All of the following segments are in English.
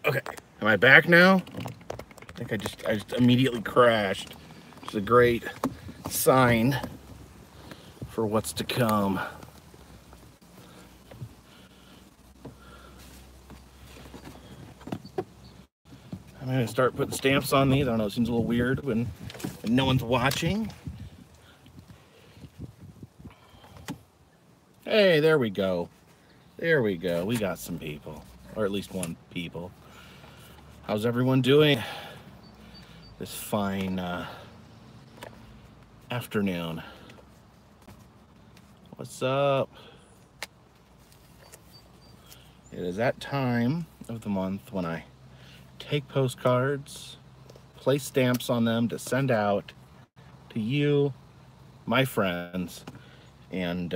Okay, am I back now? I think I just immediately crashed. It's a great sign for what's to come. I'm gonna start putting stamps on these. I don't know, it seems a little weird when no one's watching. Hey, there we go. There we go. We got some people, or at least one people. How's everyone doing this fine afternoon? What's up? It is that time of the month when I take postcards, place stamps on them to send out to you, my friends, and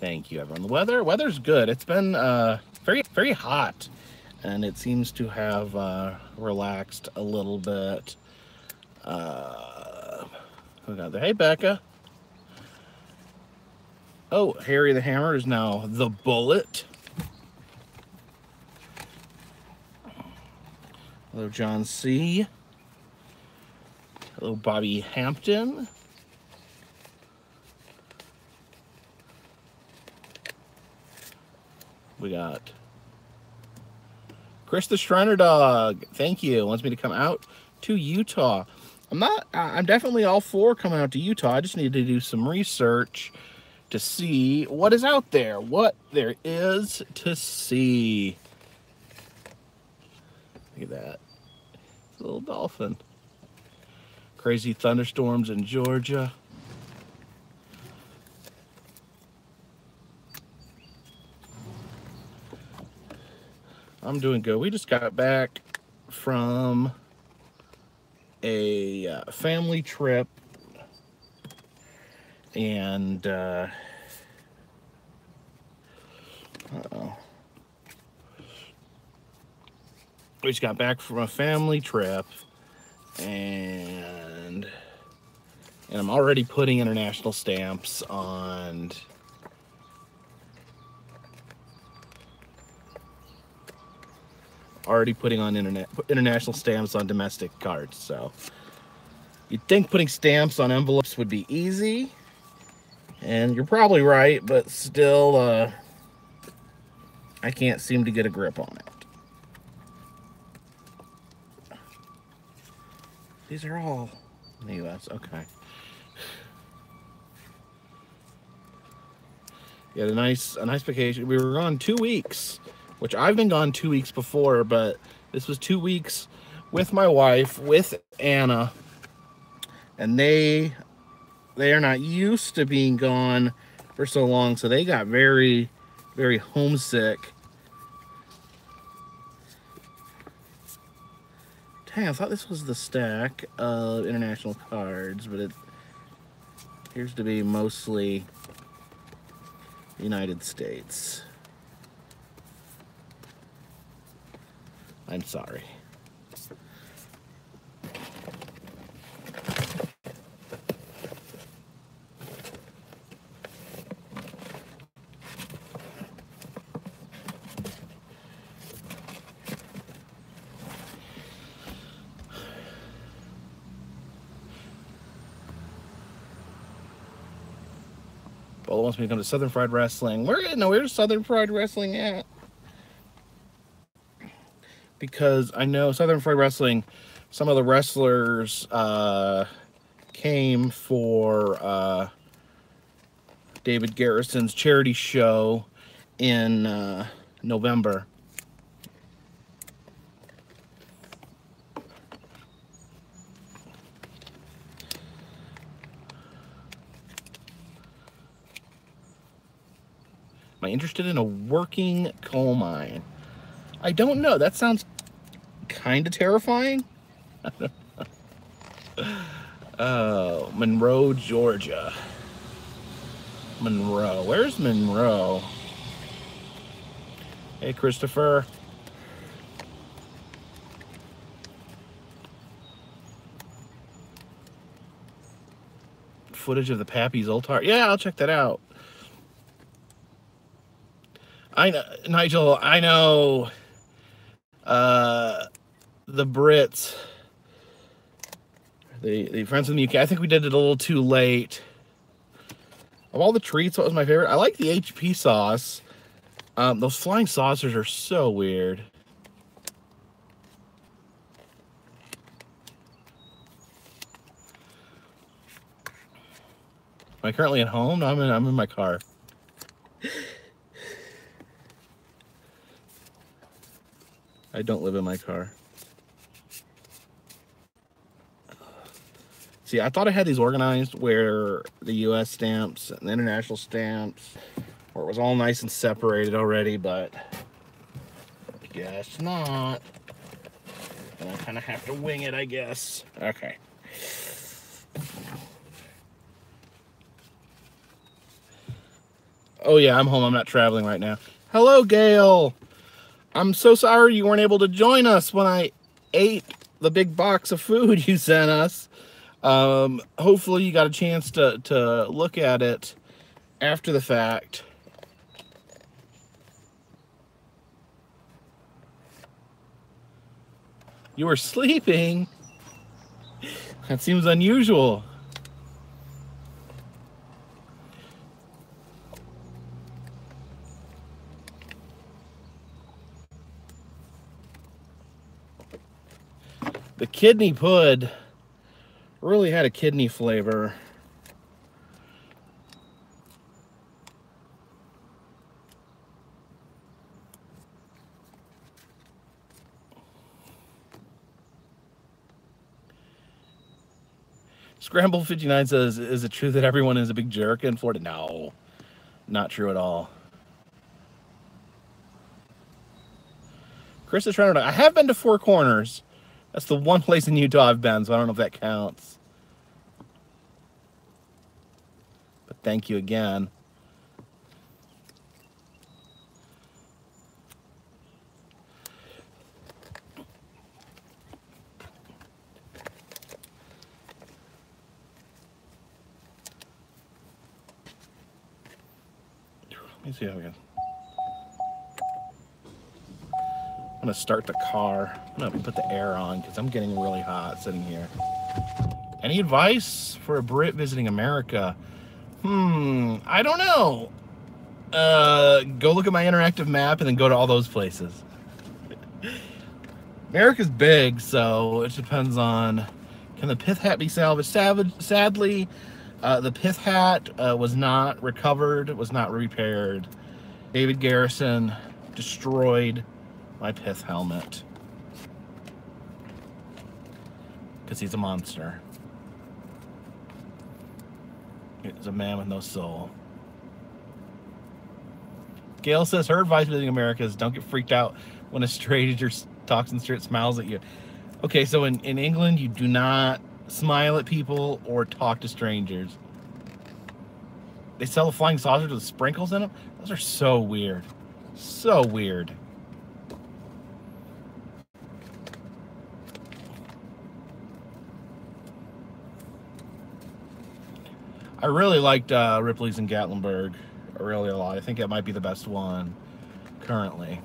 thank you, everyone. The weather's good. It's been very hot, and it seems to have relaxed a little bit. Who got there? Hey, Becca. Oh, Harry the Hammer is now the Bullet. Hello, John C. Hello, Bobby Hampton. We got Chris the Shriner Dog. Thank you. Wants me to come out to Utah. I'm definitely all for coming out to Utah. I just need to do some research to see what is out there, what there is to see. Look at that. It's a little dolphin. Crazy thunderstorms in Georgia. I'm doing good. We just got back from a family trip, and we just got back from a family trip, and I'm already putting international stamps on international stamps on domestic cards. So you'd think putting stamps on envelopes would be easy, and you're probably right, but still I can't seem to get a grip on it. These are all in the US. Okay. We had a nice vacation. We were gone 2 weeks, which I've been gone 2 weeks before, but this was 2 weeks with my wife, with Anna, and they are not used to being gone for so long, so they got very, very homesick. Dang, I thought this was the stack of international cards, but it appears to be mostly United States. I'm sorry. Bolo wants me to come to Southern Fried Wrestling. Where's Southern Fried Wrestling at? Because I know Southern Fried Wrestling, some of the wrestlers came for David Garrison's charity show in November. Am I interested in a working coal mine? I don't know. That sounds kind of terrifying. Oh, Monroe, Georgia. Monroe. Where's Monroe? Hey, Christopher. Footage of the Pappy's old heart. Yeah, I'll check that out. I know, Nigel. I know. The Brits. The friends from the UK. I think we did it a little too late. Of all the treats, what was my favorite? I like the HP sauce. Those flying saucers are so weird. Am I currently at home? No, I'm in my car. I don't live in my car. See, I thought I had these organized where the US stamps and the international stamps, where it was all nice and separated already, but I guess not. And I kind of have to wing it, I guess. Okay. Oh yeah, I'm home. I'm not traveling right now. Hello, Gail. I'm so sorry you weren't able to join us when I ate the big box of food you sent us. Hopefully you got a chance to look at it after the fact. You were sleeping? That seems unusual. The kidney pud really had a kidney flavor. Scramble 59 says, is it true that everyone is a big jerk in Florida? No, not true at all. Chris is trying to, I have been to Four Corners. That's the one place in Utah I've been, so I don't know if that counts. But thank you again. Let me see how we go. I'm gonna start the car. I'm gonna put the air on because I'm getting really hot sitting here. Any advice for a Brit visiting America? I don't know. Go look at my interactive map and then go to all those places. America's big, so it depends on, can the pith hat be salvaged? Sadly, the pith hat was not recovered, was not repaired. David Garrison destroyed my pith helmet because he's a monster. He's a man with no soul. Gail says her advice visiting America is don't get freaked out when a stranger talks in straight smiles at you. Okay, so in England, you do not smile at people or talk to strangers. They sell a flying sausage with sprinkles in them. Those are so weird. So weird. I really liked Ripley's in Gatlinburg really a lot. I think that might be the best one currently.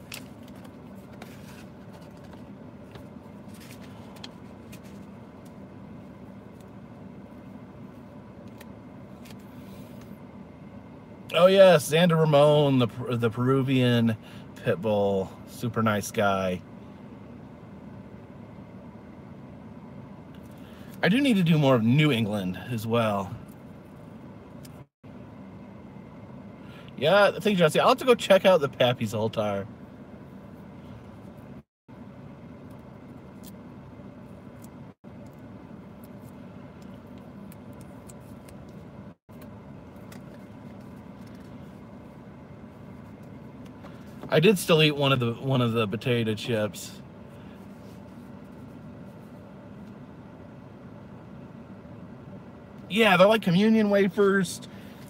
Oh yes, Xander Ramon, the Peruvian pit bull, super nice guy. I do need to do more of New England as well. Yeah, thank you, Jesse. I'll have to go check out the Pappy's altar. I did still eat one of the potato chips. Yeah, they're like communion wafers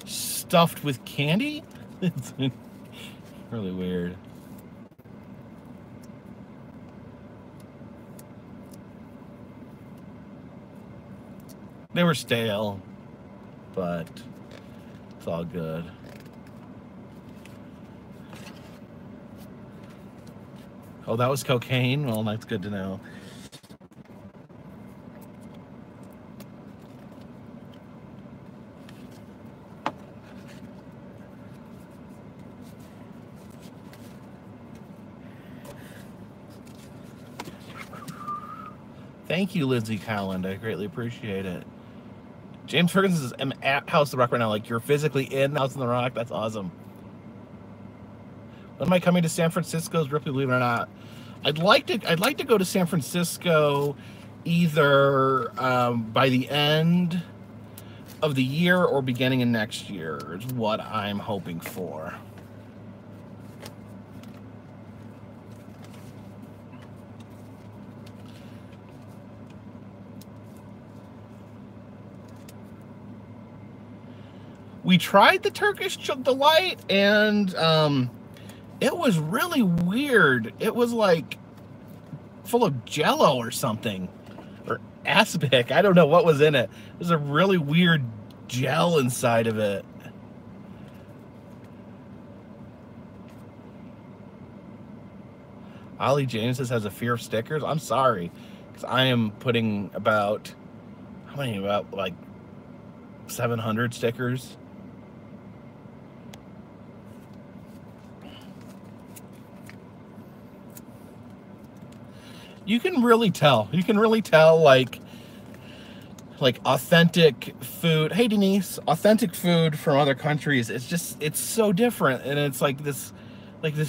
stuffed with candy. It's really weird. They were stale, but it's all good. Oh, that was cocaine? Well, that's good to know. Thank you, Lindsay Cowland. I greatly appreciate it. James Ferguson says, I'm at House of the Rock right now. Like, you're physically in House of the Rock? That's awesome. When am I coming to San Francisco? Ripley, believe it or not. I'd like to go to San Francisco either by the end of the year or beginning of next year is what I'm hoping for. We tried the Turkish Delight, and it was really weird. It was like full of Jello or something, or aspic. I don't know what was in it. There's a really weird gel inside of it. Ollie Jameses has a fear of stickers. I'm sorry, because I am putting about, how many, about like 700 stickers. You can really tell. You can really tell, like authentic food. Hey, Denise, authentic food from other countries. It's so different, and it's like this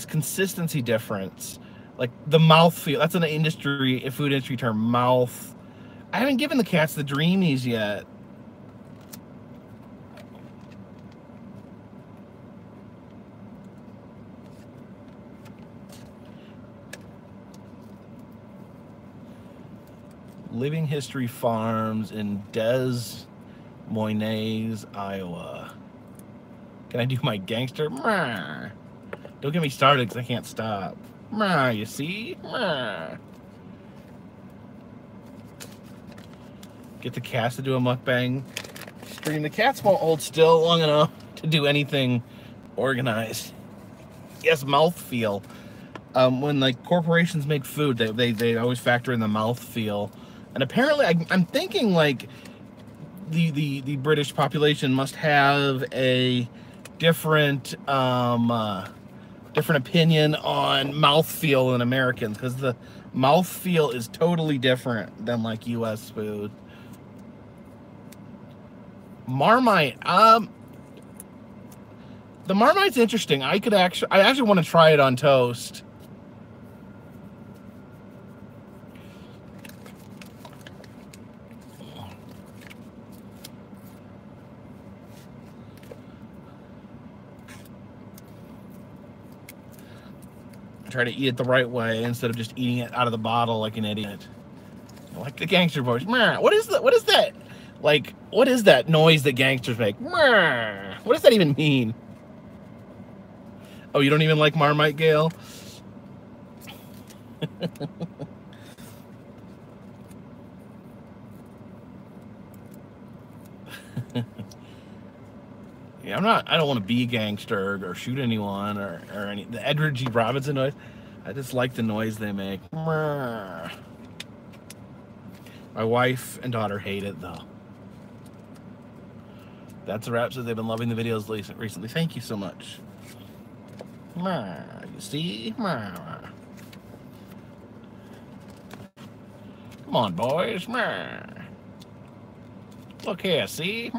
consistency difference, like the mouthfeel. That's an industry, a food industry term, mouth. I haven't given the cats the Dreamies yet. Living History Farms in Des Moines, Iowa. Can I do my gangster? Meh. Don't get me started because I can't stop. Meh, you see? Meh. Get the cats to do a mukbang stream. The cats won't hold still long enough to do anything organized. Yes, mouthfeel. When like corporations make food, they always factor in the mouthfeel. And apparently, I'm thinking like the British population must have a different different opinion on mouthfeel than Americans, because the mouthfeel is totally different than like U.S. food. Marmite, the Marmite's interesting. I actually want to try it on toast. Try to eat it the right way instead of just eating it out of the bottle like an idiot. Like the gangster voice. What is that? Like, what is that noise that gangsters make? What does that even mean? Oh, you don't even like Marmite, Gail? Yeah, I don't want to be a gangster or shoot anyone or any, the Edward G. Robinson noise. I just like the noise they make. My wife and daughter hate it, though. That's a wrap. So they've been loving the videos recently. Thank you so much. You see? Come on, boys. Look here, see?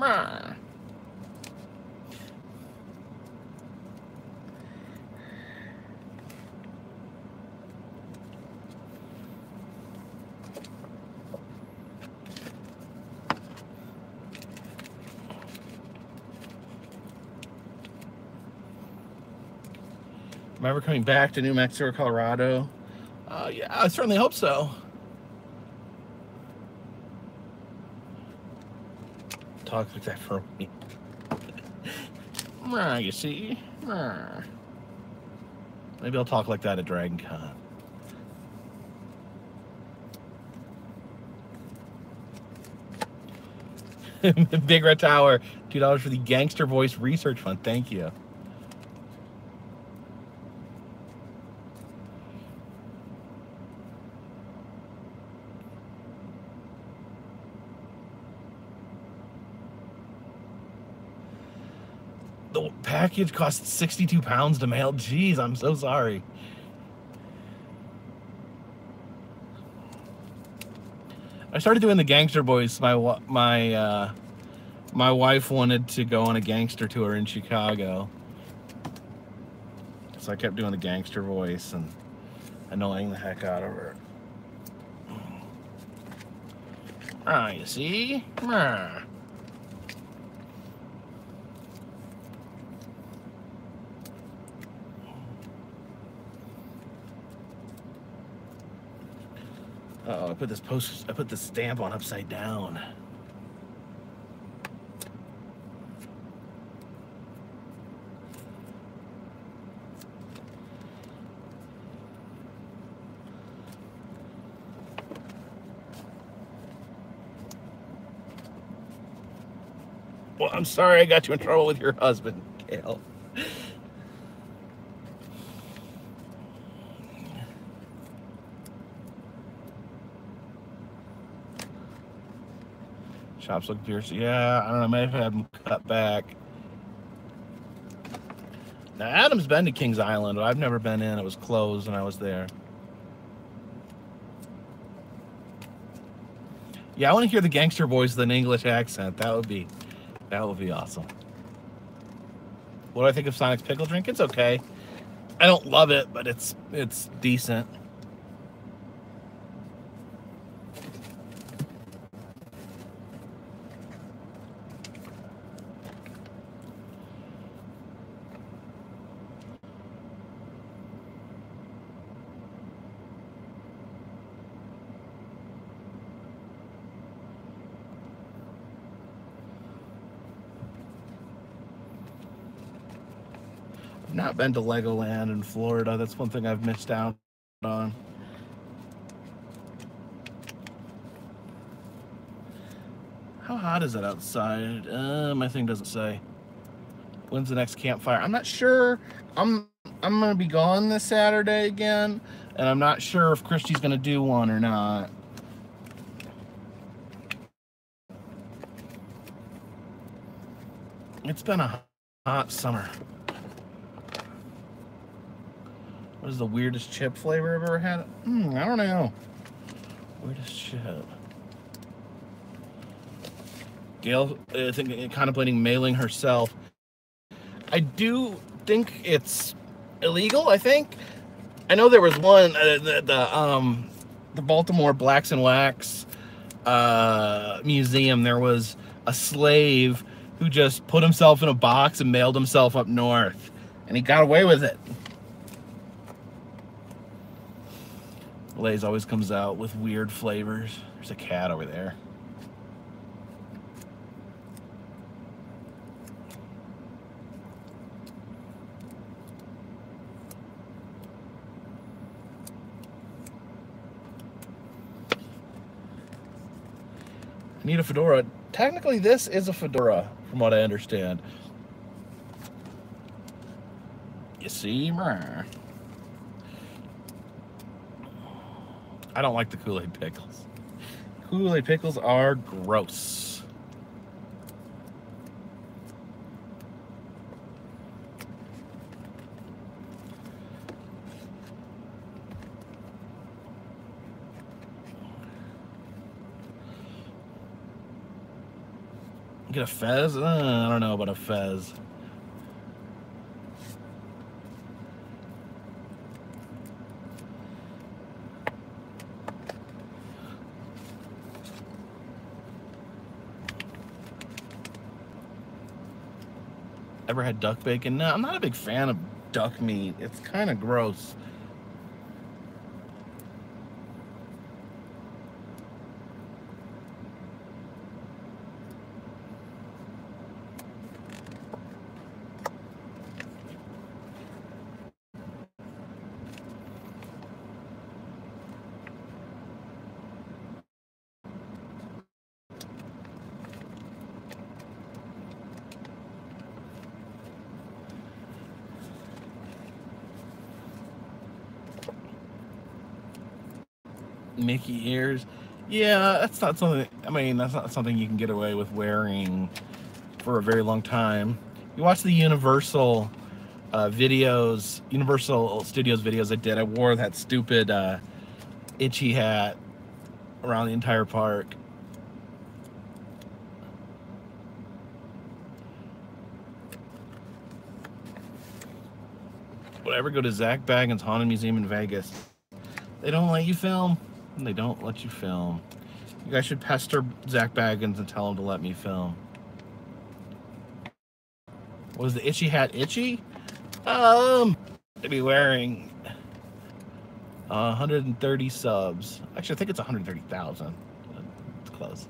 Am I ever coming back to New Mexico or Colorado? Yeah, I certainly hope so. Talk like that for me. You see? Maybe I'll talk like that at Dragon Con. Big Red Tower, $2 for the Gangster Voice Research Fund. Thank you. The package cost 62 pounds to mail. Jeez, I'm so sorry. I started doing the gangster voice. My wife wanted to go on a gangster tour in Chicago, so I kept doing the gangster voice and annoying the heck out of her. Ah, you see? Ah. Uh-oh, I put this stamp on upside down. Well, I'm sorry I got you in trouble with your husband, Gail. Chops look fierce. Yeah, I don't know. Maybe I had them cut back. Now, Adam's been to Kings Island, but I've never been in. It was closed when I was there. Yeah, I want to hear the gangster voice with an English accent. That would be awesome. What do I think of Sonic's pickle drink? It's okay. I don't love it, but it's decent. Not been to Legoland in Florida. That's one thing I've missed out on. How hot is it outside? My thing doesn't say. When's the next campfire? I'm not sure. I'm gonna be gone this Saturday again, and I'm not sure if Christy's gonna do one or not. It's been a hot summer. What is the weirdest chip flavor I've ever had? I don't know. Weirdest chip. Gail, I think, contemplating mailing herself. I do think it's illegal. I think. I know there was one the Baltimore Blacks and Wax museum. There was a slave who just put himself in a box and mailed himself up north, and he got away with it. Lay's always comes out with weird flavors. There's a cat over there. I need a fedora. Technically, this is a fedora, from what I understand. You see? I don't like the Kool-Aid pickles. Kool-Aid pickles are gross. Get a fez? I don't know about a fez. Ever had duck bacon? No, I'm not a big fan of duck meat. It's kind of gross. Mickey ears. Yeah, that's not something, I mean, that's not something you can get away with wearing for a very long time. You watch the Universal videos, Universal Studios videos I did. I wore that stupid itchy hat around the entire park. Would I ever go to Zach Baggins' Haunted Museum in Vegas? They don't let you film. They don't let you film. You guys should pester Zach Baggins and tell him to let me film. Was the itchy hat itchy? To be wearing 130 subs. Actually, I think it's 130,000. It's close.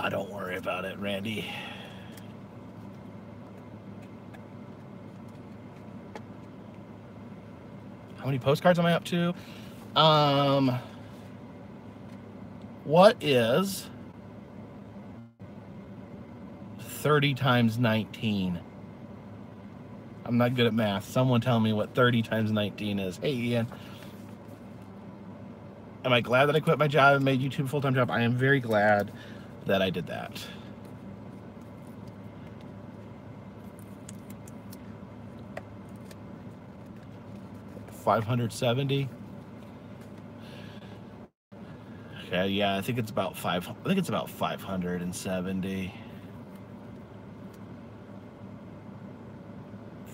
Don't worry about it, Randy. How many postcards am I up to? What is 30 times 19? I'm not good at math. Someone tell me what 30 times 19 is. Hey, Ian. Am I glad that I quit my job and made YouTube a full-time job? I am very glad that I did that. $570. Okay, yeah, I think it's about 570.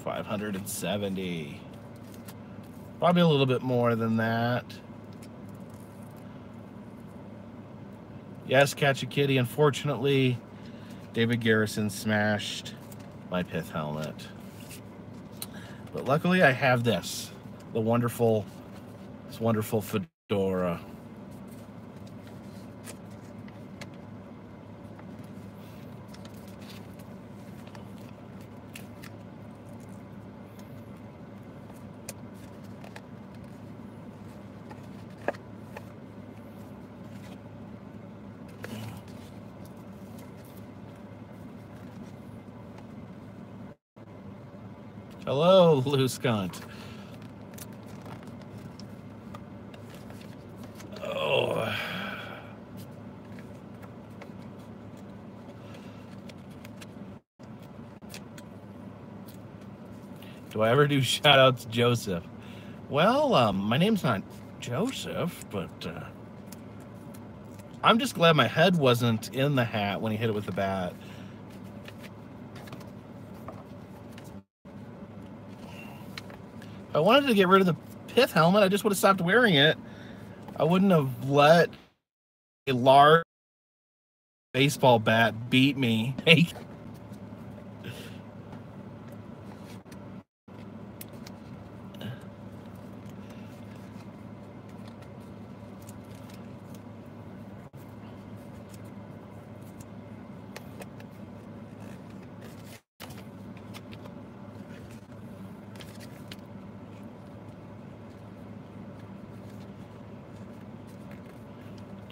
570. Probably a little bit more than that. Yes, Catch a Kitty. Unfortunately, David Garrison smashed my pith helmet. But luckily I have this. This wonderful fedora. Hello, loose cunt. Oh. Do I ever do shout-outs, Joseph? Well, my name's not Joseph, but I'm just glad my head wasn't in the hat when he hit it with the bat. If I wanted to get rid of the pith helmet, I just would have stopped wearing it. I wouldn't have let a large baseball bat beat me. Hey.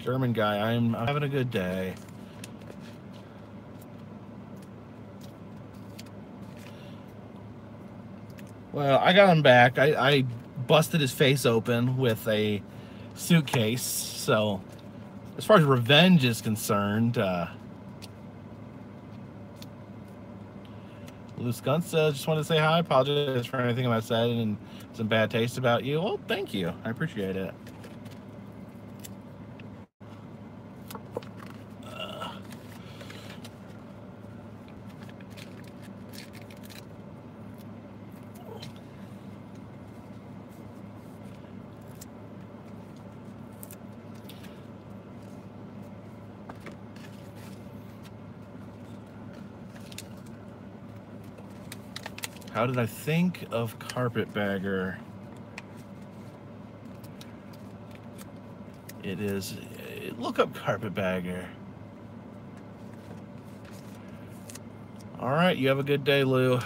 German guy, I'm having a good day. Well, I got him back. I busted his face open with a suitcase. So, as far as revenge is concerned, Loose Gun says, just wanted to say hi. Apologize for anything I said and some bad taste about you. Well, thank you. I appreciate it. How did I think of Carpetbagger? It is, look up Carpetbagger. All right, you have a good day, Lou.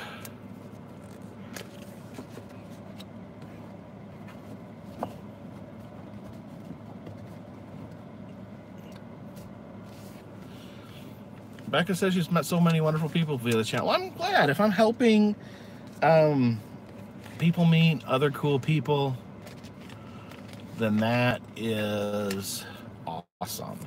Becca says she's met so many wonderful people via the channel. Well, I'm glad. If I'm helping people meet other cool people, then that is awesome.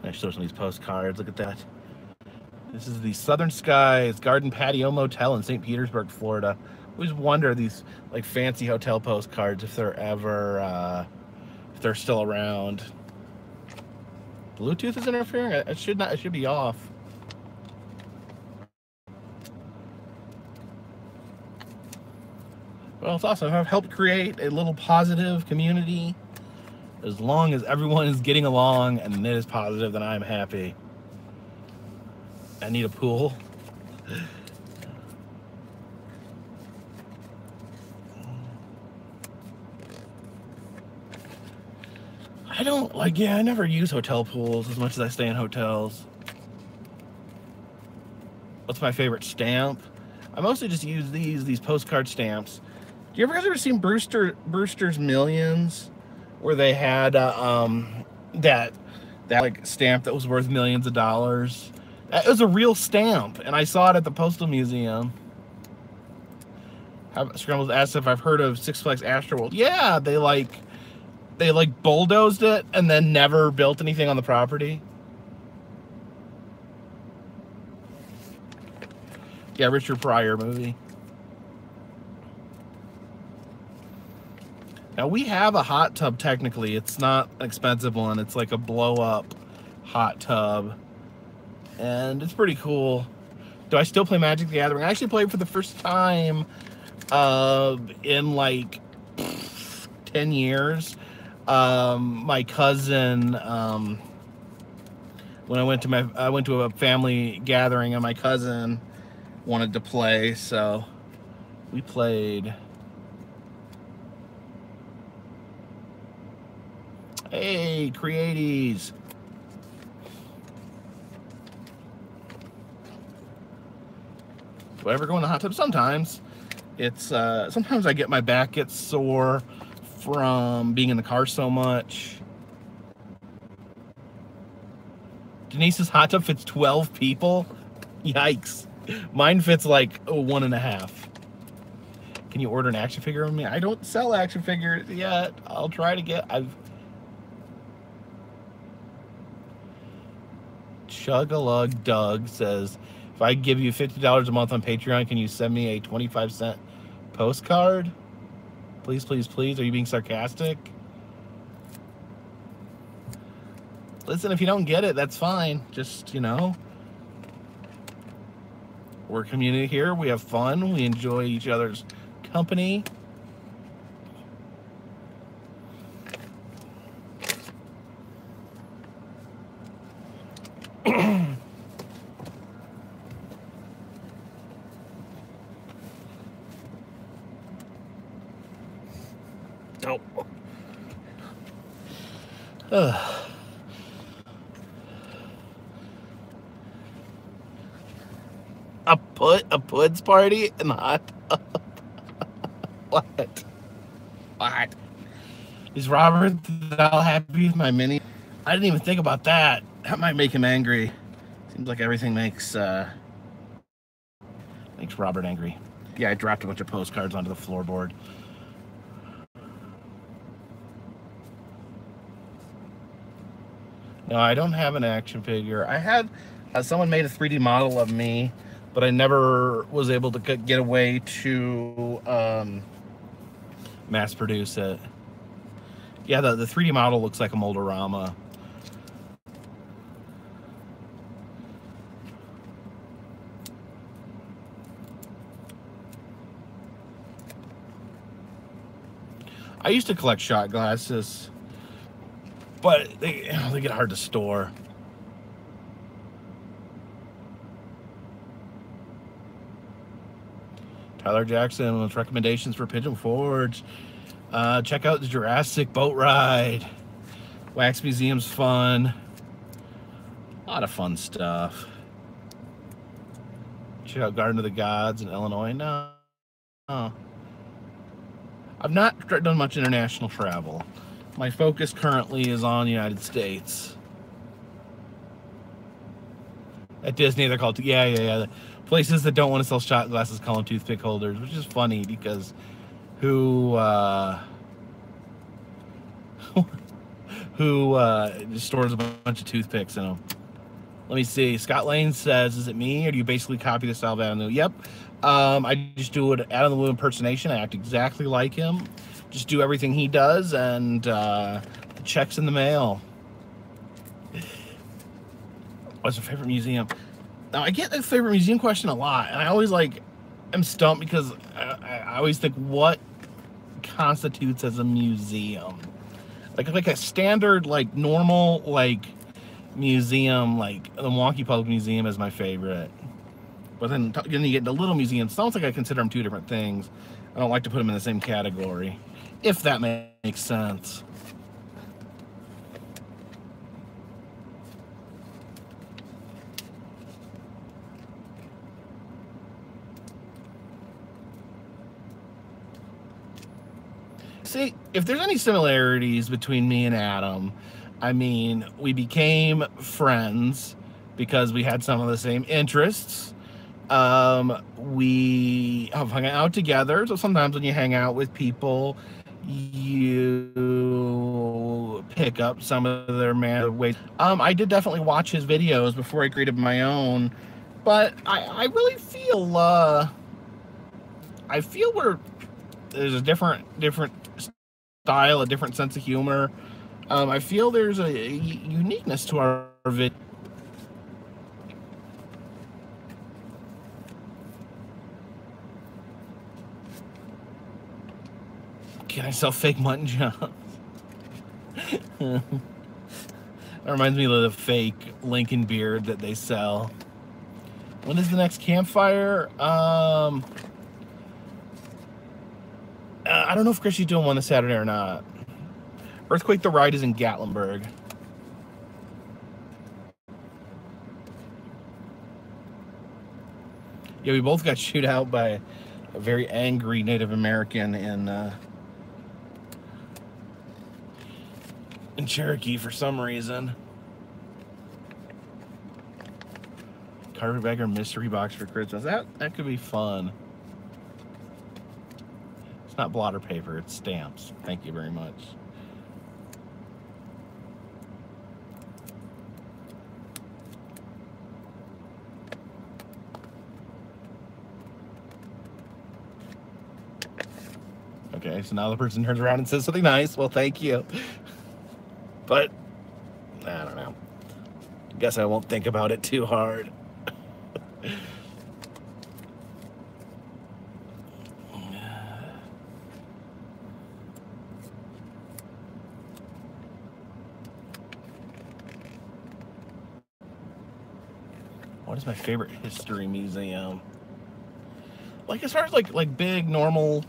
I show some of these postcards. Look at that. This is the Southern Skies Garden Patio Motel in St. Petersburg, Florida. I always wonder these like fancy hotel postcards if they're ever if they're still around. Bluetooth is interfering. It should not. It should be off. Well, it's awesome. I've helped create a little positive community. As long as everyone is getting along and it is positive, then I'm happy. I need a pool. I don't like, I never use hotel pools as much as I stay in hotels. What's my favorite stamp? I mostly just use these postcard stamps. Do you guys ever seen Brewster's Millions? Where they had that like stamp that was worth millions of dollars. It was a real stamp, and I saw it at the Postal Museum. Scrambles asked if I've heard of Six Flags Astroworld. Yeah, they bulldozed it and then never built anything on the property. Yeah, Richard Pryor movie. Now, we have a hot tub, technically. It's not an expensive one. It's like a blow-up hot tub. And it's pretty cool. Do I still play Magic the Gathering? I actually played for the first time in like 10 years. My cousin, when I went to a family gathering, and my cousin wanted to play, so we played. Hey, Creaties. Do I ever go in the hot tub? Sometimes. It's sometimes my back gets sore from being in the car so much. Denise's hot tub fits 12 people. Yikes. Mine fits like 1.5. Can you order an action figure on me? I don't sell action figures yet. I'll try to get. Chug-a-lug Doug says, if I give you $50 a month on Patreon, can you send me a 25-cent postcard? Please, please, please. Are you being sarcastic? Listen, if you don't get it, that's fine. Just, you know, we're a community here. We have fun. We enjoy each other's company. A puds party in the hot tub. What? Is Robert all happy with my mini? I didn't even think about that. That might make him angry. Seems like everything makes Robert angry. Yeah, I dropped a bunch of postcards onto the floorboard. No, I don't have an action figure. I had someone made a 3D model of me, but I never was able to get away to mass produce it. Yeah, the 3D model looks like a Moldorama. I used to collect shot glasses, but they get hard to store. Tyler Jackson with recommendations for Pigeon Forge. Check out the Jurassic boat ride. Wax Museum's fun. A lot of fun stuff. Check out Garden of the Gods in Illinois. No. I've not done much international travel. My focus currently is on the United States. At Disney, they're called, yeah. Places that don't want to sell shot glasses call them toothpick holders, which is funny because who just stores a bunch of toothpicks in them. Let me see. Scott Lane says, is it me, or do you basically copy the style of Adam the Blue? Yep. I just do an Adam the Blue impersonation. I act exactly like him. Just do everything he does, and the check's in the mail. What's your favorite museum? Now, I get the favorite museum question a lot, and I always am stumped because I always think, what constitutes as a museum? Like a standard, normal, museum, the Milwaukee Public Museum is my favorite. But then you get into little museums. Sounds like I consider them two different things. I don't like to put them in the same category, if that makes sense. See, if there's any similarities between me and Adam, I mean, we became friends because we had some of the same interests. We have hung out together, so sometimes when you hang out with people, you pick up some of their ways. I did definitely watch his videos before I created my own, but I really feel there's a different style, a different sense of humor. I feel there's a uniqueness to our video. Can I sell fake mutton chops? That reminds me of the fake Lincoln beard that they sell. When is the next campfire? I don't know if Chrissy's doing one this Saturday or not. Earthquake the Ride is in Gatlinburg. Yeah, we both got chewed out by a very angry Native American in Cherokee for some reason. Carpetbagger mystery box for Christmas. That could be fun. It's not blotter paper, it's stamps. Thank you very much. Okay, so now the person turns around and says something nice. Well, thank you. But, I don't know. Guess I won't think about it too hard. What is my favorite history museum? Like, as far as like big normal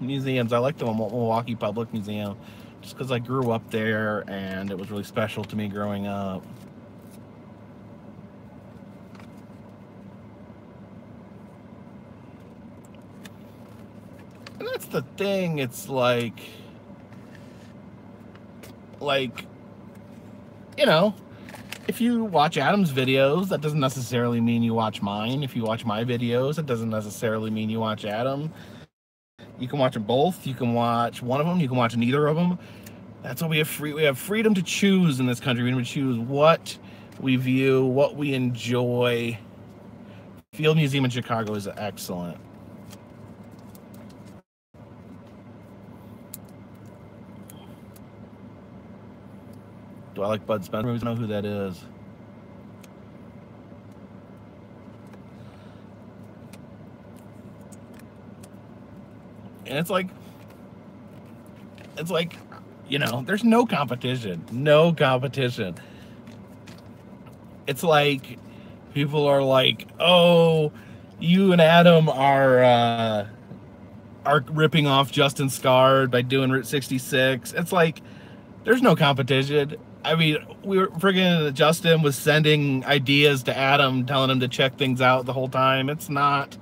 museums, I like the Milwaukee Public Museum just because I grew up there and it was really special to me growing up. And that's the thing, it's like, you know, if you watch Adam's videos, that doesn't necessarily mean you watch mine. If you watch my videos, that doesn't necessarily mean you watch Adam. You can watch them both. You can watch one of them. You can watch neither of them. That's what we have. We have freedom to choose in this country. We choose what we view, what we enjoy. Field Museum in Chicago is excellent. Do I like Bud Spencer? I don't know who that is. And it's like, you know, there's no competition. No competition. It's like people are like, oh, you and Adam are ripping off Justin Scarred by doing Route 66. It's like, there's no competition. I mean, Justin was sending ideas to Adam, telling him to check things out the whole time. It's not.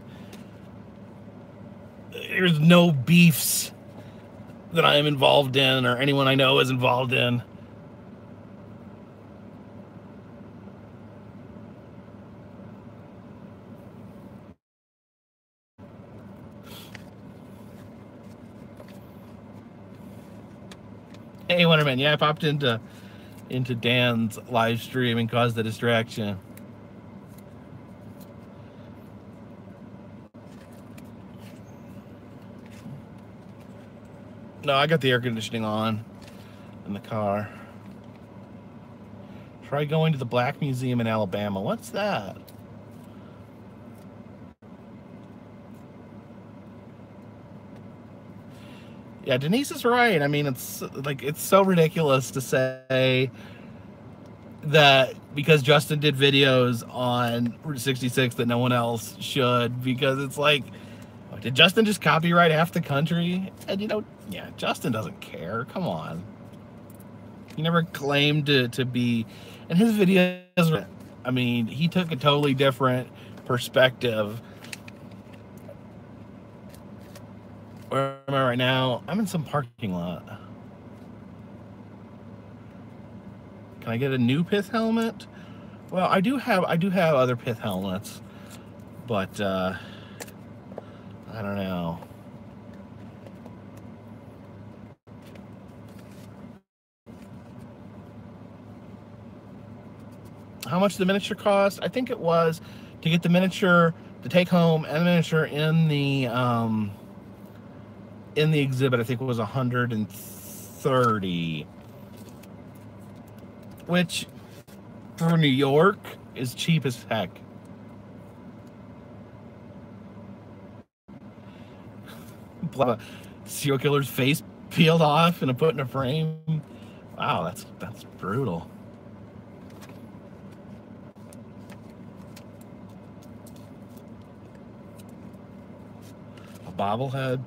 there's no beefs that I am involved in or anyone I know is involved in. Hey, Wonderman, yeah, I popped into Dan's live stream and caused the distraction. No, I got the air conditioning on in the car. Try going to the Black Museum in Alabama. What's that? Yeah, Denise is right. I mean, it's like, it's so ridiculous to say that because Justin did videos on Route 66 that no one else should, because it's like, did Justin just copyright half the country? And you know, yeah, Justin doesn't care. Come on. He never claimed to be, and his videos, I mean, he took a totally different perspective. Where am I right now? I'm in some parking lot. Can I get a new pith helmet? Well, I do have other pith helmets, but I don't know. How much the miniature cost? I think it was, to get the miniature to take home and the miniature in the exhibit, I think it was $130, which for New York is cheap as heck. A serial killer's face peeled off and put in a frame. Wow, that's brutal. A bobblehead.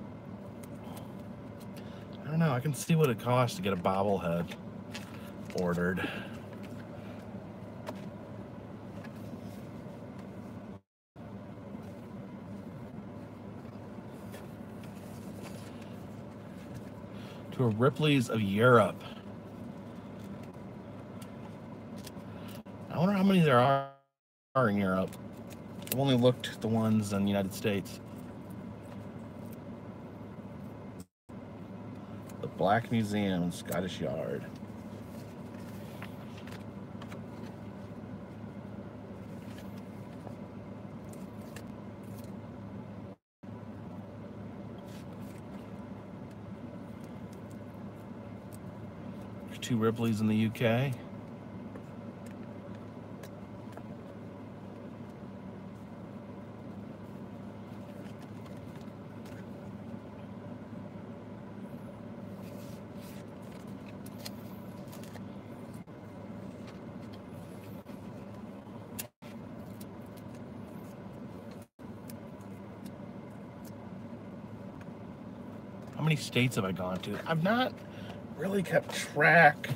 I don't know. I can see what it costs to get a bobblehead ordered. To a Ripley's of Europe. I wonder how many there are in Europe. I've only looked at the ones in the United States. The Black Museum, Scottish Yard. There's 2 Ripley's in the UK. How many states have I gone to? I've not really kept track,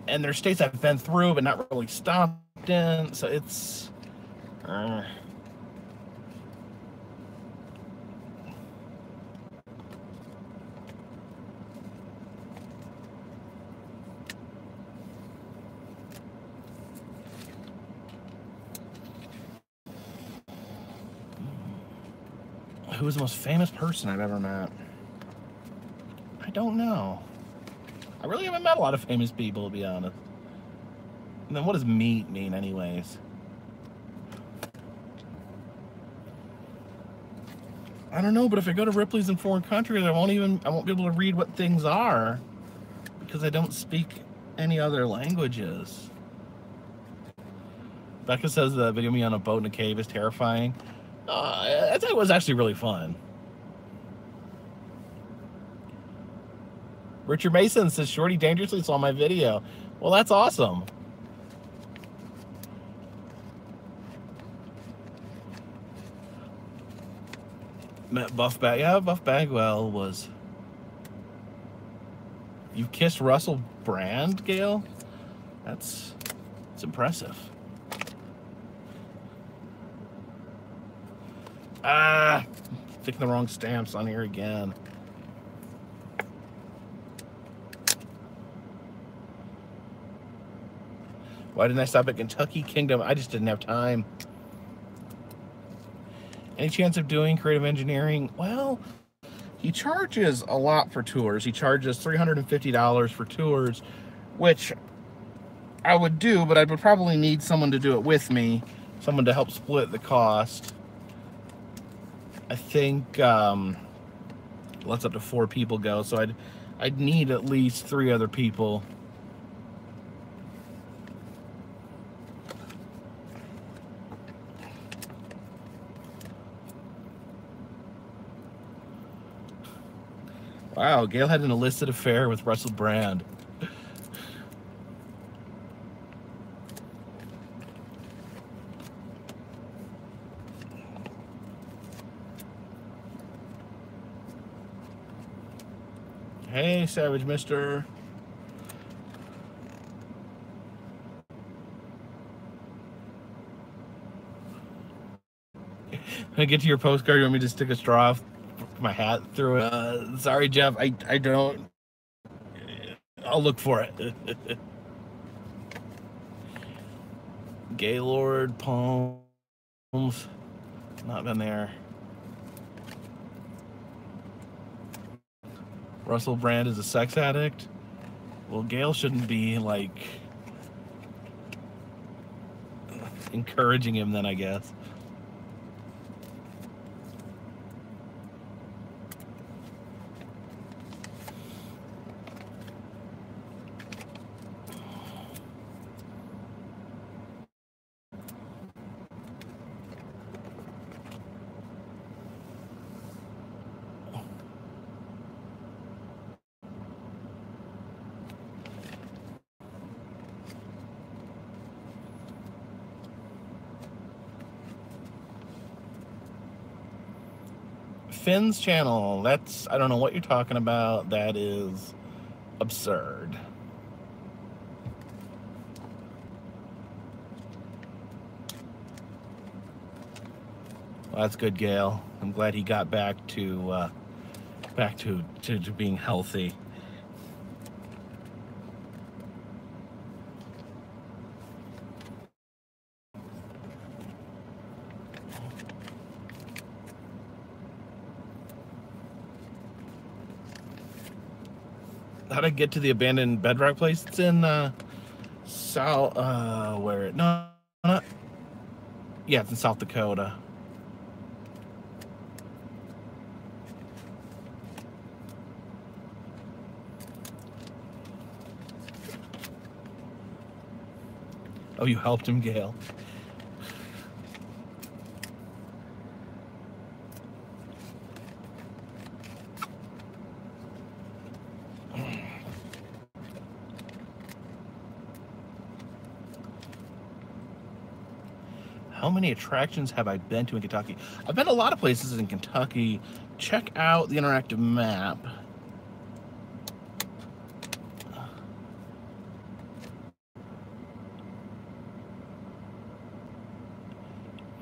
and there's states I've been through but not really stopped in, so it's who was the most famous person I've ever met? I don't know. I really haven't met a lot of famous people, to be honest. And then what does meet mean anyways? I don't know, but if I go to Ripley's in foreign countries, I won't be able to read what things are because I don't speak any other languages. Becca says the video of me on a boat in a cave is terrifying. I thought it was actually really fun. Richard Mason says, Shorty dangerously saw my video. Well, that's awesome. Met Buff Bag. Yeah, Buff Bagwell was... You kissed Russell Brand, Gail? That's impressive. sticking the wrong stamps on here again. Why didn't I stop at Kentucky Kingdom? I just didn't have time. Any chance of doing creative engineering? Well, he charges a lot for tours. He charges $350 for tours, which I would do, but I would probably need someone to do it with me, someone to help split the cost. I think let's up to 4 people go, so I'd need at least 3 other people. Wow, Gail had an illicit affair with Russell Brand. Hey, Savage Mister. When I get to your postcard, you want me to stick a straw off my hat through it? Sorry, Jeff. I don't. I'll look for it. Gaylord Palms. Not been there. Russell Brand is a sex addict. Well, Gail shouldn't be like encouraging him then, I guess. Finn's channel, that's, I don't know what you're talking about. That is absurd. Well, that's good, Gail. I'm glad he got back to being healthy. How'd I get to the abandoned bedrock place? It's in South, where? No, not. Yeah, it's in South Dakota. Oh, you helped him, Gail. How many attractions have I been to in Kentucky? I've been to a lot of places in Kentucky. Check out the interactive map.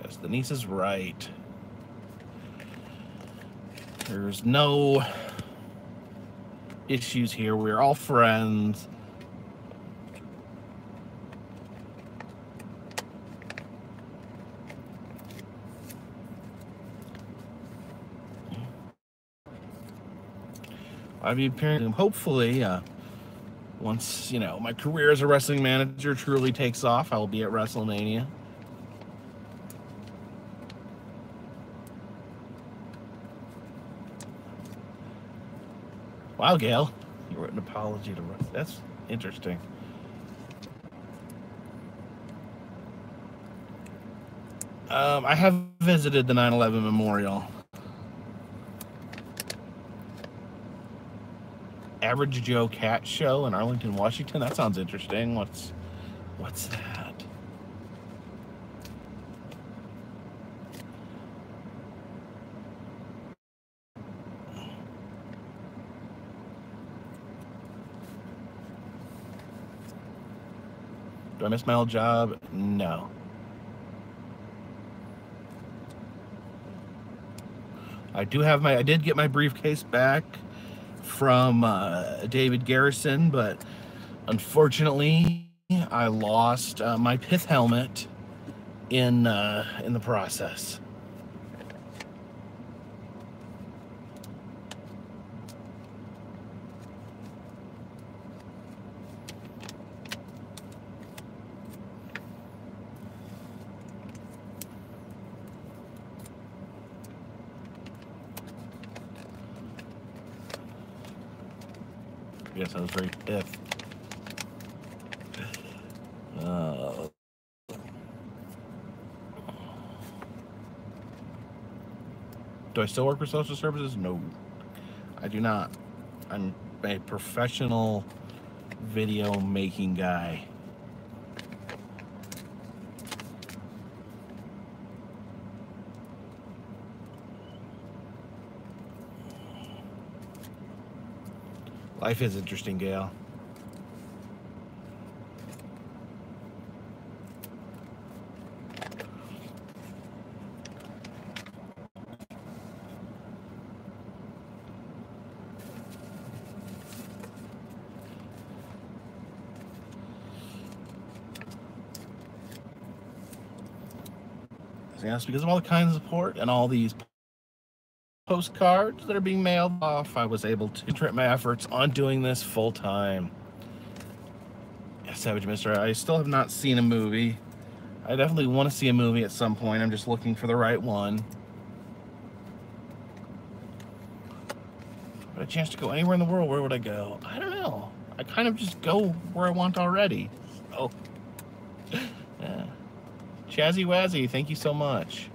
Yes, Denise is right. There's no issues here. We're all friends. I'll be appearing, hopefully, once, you know, my career as a wrestling manager truly takes off, I will be at WrestleMania. Wow, Gail, you wrote an apology to Russ. That's interesting. I have visited the 9/11 memorial. Average Joe Cat Show in Arlington, Washington. That sounds interesting. What's that? Do I miss my old job? No. I did get my briefcase back from David Garrison, but unfortunately I lost my pith helmet in the process. Yes, I was very pissed. Do I still work for social services? No, I do not. I'm a professional video making guy. Life is interesting, Gail. Yes, because of all the kind support and all these postcards that are being mailed off, I was able to concentrate my efforts on doing this full time. Savage Mister, I still have not seen a movie. I definitely want to see a movie at some point. I'm just looking for the right one. But a chance to go anywhere in the world, where would I go? I don't know. I kind of just go where I want already. Oh. Yeah. Chazzy Wazzy, thank you so much.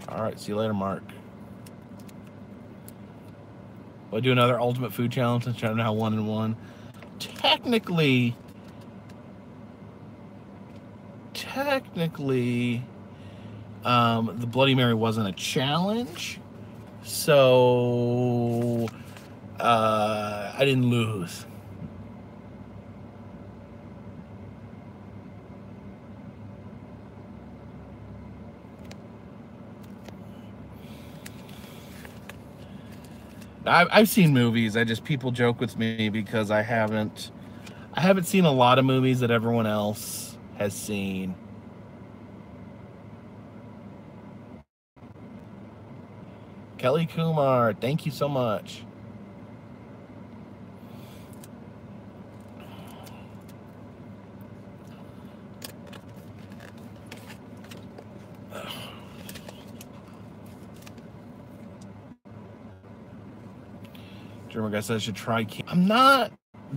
All right, see you later, Mark. Will I do another Ultimate Food Challenge since I don't know how 1 and 1? Technically, the Bloody Mary wasn't a challenge, so I didn't lose. I've seen movies. People joke with me because I haven't seen a lot of movies that everyone else has seen. Kelly Kumar, thank you so much. German guy says I should try. I'm not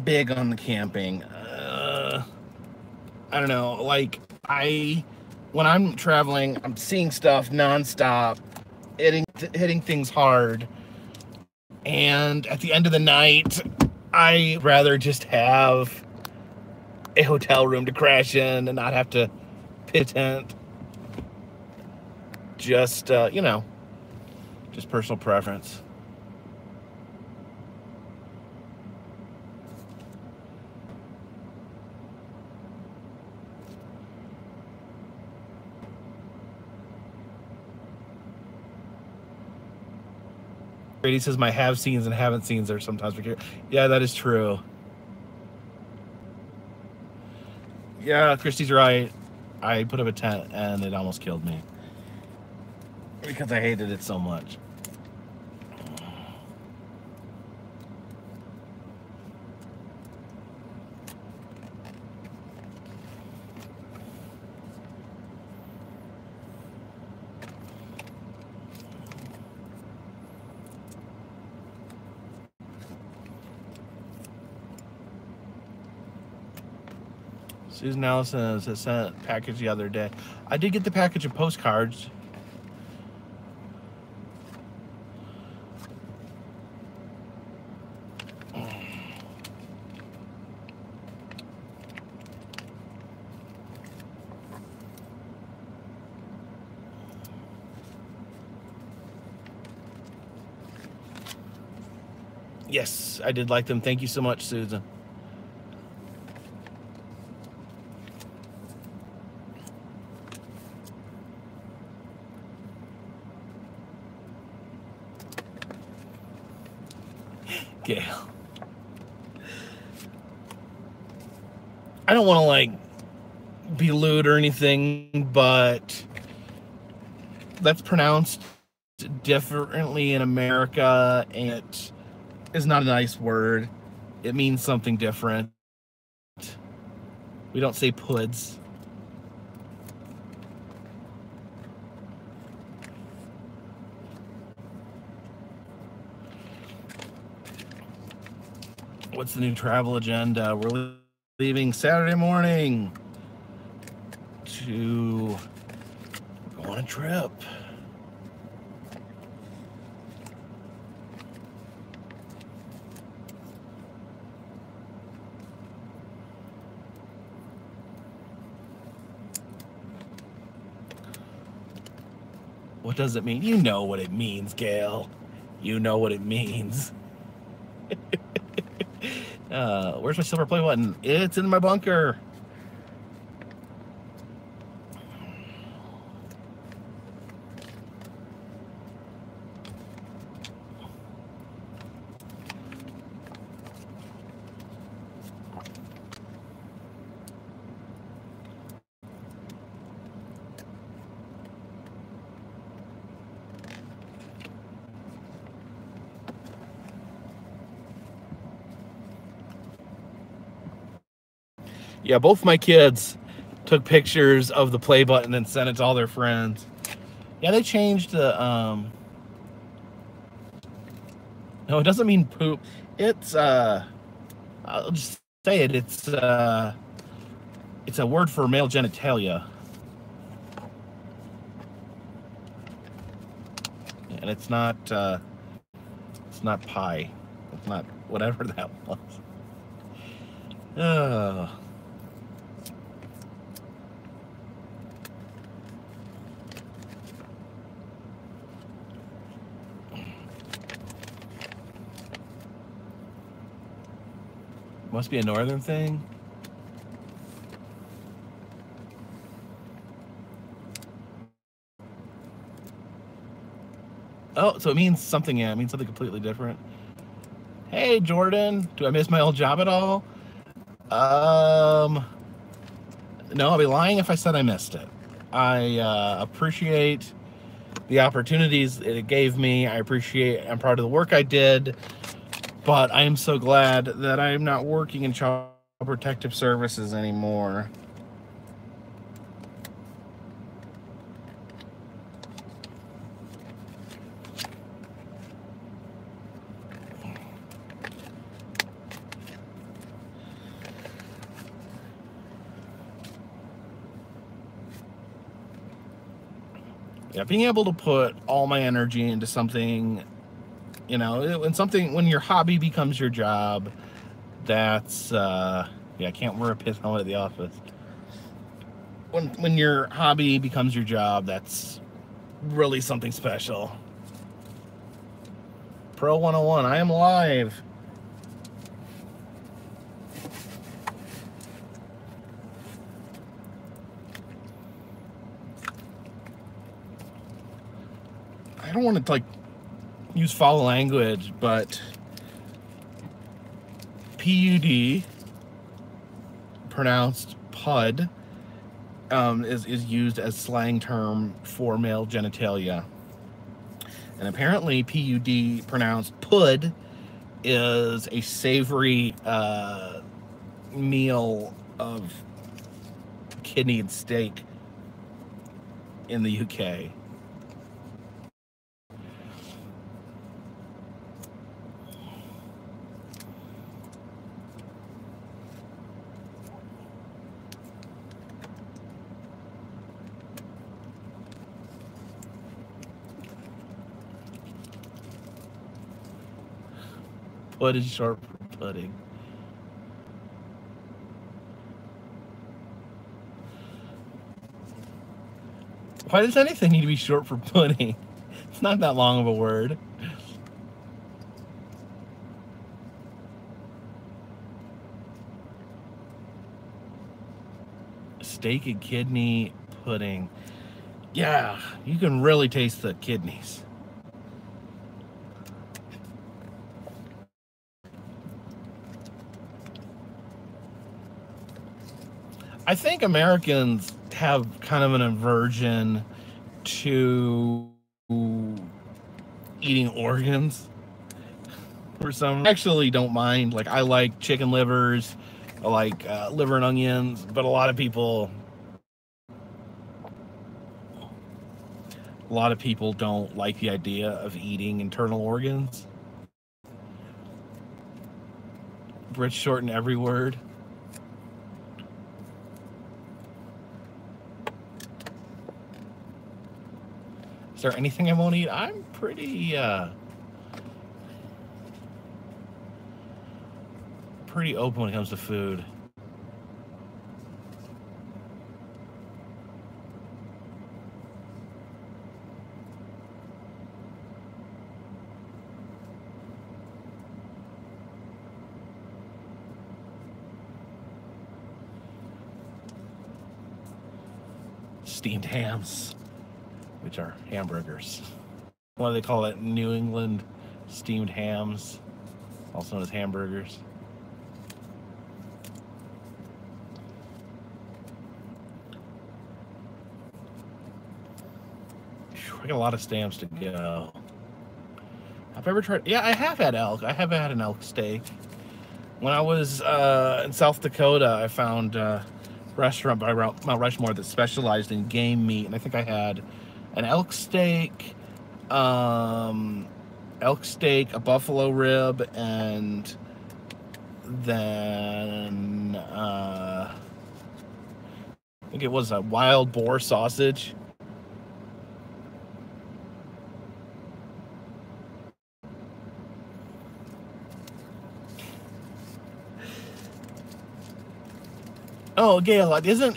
big on the camping. I don't know. Like, when I'm traveling, I'm seeing stuff nonstop, hitting things hard, and at the end of the night, I rather just have a hotel room to crash in and not have to pit tent. Just just personal preference. Brady says my have seens and haven't seens are sometimes precarious. Yeah, that is true. Yeah, Christy's right. I put up a tent and it almost killed me because I hated it so much. Susan Allison has sent a package the other day. I did get the package of postcards. Yes, I did like them. Thank you so much, Susan. Gail. I don't want to, like, be lewd or anything, but that's pronounced differently in America, and it is not a nice word. It means something different. We don't say puds. What's the new travel agenda? We're leaving Saturday morning to go on a trip. What does it mean? You know what it means, Gail. You know what it means. Where's my silver play button? It's in my bunker. Yeah, both my kids took pictures of the play button and sent it to all their friends. Yeah, they changed the, no, it doesn't mean poop. It's, I'll just say it. It's a word for male genitalia. And it's not pie. It's not whatever that was. Must be a northern thing. Oh, so it means something, yeah, it means something completely different. Hey, Jordan, do I miss my old job at all? No, I'll be lying if I said I missed it. I appreciate the opportunities it gave me. I'm proud of the work I did, but I am so glad that I'm not working in Child Protective Services anymore. Yeah, being able to put all my energy into something, you know, when your hobby becomes your job, that's, yeah, I can't wear a pith helmet at the office. When your hobby becomes your job, that's really something special. Pro 101, I am live. I don't want to, like, use foul language, but PUD, pronounced PUD, is used as slang term for male genitalia. And apparently PUD, pronounced PUD, is a savory meal of kidney and steak in the UK. Pud is short for pudding. Why does anything need to be short for pudding? It's not that long of a word. steak and kidney pudding. Yeah, you can really taste the kidneys. I think Americans have kind of an aversion to eating organs. For some, I actually don't mind. Like, I like chicken livers, I like liver and onions, but a lot of people don't like the idea of eating internal organs. Rich shorten every word. Is there anything I won't eat? I'm pretty open when it comes to food. Steamed hams, which are hamburgers. What do they call it? New England steamed hams, also known as hamburgers. I got a lot of stamps to go. Have I ever tried? Yeah, I have had elk. I have had an elk steak. When I was in South Dakota, I found a restaurant by Mount Rushmore that specialized in game meat, and I think I had an elk steak, a buffalo rib, and then I think it was a wild boar sausage. Oh, Gail, isn't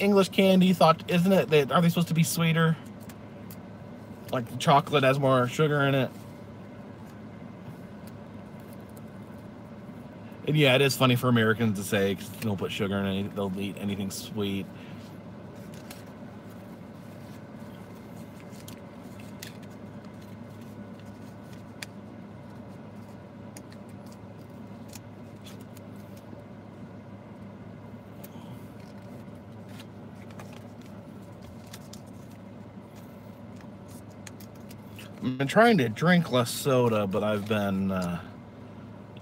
English candy isn't it, are they supposed to be sweeter? Like chocolate has more sugar in it. And yeah, it is funny for Americans to say, because they'll put sugar in anything, they'll eat anything sweet. I've been trying to drink less soda, but I've been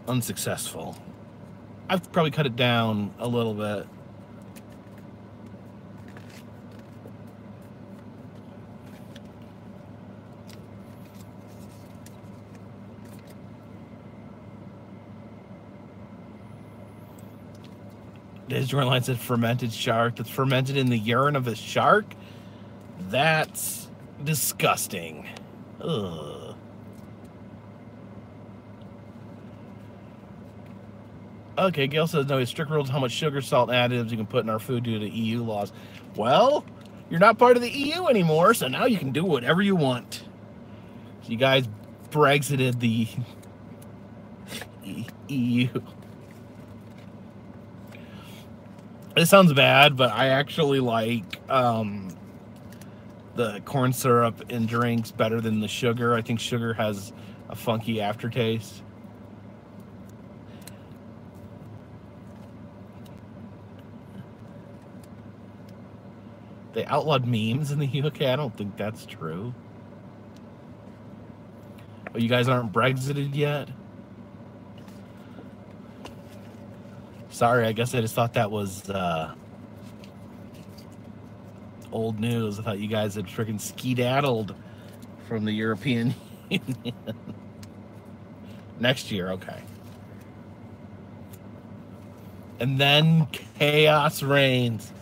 unsuccessful. I've probably cut it down a little bit. This line said fermented shark. That's fermented in the urine of a shark? That's disgusting. Ugh. Okay, Gail says no, strict rules how much sugar, salt, and additives you can put in our food due to EU laws. Well, you're not part of the EU anymore, so now you can do whatever you want. So you guys Brexited the EU. It sounds bad, but I actually like the corn syrup in drinks better than the sugar. I think sugar has a funky aftertaste. They outlawed memes in the UK? I don't think that's true. Oh, you guys aren't Brexited yet? Sorry, I guess I just thought that was old news. I thought you guys had freaking skedaddled from the European Union. Next year, okay. And then chaos reigns.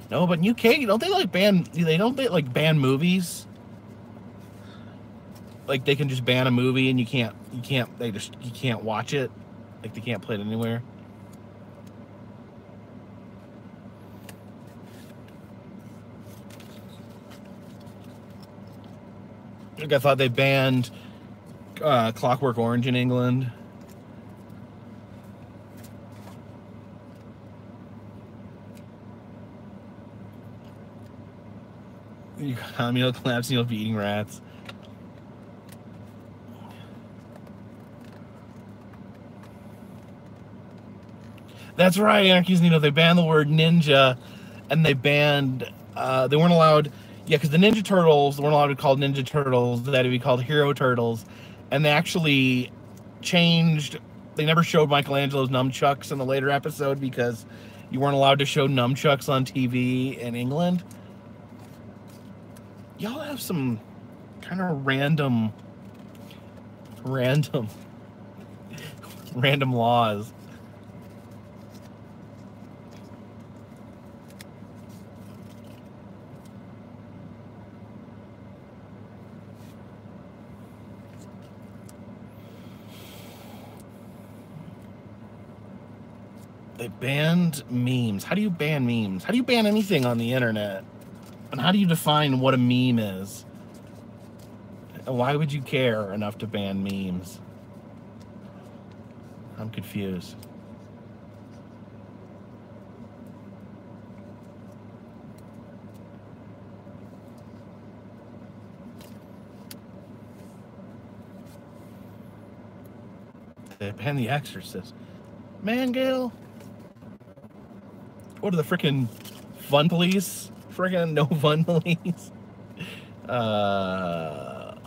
No, but in UK, don't they like ban? They don't like ban movies. Like they can just ban a movie and you can't watch it. Like they can't play it anywhere. Like I thought they banned Clockwork Orange in England. Communal collapse, you'll be eating rats. That's right, Anarchies Nino. They banned the word ninja, and they banned. They weren't allowed. Yeah, because the Ninja Turtles weren't allowed to be called Ninja Turtles. They had to be called Hero Turtles, and they actually changed. They never showed Michelangelo's nunchucks in the later episode because you weren't allowed to show nunchucks on TV in England. Y'all have some kind of random laws. They banned memes. How do you ban memes? How do you ban anything on the internet? And how do you define what a meme is? And why would you care enough to ban memes? I'm confused. They banned The Exorcist. Man, Gail. What are the freaking fun police? Freaking no fun police. But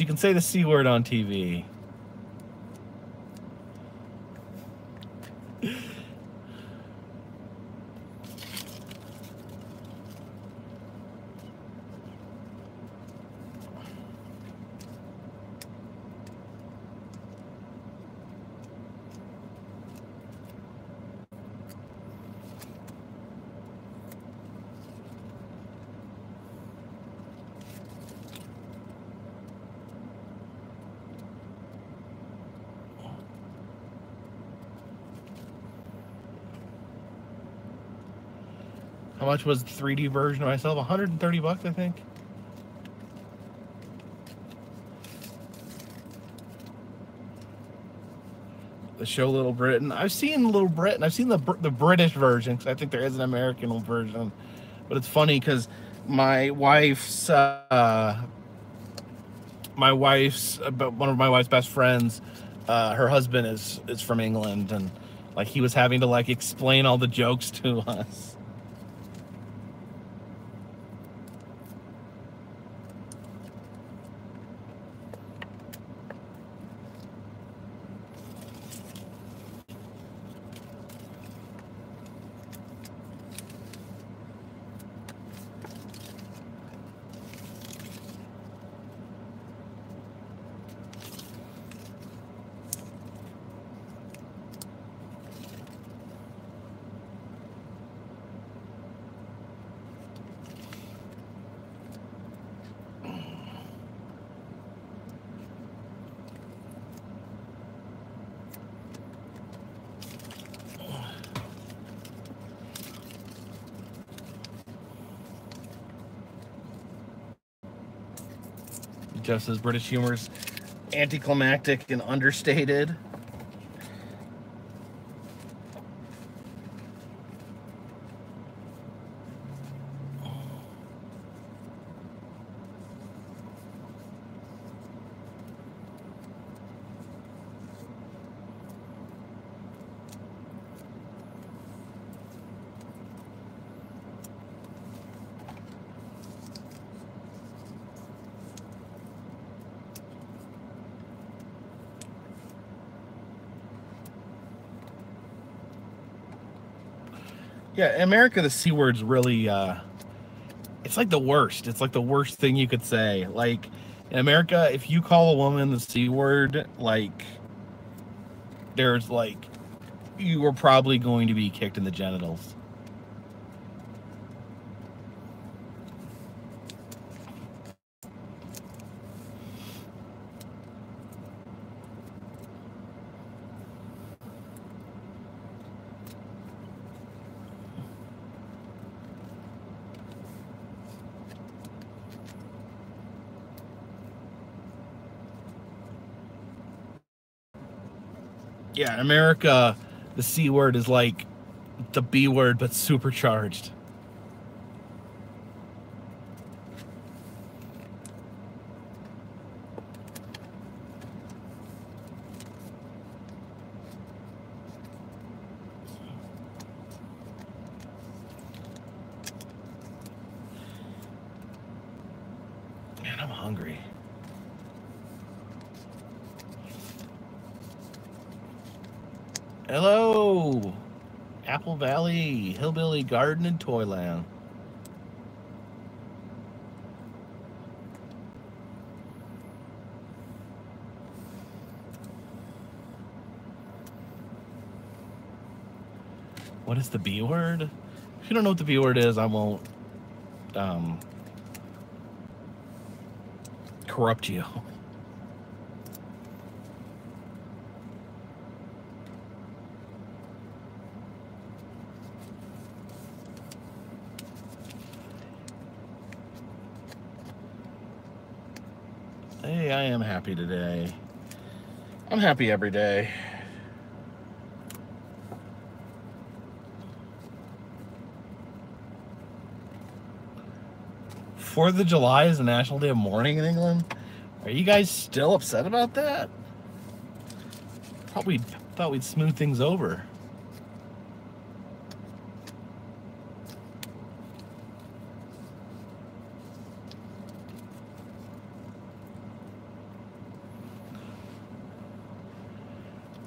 you can say the C word on TV. How much was the 3D version of myself? 130 bucks, I think. The show Little Britain. I've seen Little Britain. I've seen the British version because I think there is an American version. But it's funny because my wife's one of my wife's best friends, her husband is from England, and like he was having to like explain all the jokes to us. Just as British humor's anticlimactic and understated. Yeah, in America, the C word's really, it's like the worst. It's like the worst thing you could say. Like, in America, if you call a woman the C word, like, there's, like, you are probably going to be kicked in the genitals. Yeah, in America, the C word is like the B word, but supercharged. Man, I'm hungry. Hello, Apple Valley, Hillbilly Garden and Toyland. What is the B word? If you don't know what the B word is, I won't corrupt you. Hey, I am happy today. I'm happy every day. Fourth of July is the National Day of Mourning in England. Are you guys still upset about that? Probably thought we'd smooth things over.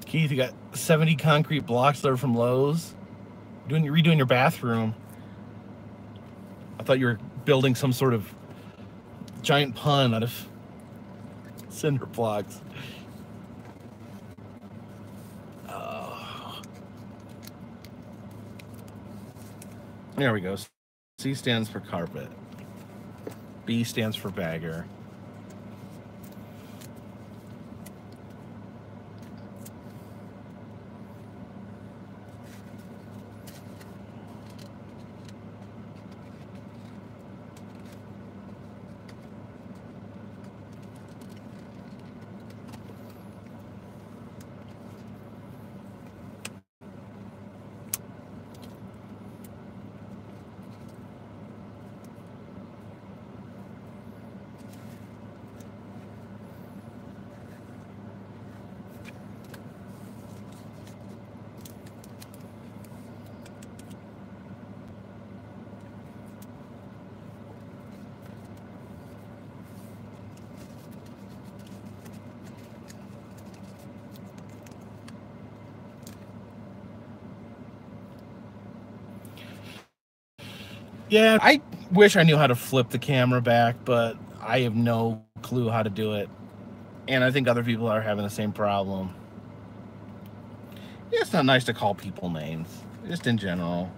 Keith, you got 70 concrete blocks there from Lowe's. Redoing your bathroom. I thought you were building some sort of giant pun out of cinder blocks. Oh. There we go. C stands for carpet. B stands for bagger. Yeah, I wish I knew how to flip the camera back, but I have no clue how to do it. And I think other people are having the same problem. It's not nice to call people names, just in general.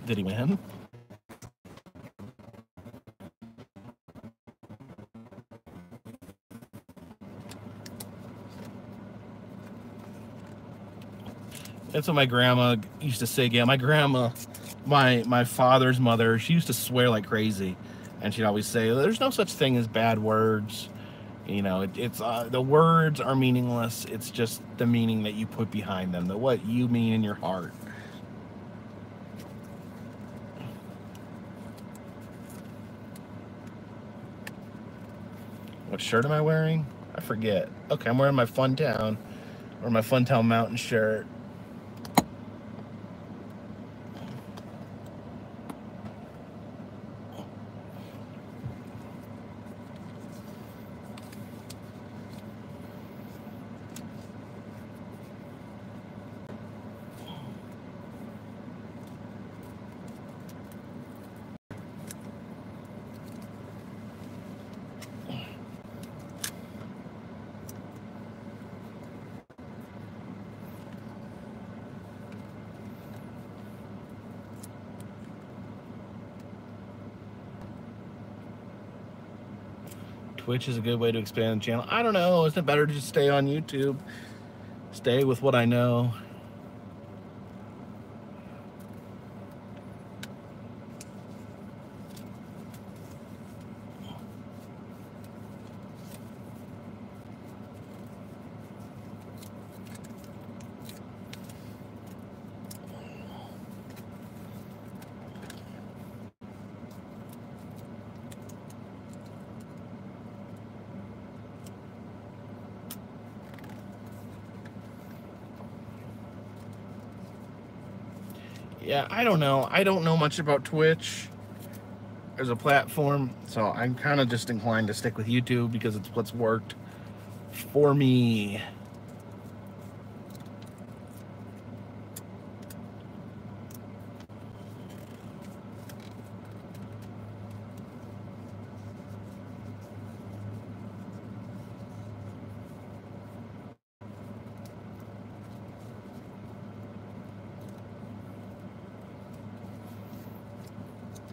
Did he win? That's what my grandma used to say. Yeah, my grandma, my father's mother, she used to swear like crazy, and she'd always say, "There's no such thing as bad words. You know, it's the words are meaningless. It's just the meaning that you put behind them, what you mean in your heart." What shirt am I wearing? I forget. Okay, I'm wearing my Funtown or my Funtown Mountain shirt. Twitch is a good way to expand the channel. I don't know. Isn't it better to just stay on YouTube? Stay with what I know. Yeah, I don't know. I don't know much about Twitch as a platform, so I'm kind of just inclined to stick with YouTube because it's what's worked for me.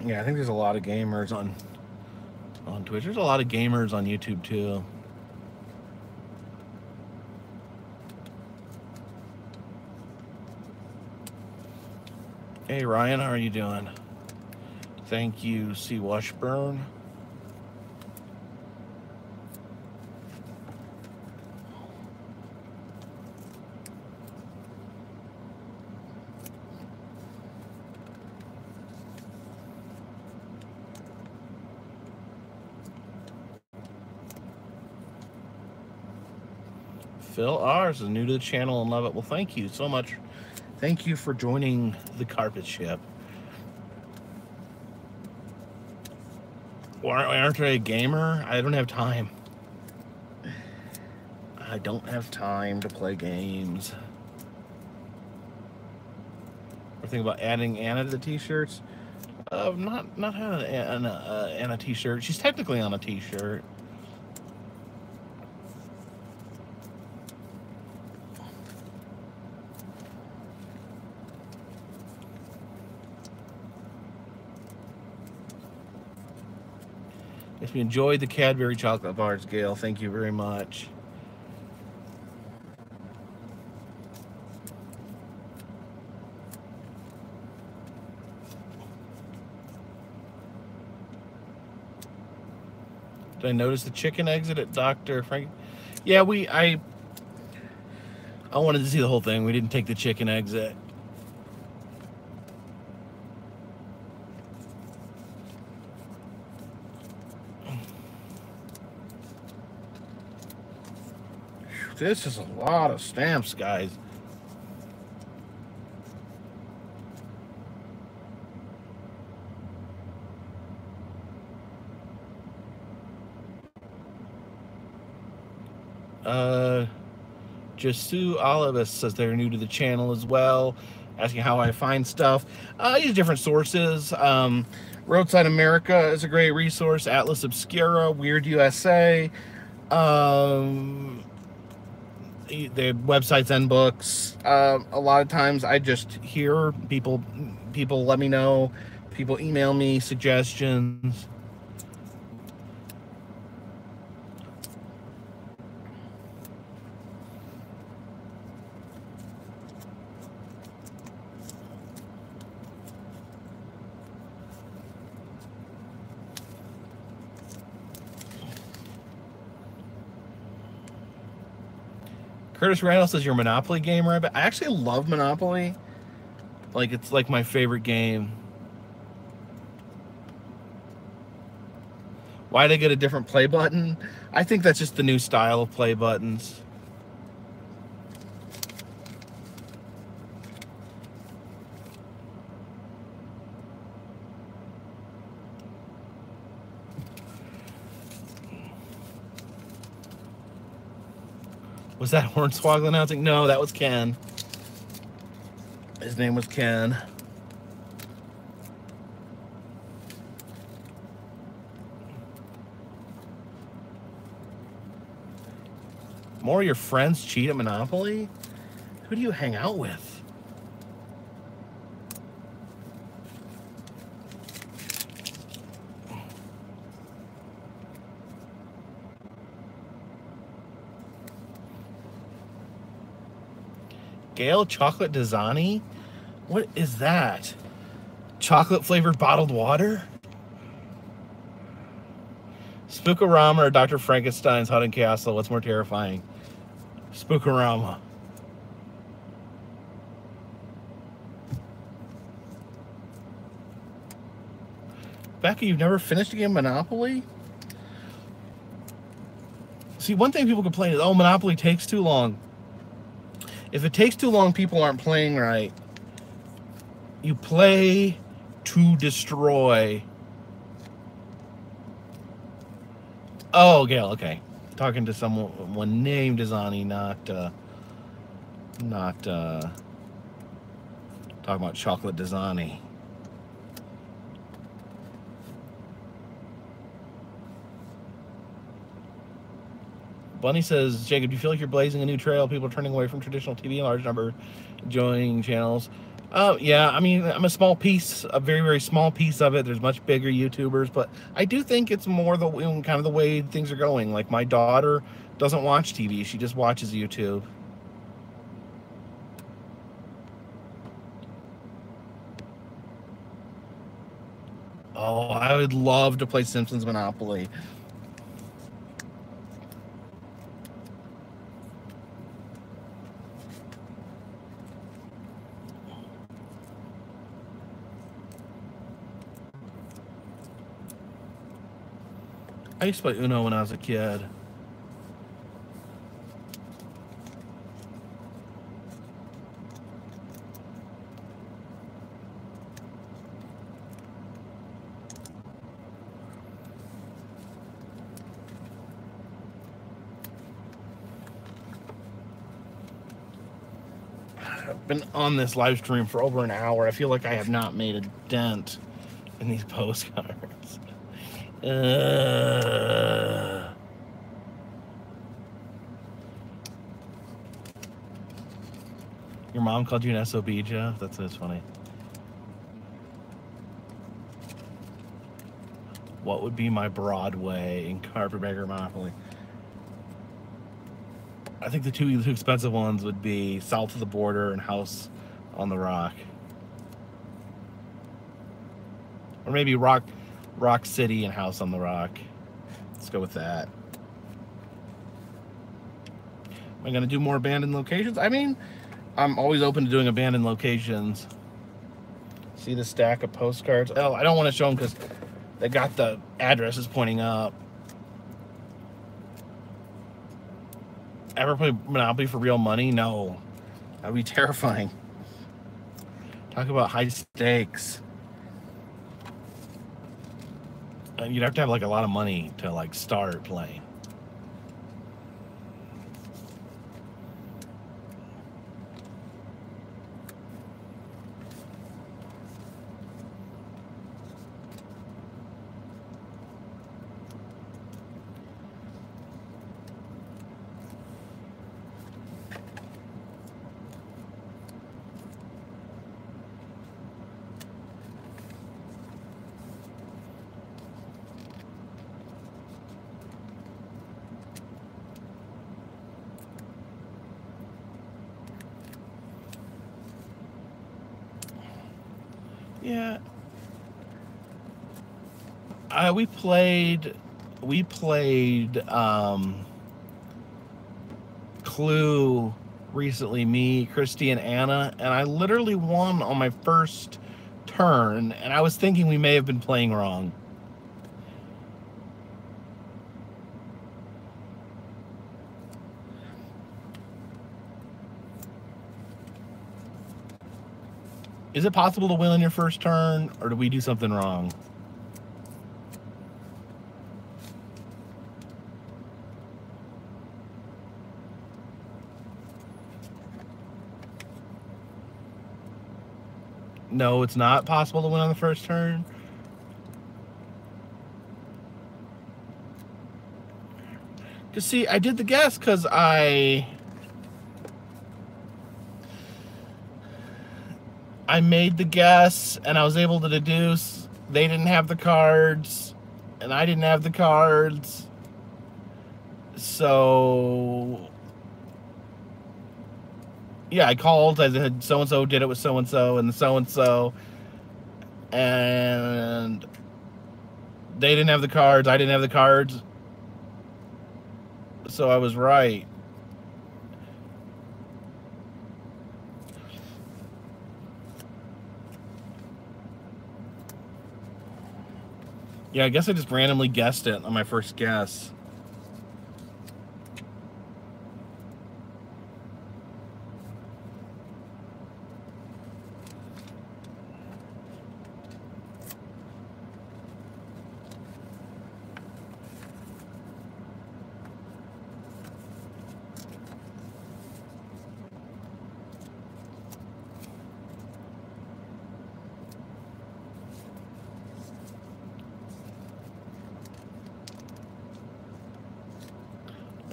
Yeah, I think there's a lot of gamers on Twitch. There's a lot of gamers on YouTube too. Hey Ryan, how are you doing? Thank you, C. Washburn. Phil R's is new to the channel and love it. Well, thank you so much. Thank you for joining the carpet ship. Aren't I a gamer? I don't have time. I don't have time to play games. We're thinking about adding Anna to the t-shirts. Not having Anna t-shirt. She's technically on a t-shirt. If you enjoyed the Cadbury chocolate bars, Gail, thank you very much. Did I notice the chicken exit at Dr. Frank? Yeah, I wanted to see the whole thing. We didn't take the chicken exit. This is a lot of stamps, guys. Jasu Olivas says they're new to the channel as well, asking how I find stuff. I use different sources. Roadside America is a great resource. Atlas Obscura, Weird USA. The websites and books. A lot of times I just hear people let me know. People email me suggestions. Curtis Randall says you're a Monopoly gamer. I actually love Monopoly. Like, it's like my favorite game. Why did I get a different play button? I think that's just the new style of play buttons. Was that Hornswoggle announcing? No, that was Ken. His name was Ken. More of your friends cheat at Monopoly? Who do you hang out with? Gail chocolate Dasani? What is that? Chocolate flavored bottled water? Spookorama or Dr. Frankenstein's Haunted Castle? What's more terrifying? Spookorama. Becca, you've never finished a game of Monopoly? See, one thing people complain is, oh, Monopoly takes too long. If it takes too long, people aren't playing right. You play to destroy. Oh, Gail, okay. Talking to someone named Dasani, not talking about chocolate Dasani. Bunny says, Jacob, do you feel like you're blazing a new trail? People are turning away from traditional TV, a large number joining channels. Yeah, I mean, I'm a small piece, a very, very small piece of it. There's much bigger YouTubers, but I do think it's more kind of the way things are going. Like, my daughter doesn't watch TV. She just watches YouTube. Oh, I would love to play Simpsons Monopoly. I used to play Uno when I was a kid. I've been on this live stream for over an hour. I feel like I have not made a dent in these postcards. Your mom called you an SOB, Jeff? That's funny. What would be my Broadway in Carpetbagger Monopoly? I think the two expensive ones would be South of the Border and House on the Rock. Or maybe Rock City and House on the Rock. Let's go with that. Am I going to do more abandoned locations? I mean, I'm always open to doing abandoned locations. See the stack of postcards? Oh, I don't want to show them because they got the addresses pointing up. Ever play Monopoly for real money? No. That would be terrifying. Talk about high stakes. You'd have to have like a lot of money to like start playing. Yeah. We played Clue recently, me, Christy, and Anna, and I literally won on my first turn, and I was thinking we may have been playing wrong. Is it possible to win on your first turn, or do we do something wrong? No, it's not possible to win on the first turn. Just see, I did the guess because I made the guess and I was able to deduce they didn't have the cards and I didn't have the cards. So yeah, I called. I said so and so did it with so and so and so and so, and they didn't have the cards. I didn't have the cards, so I was right. Yeah, I guess I just randomly guessed it on my first guess.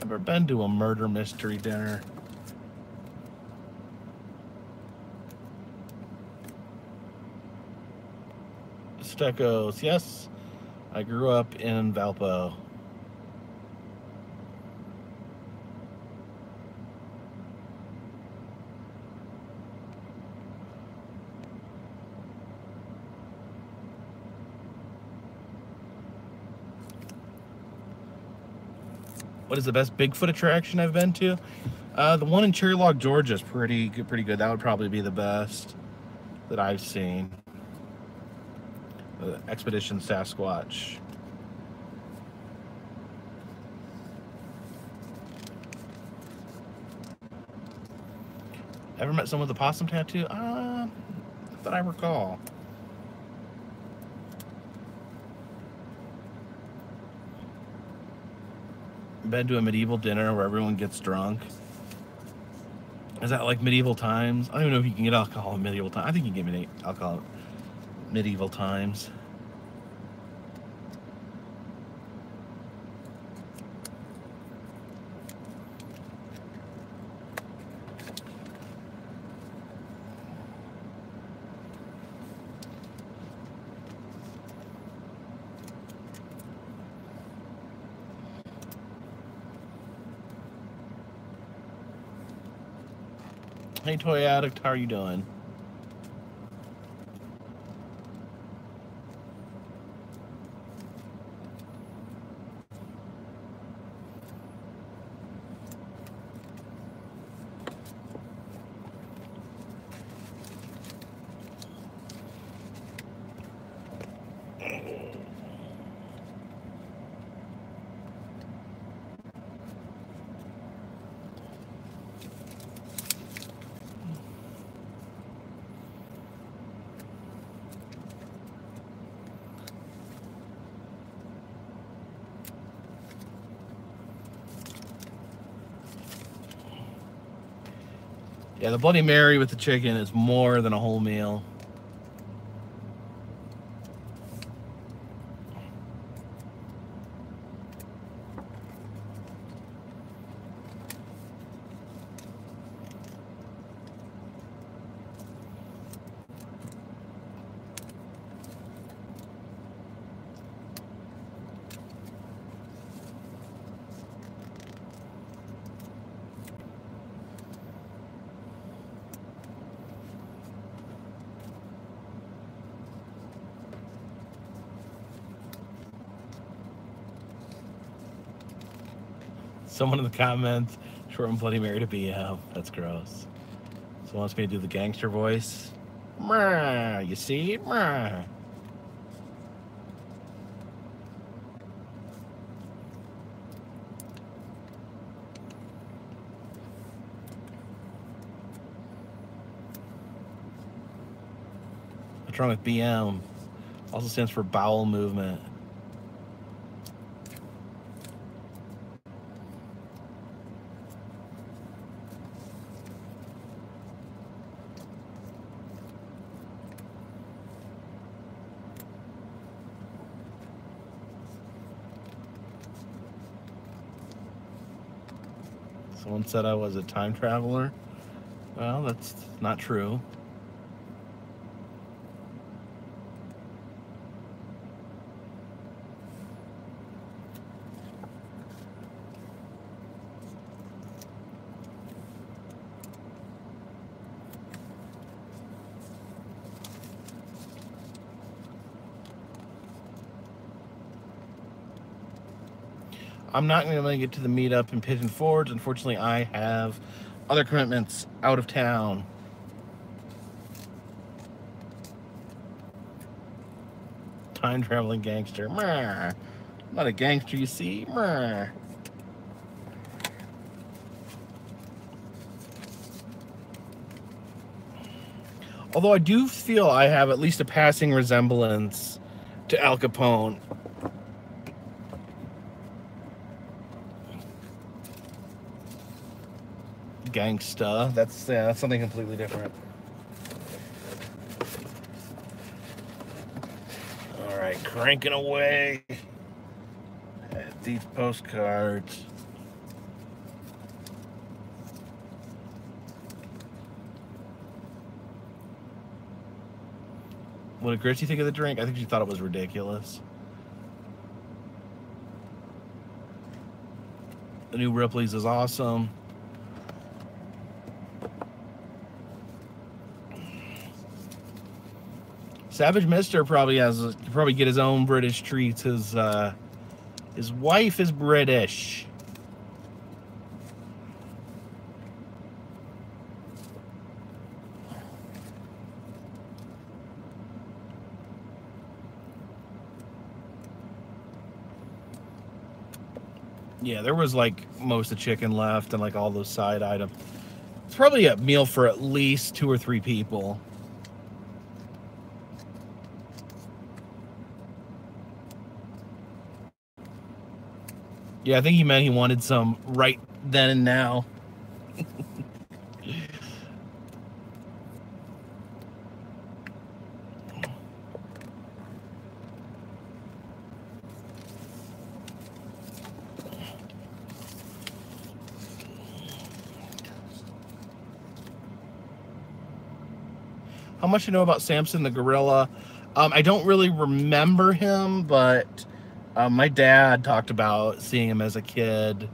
Never been to a murder mystery dinner. Steckos, yes. I grew up in Valpo. What is the best Bigfoot attraction I've been to? The one in Cherry Log, Georgia is pretty good. That would probably be the best that I've seen. Expedition Sasquatch. Ever met someone with a possum tattoo? Not that I recall. Been to a medieval dinner where everyone gets drunk. Is that like medieval times? I don't even know if you can get alcohol in medieval times. I think you can get alcohol in medieval times. Hey, Toy Addict, how are you doing? Yeah, the Bloody Mary with the chicken is more than a whole meal. Someone in the comments, short and Bloody Mary to BM. That's gross. Someone wants me to do the gangster voice. You see? What's wrong with BM? Also stands for bowel movement. Someone said I was a time traveler. Well, that's not true. I'm not going to make it to the meetup in Pigeon Forge. Unfortunately, I have other commitments out of town. Time traveling gangster. Meh. Not a gangster, you see. Meh. Although I do feel I have at least a passing resemblance to Al Capone. Gangsta. That's something completely different. All right, cranking away at these postcards. What did Christy think of the drink? I think she thought it was ridiculous. The new Ripley's is awesome. Savage Mister probably get his own British treats. His wife is British. Yeah, there was like most of the chicken left and like all those side items. It's probably a meal for at least 2 or 3 people. Yeah, I think he meant he wanted some right then and now. How much do you know about Samson the gorilla? I don't really remember him, but my dad talked about seeing him as a kid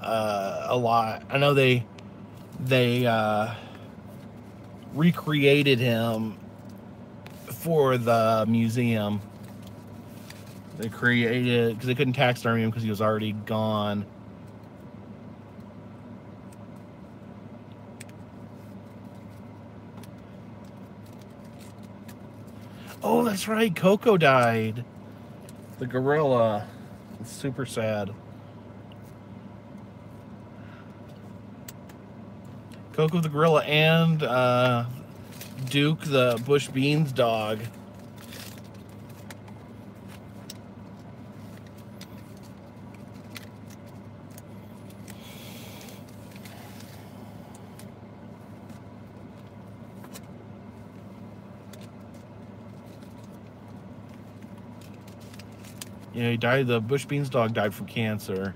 a lot. I know they recreated him for the museum. They created, because they couldn't taxidermy him because he was already gone. Oh, that's right. Coco died. The gorilla. It's super sad. Coco the gorilla and Duke the Bush Beans dog. Yeah, he died. The Bush Beans dog died from cancer.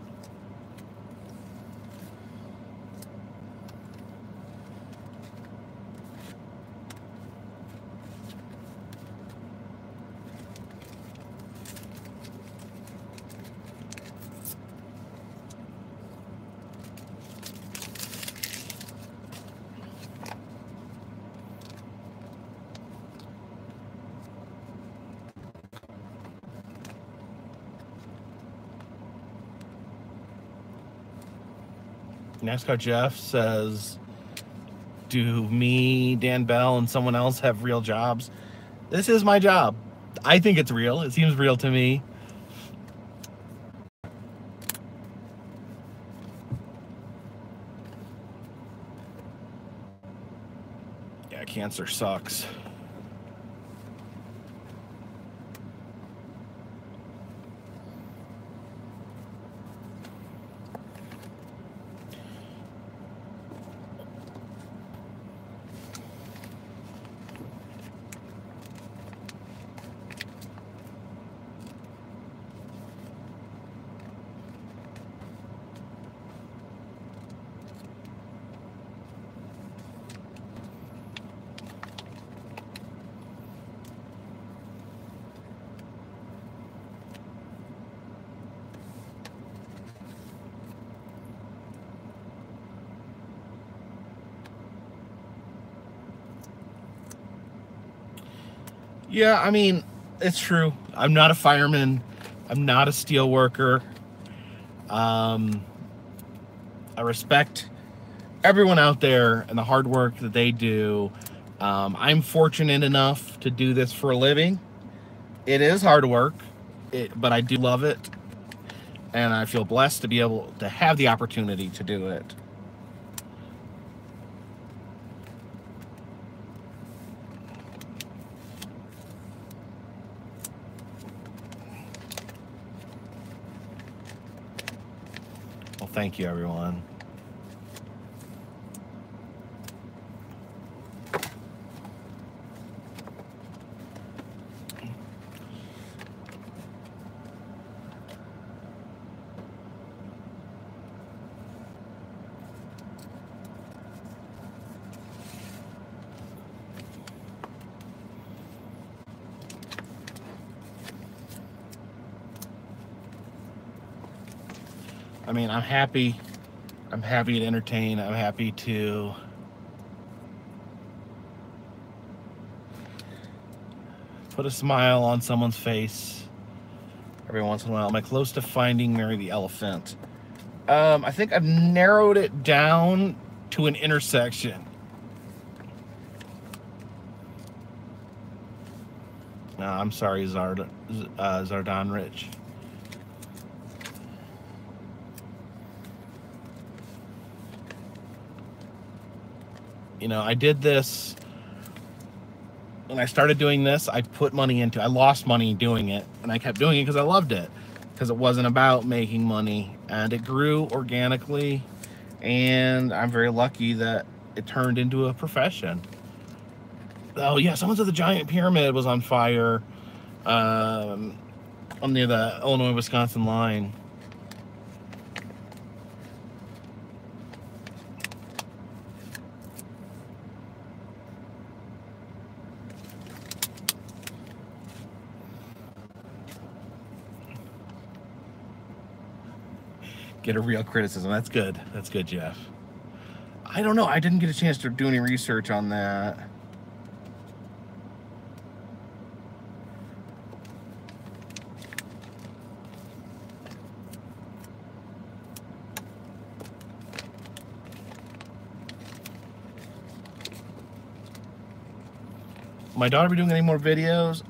NASCAR Jeff says, do me, Dan Bell, and someone else have real jobs? This is my job. I think it's real. It seems real to me. Yeah, cancer sucks. Yeah, I mean, it's true. I'm not a fireman. I'm not a steel worker. I respect everyone out there and the hard work that they do. I'm fortunate enough to do this for a living. It is hard work, but I do love it. And I feel blessed to be able to have the opportunity to do it. Well, thank you, everyone. I mean, I'm happy to entertain. I'm happy to put a smile on someone's face every once in a while. Am I close to finding Mary the elephant? I think I've narrowed it down to an intersection. No, I'm sorry, Zardon Rich. You know, I did this, when I started doing this, I put money into it. I lost money doing it, and I kept doing it because I loved it, because it wasn't about making money, and it grew organically, and I'm very lucky that it turned into a profession. Oh yeah, someone said the giant pyramid was on fire near the Illinois-Wisconsin line. Get a real criticism. That's good. That's good, Jeff. I don't know. I didn't get a chance to do any research on that. My daughter be doing any more videos?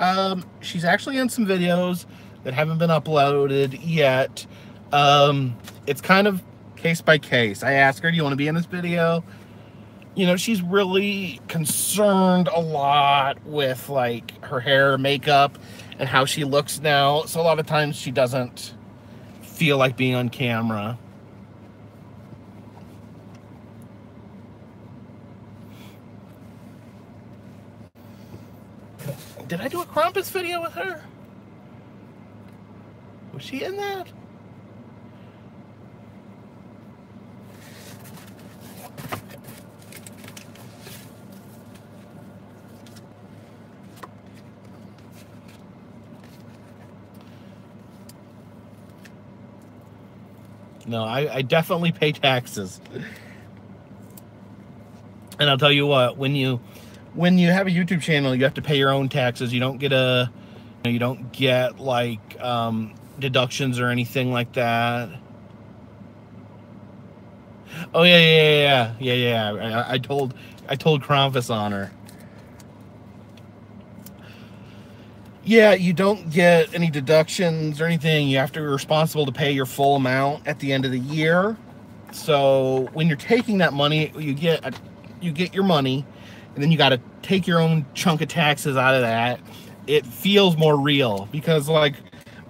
She's actually in some videos that haven't been uploaded yet. It's kind of case by case. I ask her, do you want to be in this video? You know, she's really concerned a lot with like her hair, makeup, and how she looks now. So a lot of times she doesn't feel like being on camera. Did I do a Krampus video with her? Was she in that? No, I definitely pay taxes. And I'll tell you what, when you have a YouTube channel, you have to pay your own taxes. You don't get you don't get like deductions or anything like that. Oh yeah. I told Krampus on her. Yeah, you don't get any deductions or anything. You have to be responsible to pay your full amount at the end of the year. So when you're taking that money, you get your money, and then you got to take your own chunk of taxes out of that. It feels more real, because like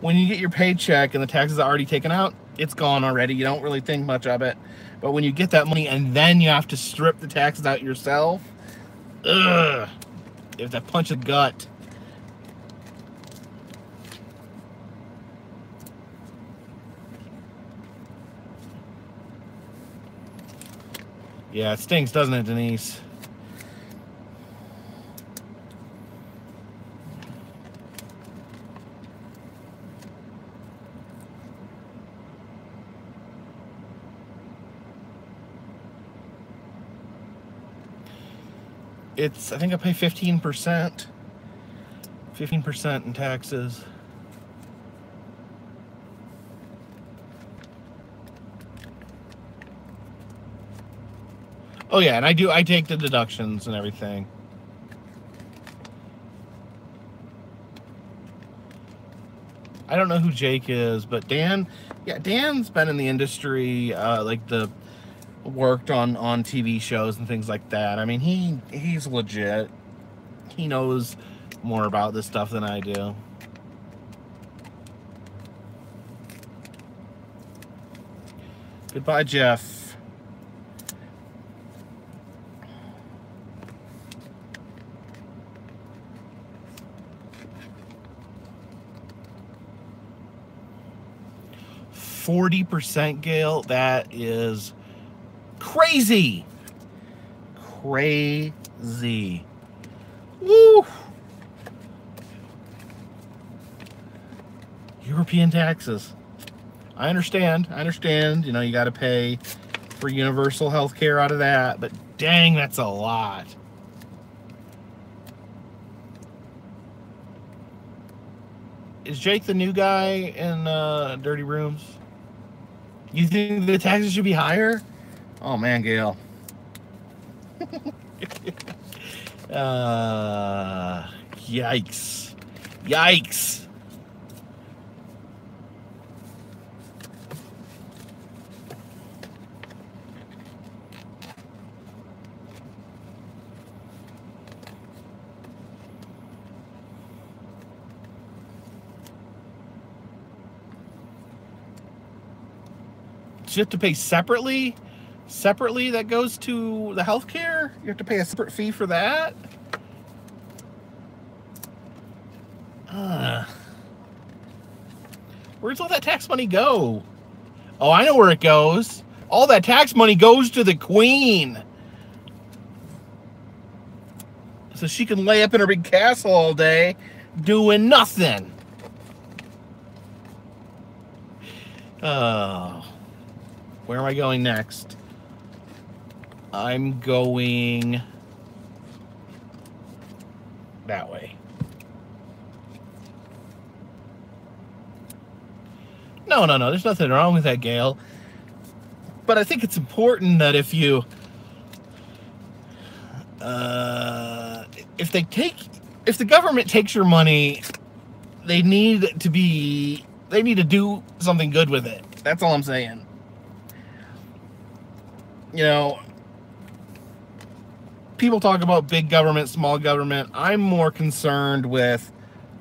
when you get your paycheck and the taxes are already taken out, it's gone already. You don't really think much of it. But when you get that money and then you have to strip the taxes out yourself, ugh, it's a punch of gut. Yeah, it stinks, doesn't it, Denise? I think I pay 15%. 15% in taxes. Oh yeah, and I take the deductions and everything. I don't know who Jake is, but Dan, yeah, Dan's been in the industry, worked on TV shows and things like that. I mean, he's legit. He knows more about this stuff than I do. Goodbye, Jeff. %, Gail. That is crazy. Crazy. Woo! European taxes. I understand. You know, you got to pay for universal health care out of that, but dang, that's a lot. Is Jake the new guy in Dirty Rooms? You think the taxes should be higher? Oh man, Gail. Yikes. Yikes. You have to pay separately? Separately, that goes to the healthcare? You have to pay a separate fee for that? Where's all that tax money go? Oh, I know where it goes. All that tax money goes to the Queen. So she can lay up in her big castle all day doing nothing. Where am I going next? I'm going that way. No, there's nothing wrong with that, Gail. But I think it's important that if you, if the government takes your money, they need to do something good with it. That's all I'm saying. You know, people talk about big government, small government. I'm more concerned with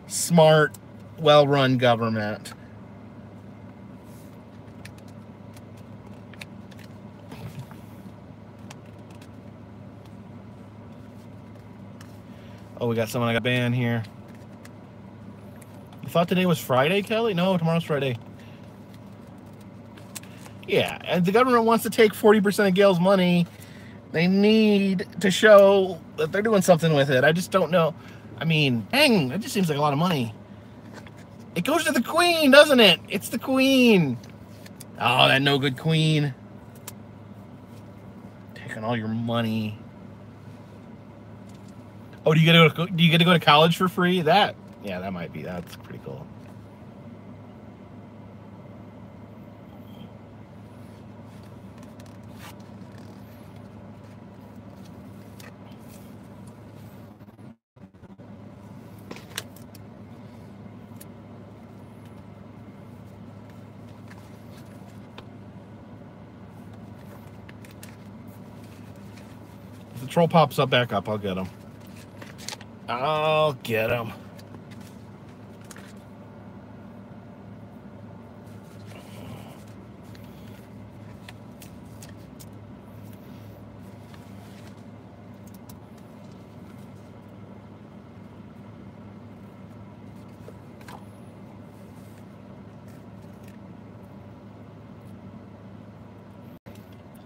smart, well-run government. Oh, we got someone I got banned here. You thought today was Friday, Kelly? No, tomorrow's Friday. Yeah, and the government wants to take 40% of Gail's money. They need to show that they're doing something with it. I just don't know. I mean, dang, that just seems like a lot of money. It goes to the Queen, doesn't it? It's the Queen. Oh, that no good Queen. Taking all your money. Oh, do you get to go to college for free? Yeah, that's pretty cool. If the troll pops up back up, I'll get him. I'll get him.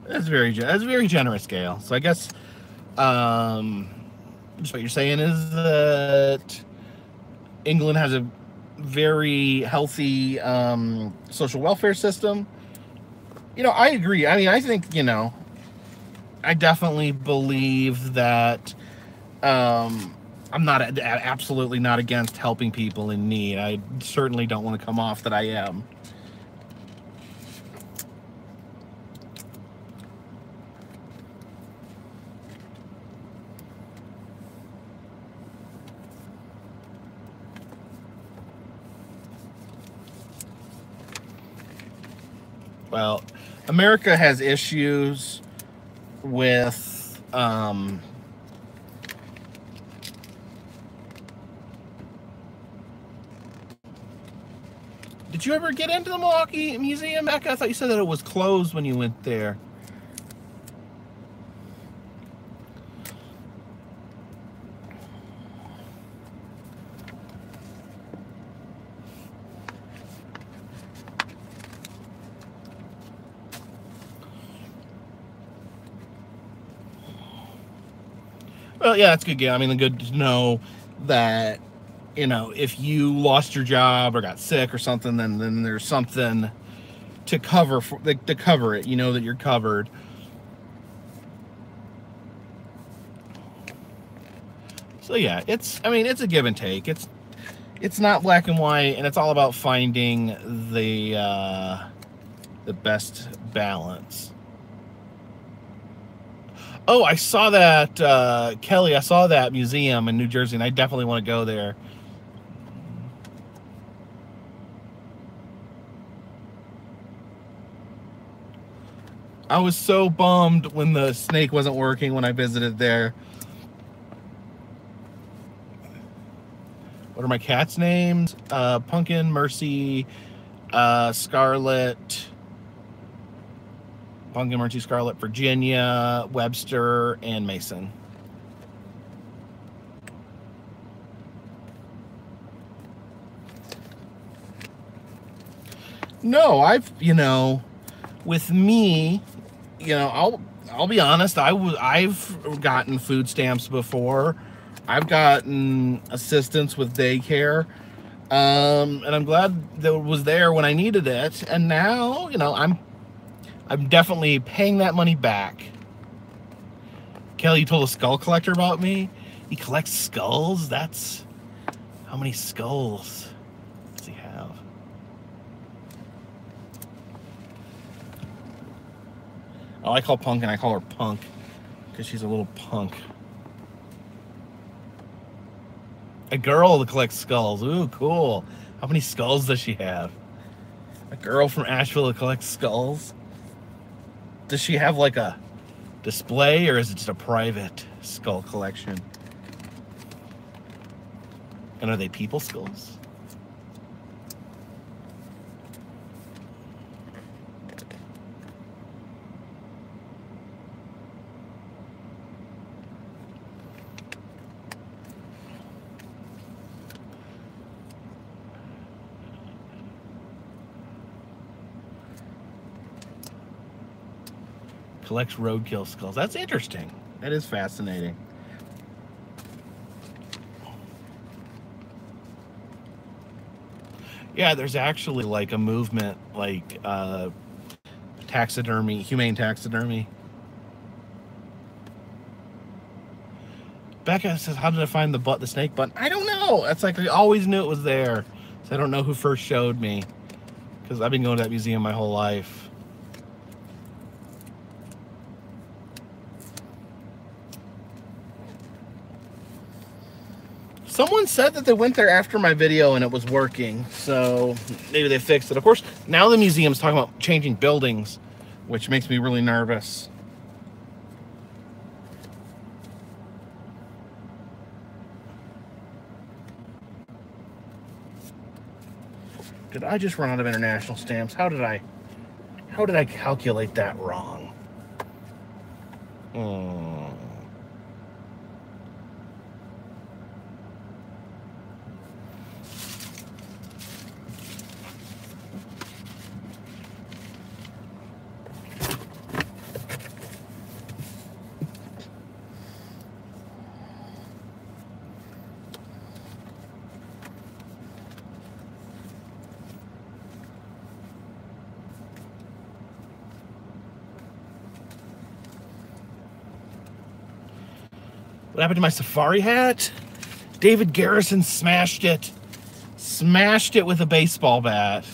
That's very generous, Gail. So I guess just what you're saying is that England has a very healthy social welfare system. You know, I agree. I mean, I think, you know, I definitely believe that I'm absolutely not against helping people in need. I certainly don't want to come off that I am. about. America has issues with did you ever get into the Milwaukee Museum, Becca? I thought you said that it was closed when you went there. Well, yeah, that's good. Yeah, I mean, good to know that, you know, if you lost your job or got sick or something, then there's something to cover to cover it. You know that you're covered. So yeah, I mean, it's a give and take. It's not black and white, and it's all about finding the best balance. Oh, I saw that, Kelly, I saw that museum in New Jersey, and I definitely want to go there. I was so bummed when the snake wasn't working when I visited there. What are my cats' names? Pumpkin, Mercy, Scarlet... Pumpkin, Mercy, Scarlet, Virginia, Webster, and Mason. No, you know, with me, you know, I'll be honest, I've gotten food stamps before. I've gotten assistance with daycare. And I'm glad that it was there when I needed it. And now, you know, I'm definitely paying that money back. Kelly, you told a skull collector about me? He collects skulls? That's... How many skulls does he have? Oh, I call Pumpkin, I call her Punk, because she's a little punk. A girl that collects skulls. Ooh, cool. How many skulls does she have? A girl from Asheville that collects skulls? Does she have like a display, or is it just a private skull collection? And are they people skulls? Collects roadkill skulls. That's interesting. That is fascinating. Yeah, there's actually like a movement like taxidermy, humane taxidermy. Becca says, how did I find the snake button? I don't know. It's like I always knew it was there. So I don't know who first showed me, because I've been going to that museum my whole life. Someone said that they went there after my video and it was working, so maybe they fixed it. Of course, now the museum's talking about changing buildings, which makes me really nervous. Did I just run out of international stamps? How did I calculate that wrong? What happened to my safari hat? David Garrison smashed it. Smashed it with a baseball bat.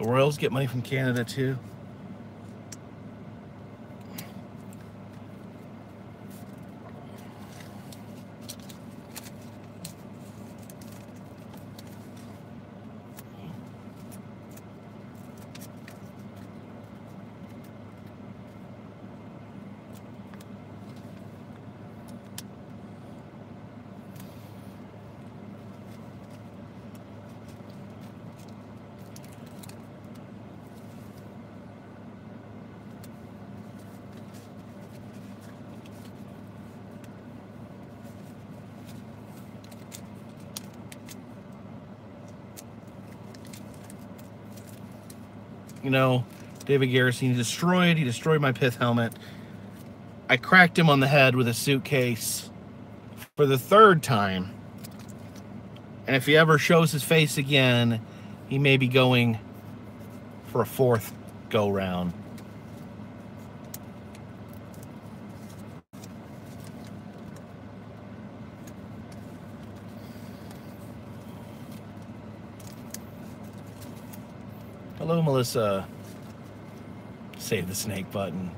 The Royals get money from Canada too. You know, David Garrison, he destroyed my pith helmet. I cracked him on the head with a suitcase for the 3rd time. And if he ever shows his face again, he may be going for a 4th go-round. Hello, Melissa. Save the snake button.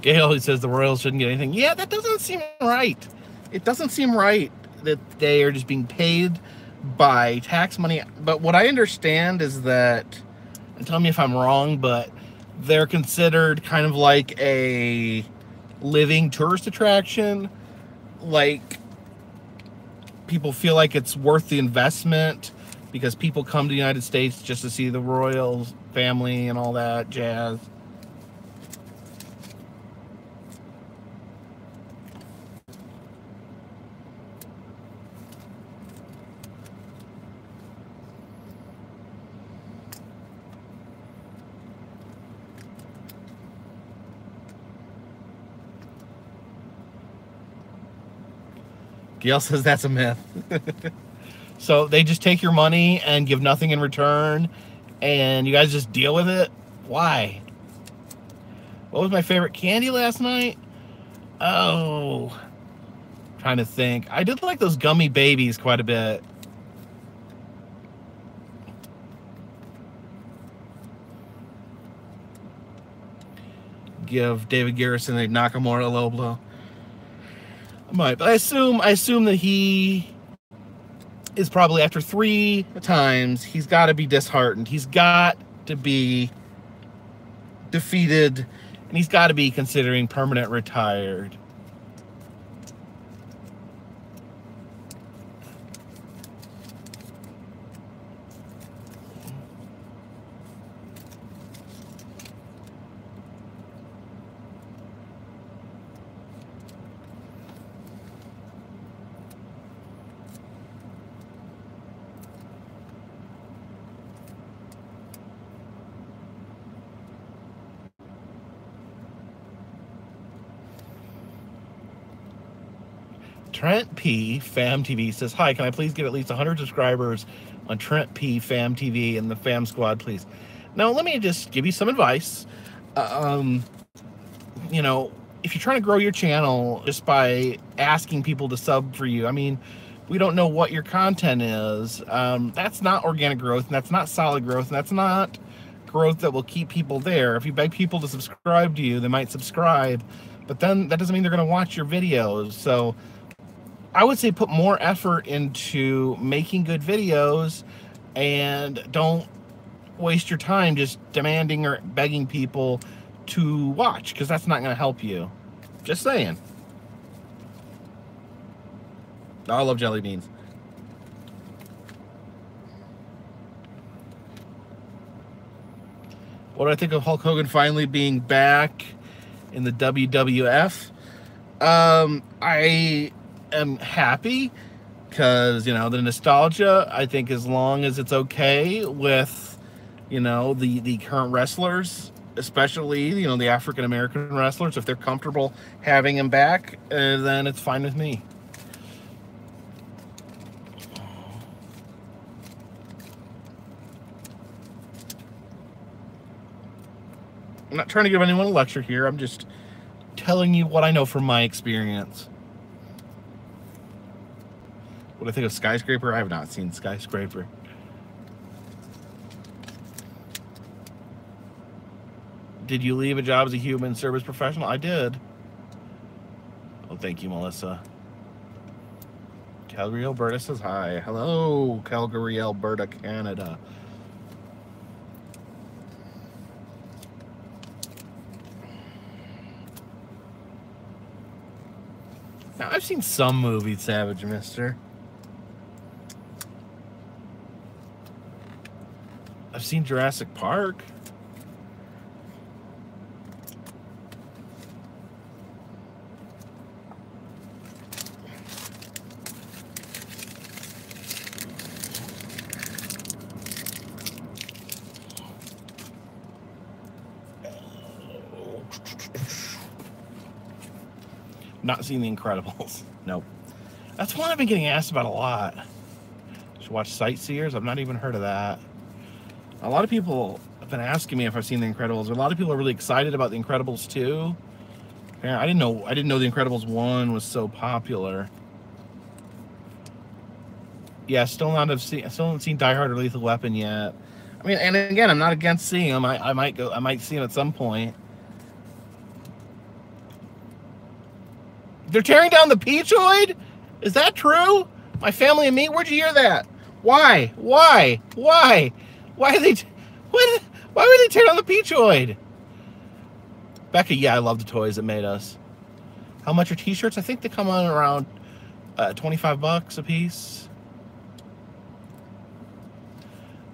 Gail always says the Royals shouldn't get anything. Yeah, that doesn't seem right. It doesn't seem right that they are just being paid by tax money. But what I understand is that, and tell me if I'm wrong, but they're considered kind of like a living tourist attraction. Like, people feel like it's worth the investment because people come to the United States just to see the Royals family and all that jazz. Gail says that's a myth. So they just take your money and give nothing in return, and you guys just deal with it? Why? What was my favorite candy last night? Oh, trying to think. I did like those gummy babies quite a bit. Give David Garrison a Nakamura low blow. I might, but I assume that he is probably, after 3 times, he's got to be disheartened. He's got to be defeated, and he's got to be considering permanent retired. Trent P. Fam TV says, hi, can I please get at least 100 subscribers on Trent P. Fam TV and the Fam Squad, please? Now, let me just give you some advice. You know, if you're trying to grow your channel just by asking people to sub for you, I mean, we don't know what your content is. That's not organic growth, and that's not solid growth, and that's not growth that will keep people there. If you beg people to subscribe to you, they might subscribe, but then that doesn't mean they're going to watch your videos. So I would say put more effort into making good videos, and don't waste your time just demanding or begging people to watch, because that's not going to help you. Just saying. I love jelly beans. What do I think of Hulk Hogan finally being back in the WWF? I am happy, because, you know, the nostalgia, I think, as long as it's okay with, you know, the current wrestlers, especially, you know, the African-American wrestlers. If they're comfortable having him back, then it's fine with me. I'm not trying to give anyone a lecture here. I'm just telling you what I know from my experience. What do I think of Skyscraper? I have not seen Skyscraper. Did you leave a job as a human service professional? I did. Oh, thank you, Melissa. Calgary, Alberta says hi. Hello, Calgary, Alberta, Canada. Now, I've seen some movies, Savage Mister. I've seen Jurassic Park. Not seen The Incredibles. Nope. That's one I've been getting asked about a lot. Should watch Sightseers. I've not even heard of that. A lot of people have been asking me if I've seen The Incredibles. A lot of people are really excited about The Incredibles 2. Yeah, I didn't know The Incredibles 1 was so popular. Yeah, still haven't seen Die Hard or Lethal Weapon yet. I mean, and again, I'm not against seeing them. I might see them at some point. They're tearing down the Peachoid? Is that true? My family and me? Where'd you hear that? Why? Why would they tear down the Peachoid? Becca, yeah, I love the toys that made us. How much are t-shirts? I think they come on around 25 bucks a piece.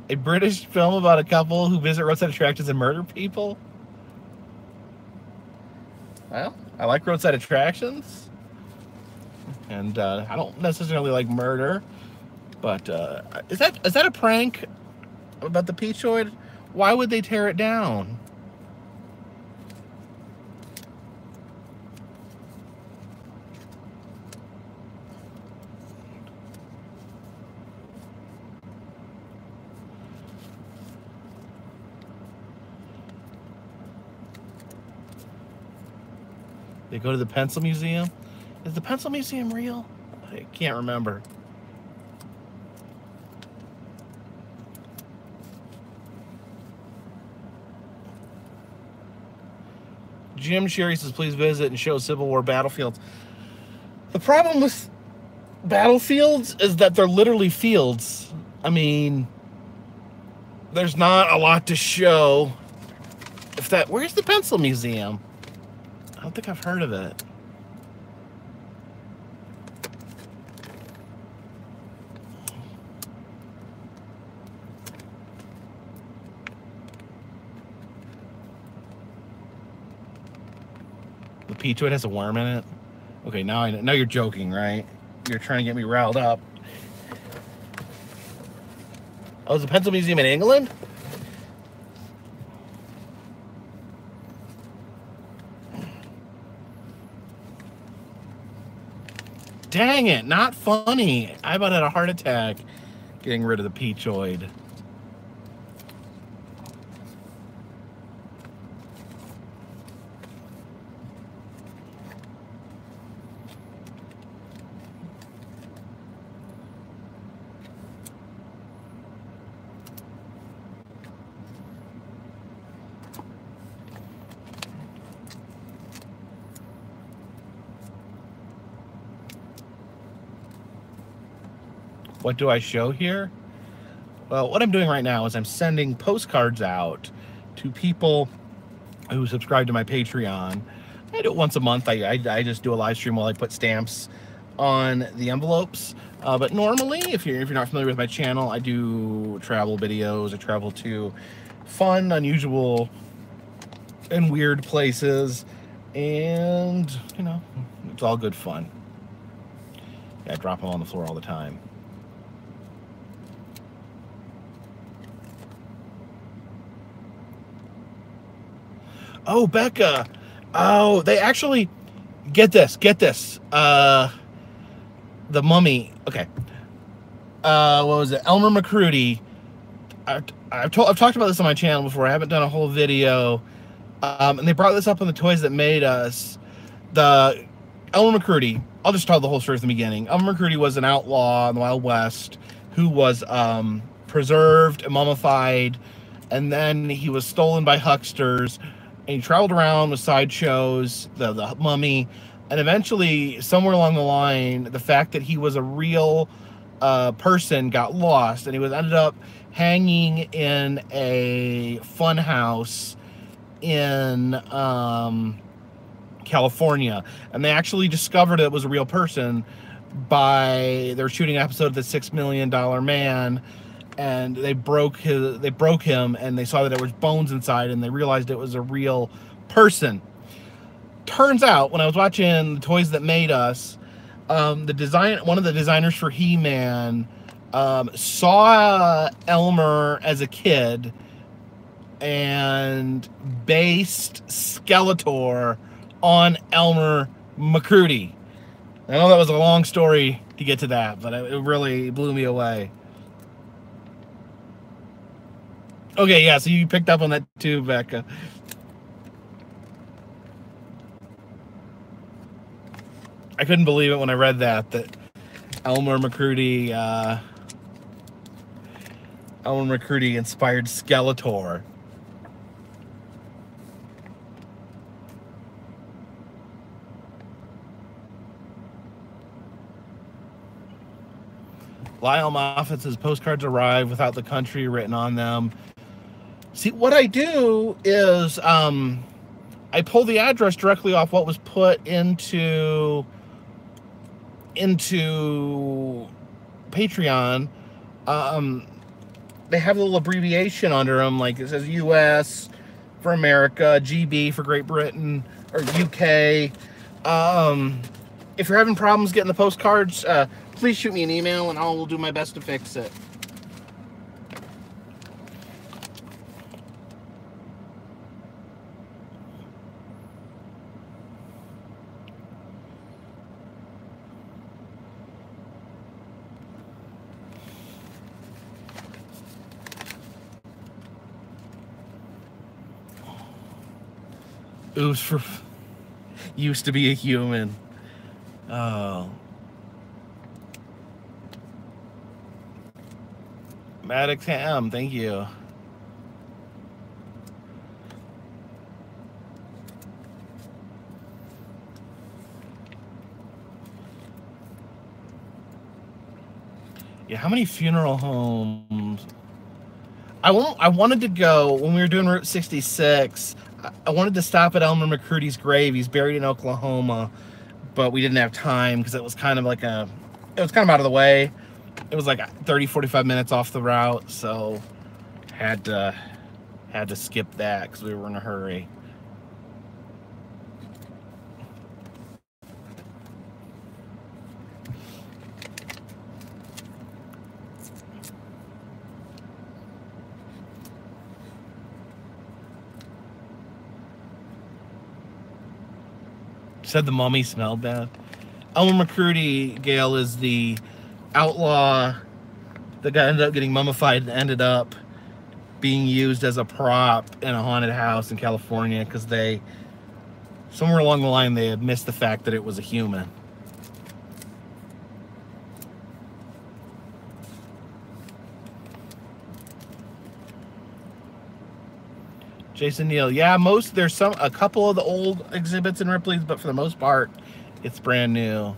A British film about a couple who visit roadside attractions and murder people? Well, I like roadside attractions. And I don't necessarily like murder. But is that a prank about the Peachoid? Why would they tear it down? They go to the Pencil Museum? Is the Pencil Museum real? I can't remember. Jim Sherry says, please visit and show Civil War battlefields. The problem with battlefields is that they're literally fields. I mean, there's not a lot to show. Where's the Pencil Museum? I don't think I've heard of it. The Peachoid has a worm in it? Okay, now I know you're joking, right? You're trying to get me riled up. Oh, is the Pencil Museum in England? Dang it, not funny. I about had a heart attack getting rid of the Peachoid. What do I show here? Well, what I'm doing right now is I'm sending postcards out to people who subscribe to my Patreon. I do it once a month. I just do a live stream while I put stamps on the envelopes. But normally, if you're not familiar with my channel, I do travel videos. I travel to fun, unusual, and weird places. And, you know, it's all good fun. Yeah, I drop them on the floor all the time. Oh, Becca. Oh, they actually get this. The Mummy. Okay. What was it? Elmer McCrudy. I've talked about this on my channel before. I haven't done a whole video. And they brought this up on the Toys That Made Us. The Elmer McCrudy. I'll just tell the whole story from the beginning. Elmer McCrudy was an outlaw in the Wild West who was preserved and mummified, and then he was stolen by hucksters, and he traveled around with sideshows, the Mummy, and eventually, somewhere along the line, the fact that he was a real person got lost, and he was ended up hanging in a fun house in California, and they actually discovered it was a real person by they were shooting an episode of The $6 Million Man, and they broke him, and they saw that there was bones inside, and they realized it was a real person. Turns out, when I was watching the Toys That Made Us, one of the designers for He-Man saw Elmer as a kid and based Skeletor on Elmer McCrudy. I know that was a long story to get to that, but it really blew me away. Okay, yeah, so you picked up on that too, Becca. I couldn't believe it when I read that Elmer McCrudy inspired Skeletor. Lyle Moffat says postcards arrive without the country written on them. See, what I do is I pull the address directly off what was put into Patreon. They have a little abbreviation under them, like it says US for America, GB for Great Britain, or UK. If you're having problems getting the postcards, please shoot me an email and I'll do my best to fix it. Oops, for used to be a human. Oh. Maddox Ham, thank you. Yeah, how many funeral homes? I wanted to go when we were doing Route 66. I wanted to stop at Elmer McCrudy's grave. He's buried in Oklahoma, but we didn't have time because it was kind of like it was kind of out of the way. It was like 30-45 minutes off the route, so had to skip that because we were in a hurry. Said the mummy smelled bad. Elmer McCrudy, Gail, is the outlaw that ended up getting mummified and ended up being used as a prop in a haunted house in California because somewhere along the line, they had missed the fact that it was a human. Jason Neal, yeah, there's a couple of the old exhibits in Ripley's, but for the most part, it's brand new.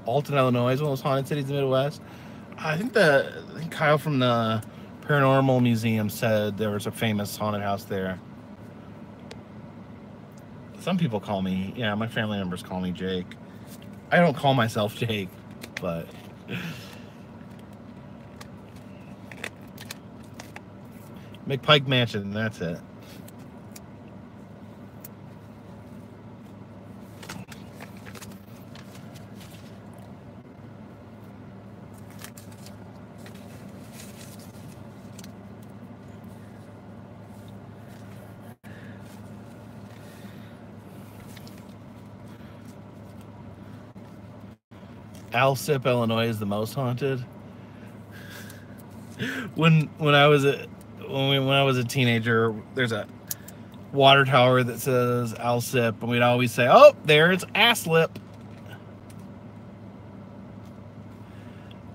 Alton, Illinois is one of those haunted cities in the Midwest. I think Kyle from the Paranormal Museum said there was a famous haunted house there. Some people call me, yeah, my family members call me Jake. I don't call myself Jake, but McPike Mansion, that's it. Alsip, Illinois is the most haunted. When I was a teenager, there's a water tower that says Alsip, and we'd always say, "Oh, there's Aslip."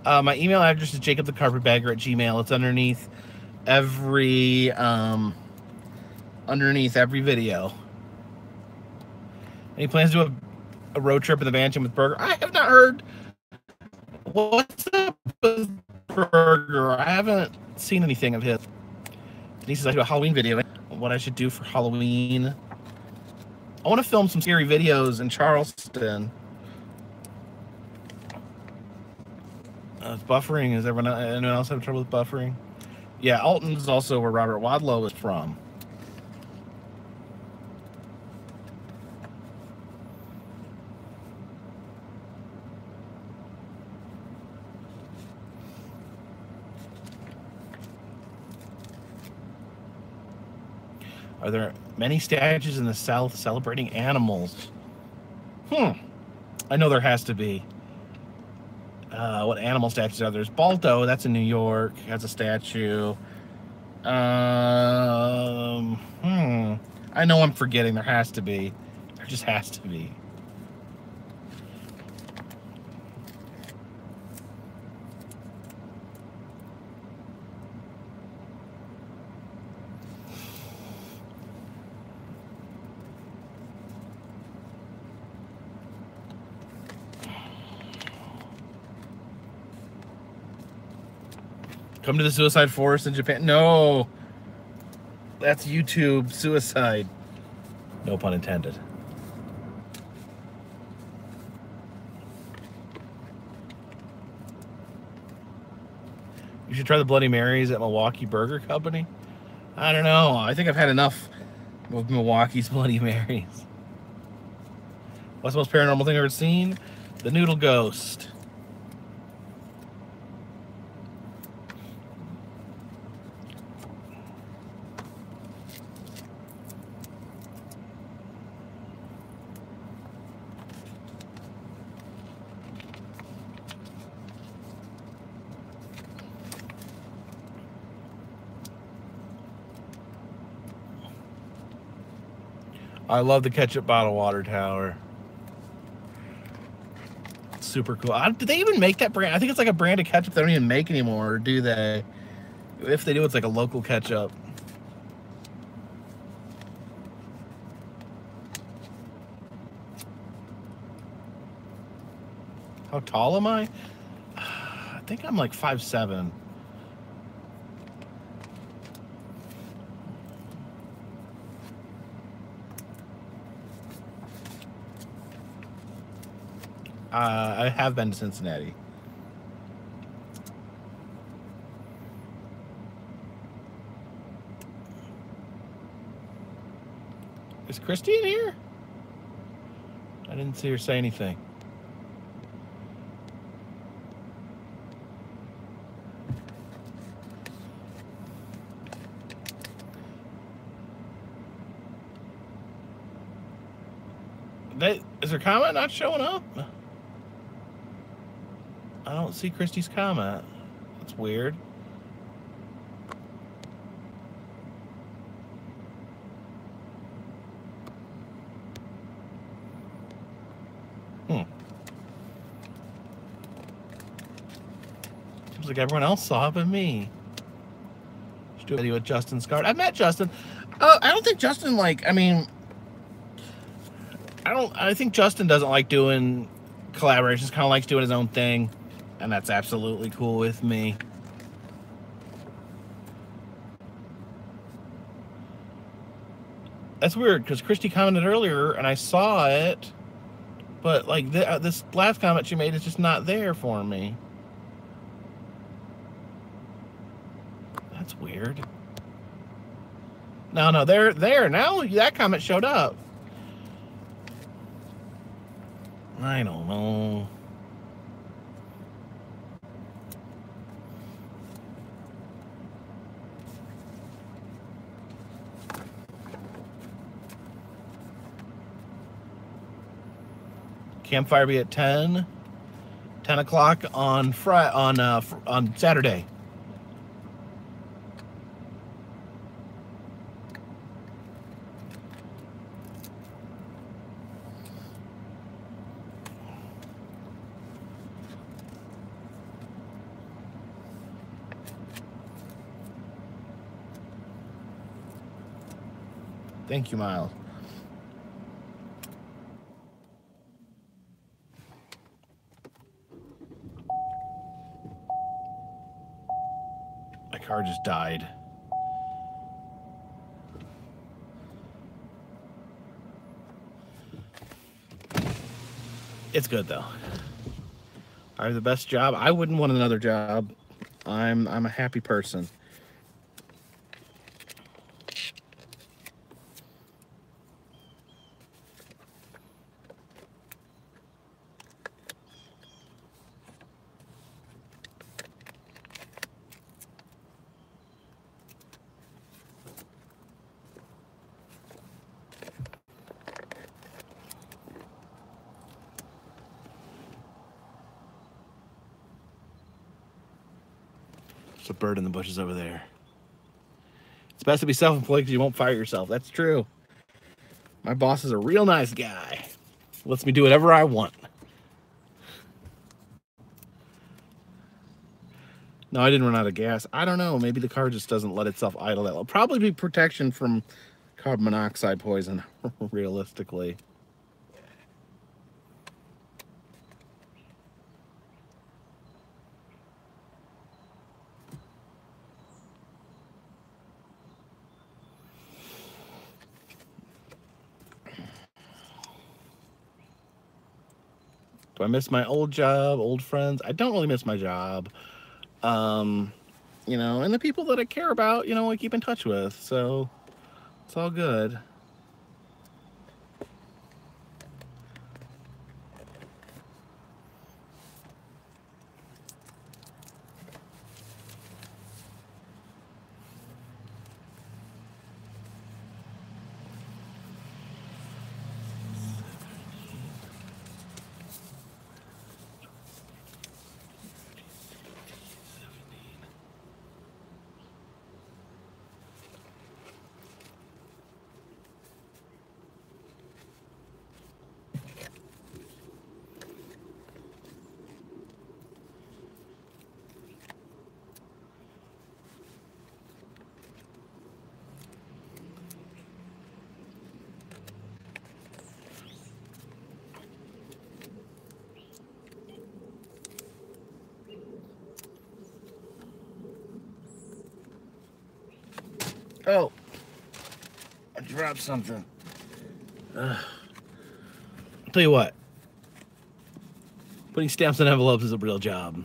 My email address is jacobthecarpetbagger@gmail. It's underneath every video. Any plans to do a road trip in the van with Burger? I have not heard. What's up with Burger? I haven't seen anything of his. Denise says I do a Halloween video. What I should do for Halloween? I want to film some scary videos in Charleston. Buffering. Is anyone else having trouble with buffering? Yeah, Alton is also where Robert Wadlow is from. Are there many statues in the South celebrating animals? I know there has to be. What animal statues are there? There's Balto, that's in New York, has a statue. I know I'm forgetting. There has to be. There just has to be. Come to the suicide forest in Japan. No. That's YouTube suicide. No pun intended. You should try the Bloody Marys at Milwaukee Burger Company. I don't know. I think I've had enough of Milwaukee's Bloody Marys. What's the most paranormal thing I've ever seen? The Noodle Ghost. I love the ketchup bottle water tower. It's super cool. Do they even make that brand? I think it's like a brand of ketchup they don't even make anymore, or do they? If they do, it's like a local ketchup. How tall am I? I think I'm like 5'7". I have been to Cincinnati. Is Christy in here? I didn't see her say anything. Is her comment not showing up? I don't see Christy's comment. That's weird. Seems like everyone else saw it but me. Should do a video with Justin Scott. I met Justin. I don't think Justin, I think Justin doesn't like doing collaborations, kind of likes doing his own thing. And that's absolutely cool with me. That's weird, because Christy commented earlier, and I saw it, but like this last comment she made is just not there for me. That's weird. No, they're there. Now that comment showed up. I don't know. Campfire be at 10. 10 o'clock on Saturday. Thank you, Miles. My car just died. It's good though. I have the best job. I wouldn't want another job. I'm a happy person. There's a bird in the bushes over there. It's best to be self-employed because you won't fire yourself. That's true. My boss is a real nice guy. Lets me do whatever I want. No, I didn't run out of gas. I don't know. Maybe the car just doesn't let itself idle that long. Probably be protection from carbon monoxide poison, realistically. Do I miss my old job, old friends? I don't really miss my job. You know, and the people that I care about, you know, I keep in touch with. So it's all good. Oh, I dropped something. I'll tell you what, putting stamps in envelopes is a real job.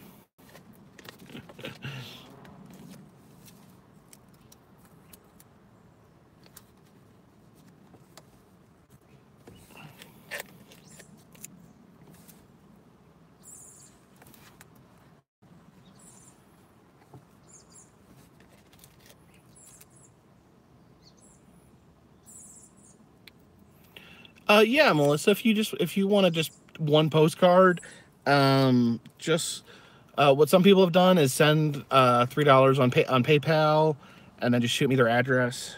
Yeah, Melissa, if you want to just one postcard, just what some people have done is send $3 on PayPal, and then just shoot me their address.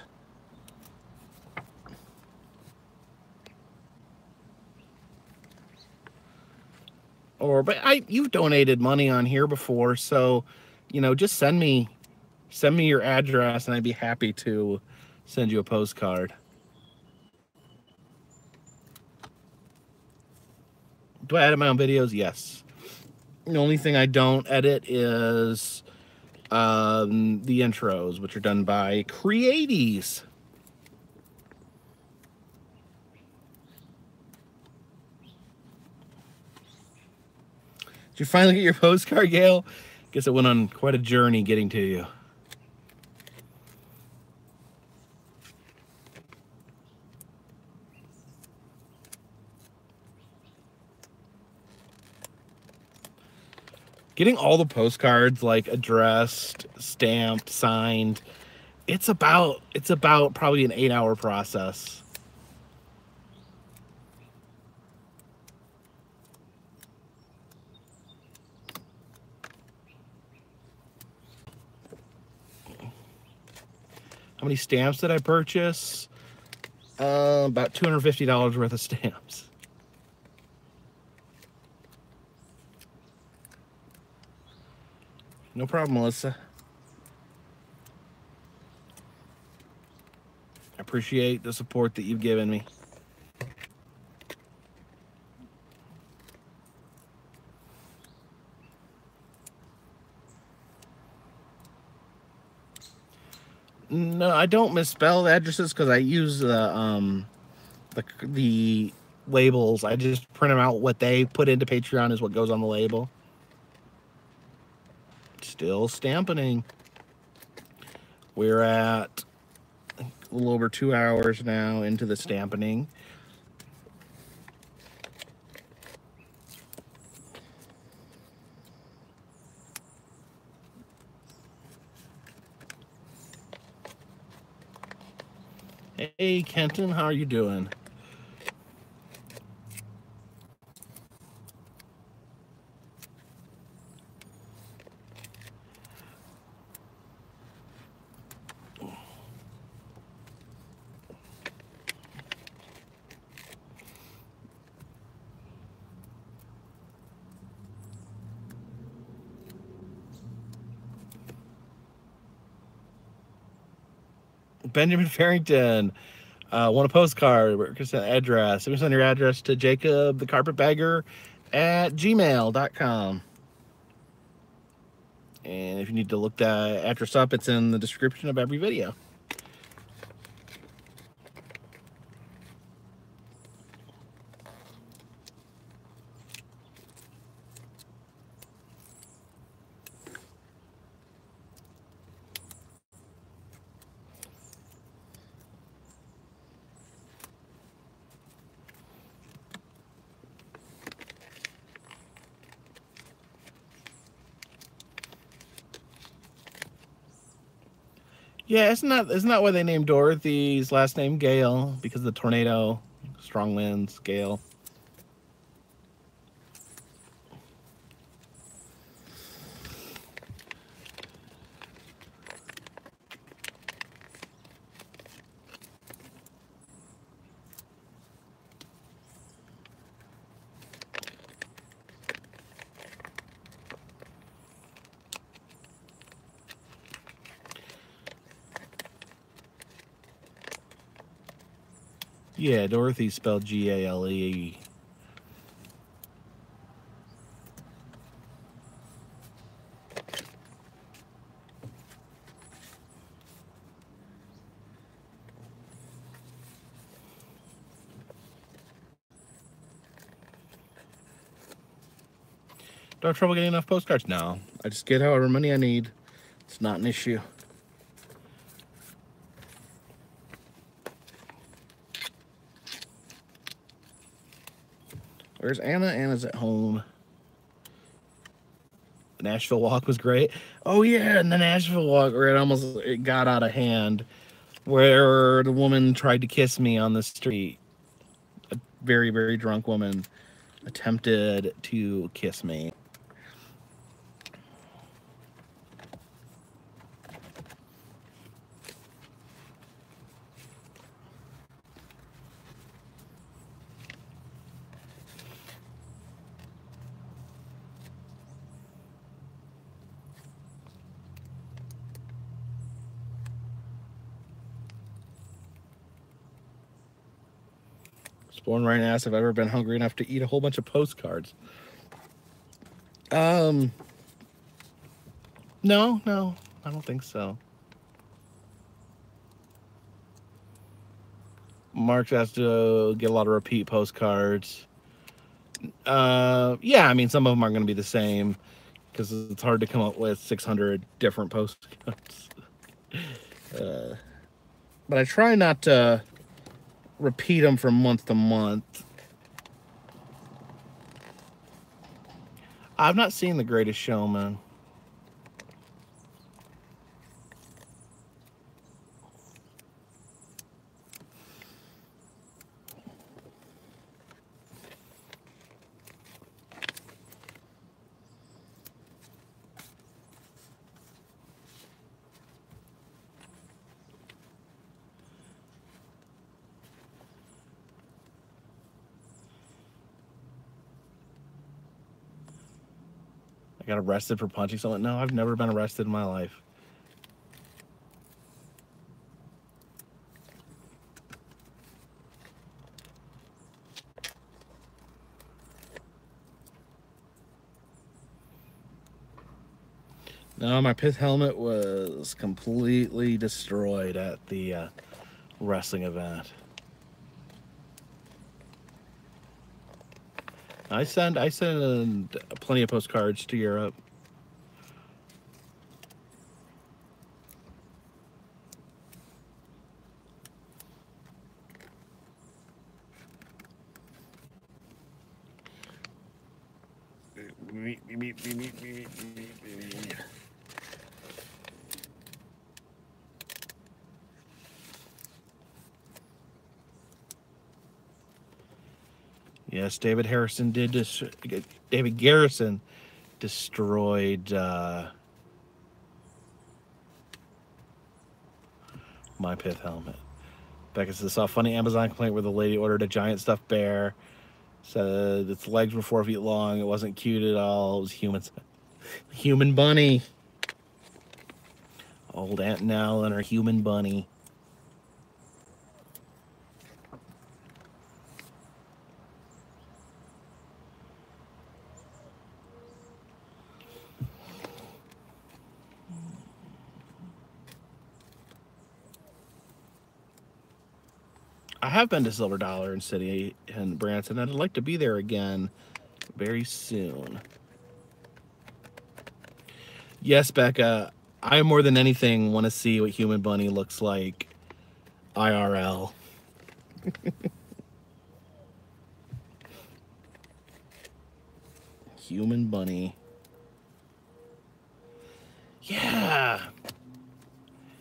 But you've donated money on here before, so you know, just send me your address, and I'd be happy to send you a postcard. Do I edit my own videos? Yes. The only thing I don't edit is the intros, which are done by Creaties. Did you finally get your postcard, Gail? Guess it went on quite a journey getting to you. Getting all the postcards like addressed, stamped, signed, it's about probably an 8-hour process. How many stamps did I purchase? About $250 worth of stamps. No problem, Melissa. I appreciate the support that you've given me. No, I don't misspell addresses because I use the labels. I just print them out. What they put into Patreon is what goes on the label. Still stampening. We're at a little over 2 hours now into the stampening. Hey, Kenton, how are you doing? Benjamin Farrington, want a postcard? Address. Send your address to Jacob the Carpetbagger at gmail.com. And if you need to look that address up, it's in the description of every video. Yeah, isn't that why they named Dorothy's last name Gale? Because of the tornado, strong winds, Gale. Yeah, Dorothy spelled G-A-L-E. Don't have trouble getting enough postcards? No. I just get however many I need. It's not an issue. Where's Anna? Anna's at home. The Nashville walk was great. Oh yeah, and the Nashville walk where it got out of hand, where the woman tried to kiss me on the street. A very, very drunk woman attempted to kiss me. Born right now, if I've ever been hungry enough to eat a whole bunch of postcards. No, I don't think so. Mark's has to get a lot of repeat postcards. Yeah, I mean, some of them are going to be the same because it's hard to come up with 600 different postcards. But I try not to repeat them from month to month. I've not seen The Greatest Showman. I got arrested for punching someone. No, I've never been arrested in my life. No, my pith helmet was completely destroyed at the wrestling event. I send plenty of postcards to Europe. Yes, David Garrison destroyed my pith helmet. Becca says, saw a funny Amazon complaint where the lady ordered a giant stuffed bear. Said its legs were 4 feet long. It wasn't cute at all. It was human bunny. Old Aunt Nell and her human bunny. I have been to Silver Dollar in City in Branson. I'd like to be there again very soon. Yes, Becca, I more than anything want to see what Human Bunny looks like IRL. Human Bunny. Yeah.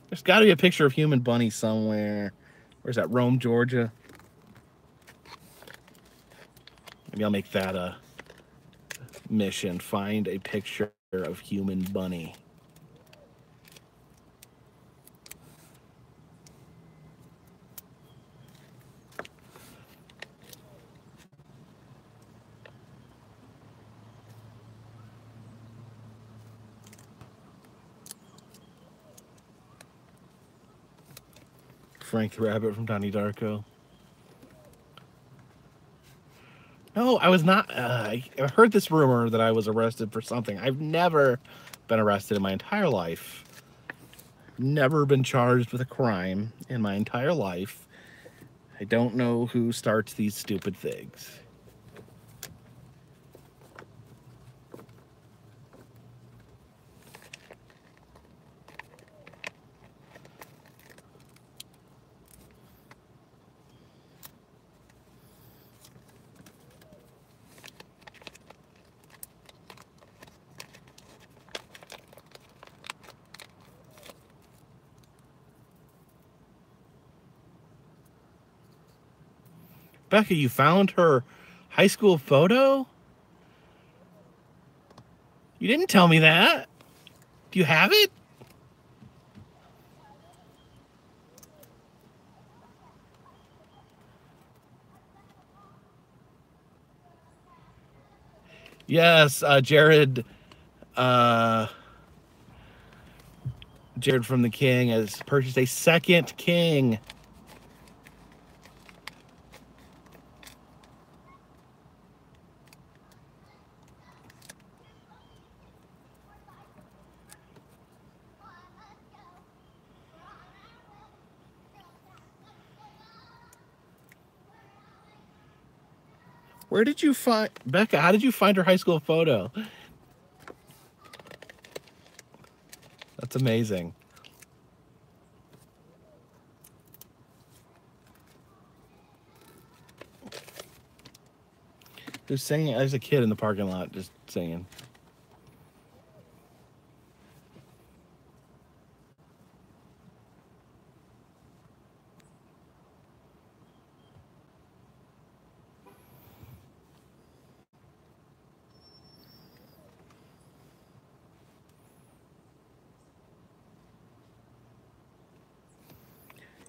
There's got to be a picture of Human Bunny somewhere. Where's that? Rome, Georgia. Maybe I'll make that a mission. Find a picture of Human Bunny. Frank the Rabbit from Donnie Darko. No, I was not. I heard this rumor that I was arrested for something. I've never been arrested in my entire life. Never been charged with a crime in my entire life. I don't know who starts these stupid things. Becca, you found her high school photo? You didn't tell me that. Do you have it? Yes, Jared. Jared from the King has purchased a second king. Where did you find Becca? How did you find her high school photo? That's amazing. Who's singing? There's a kid in the parking lot just singing.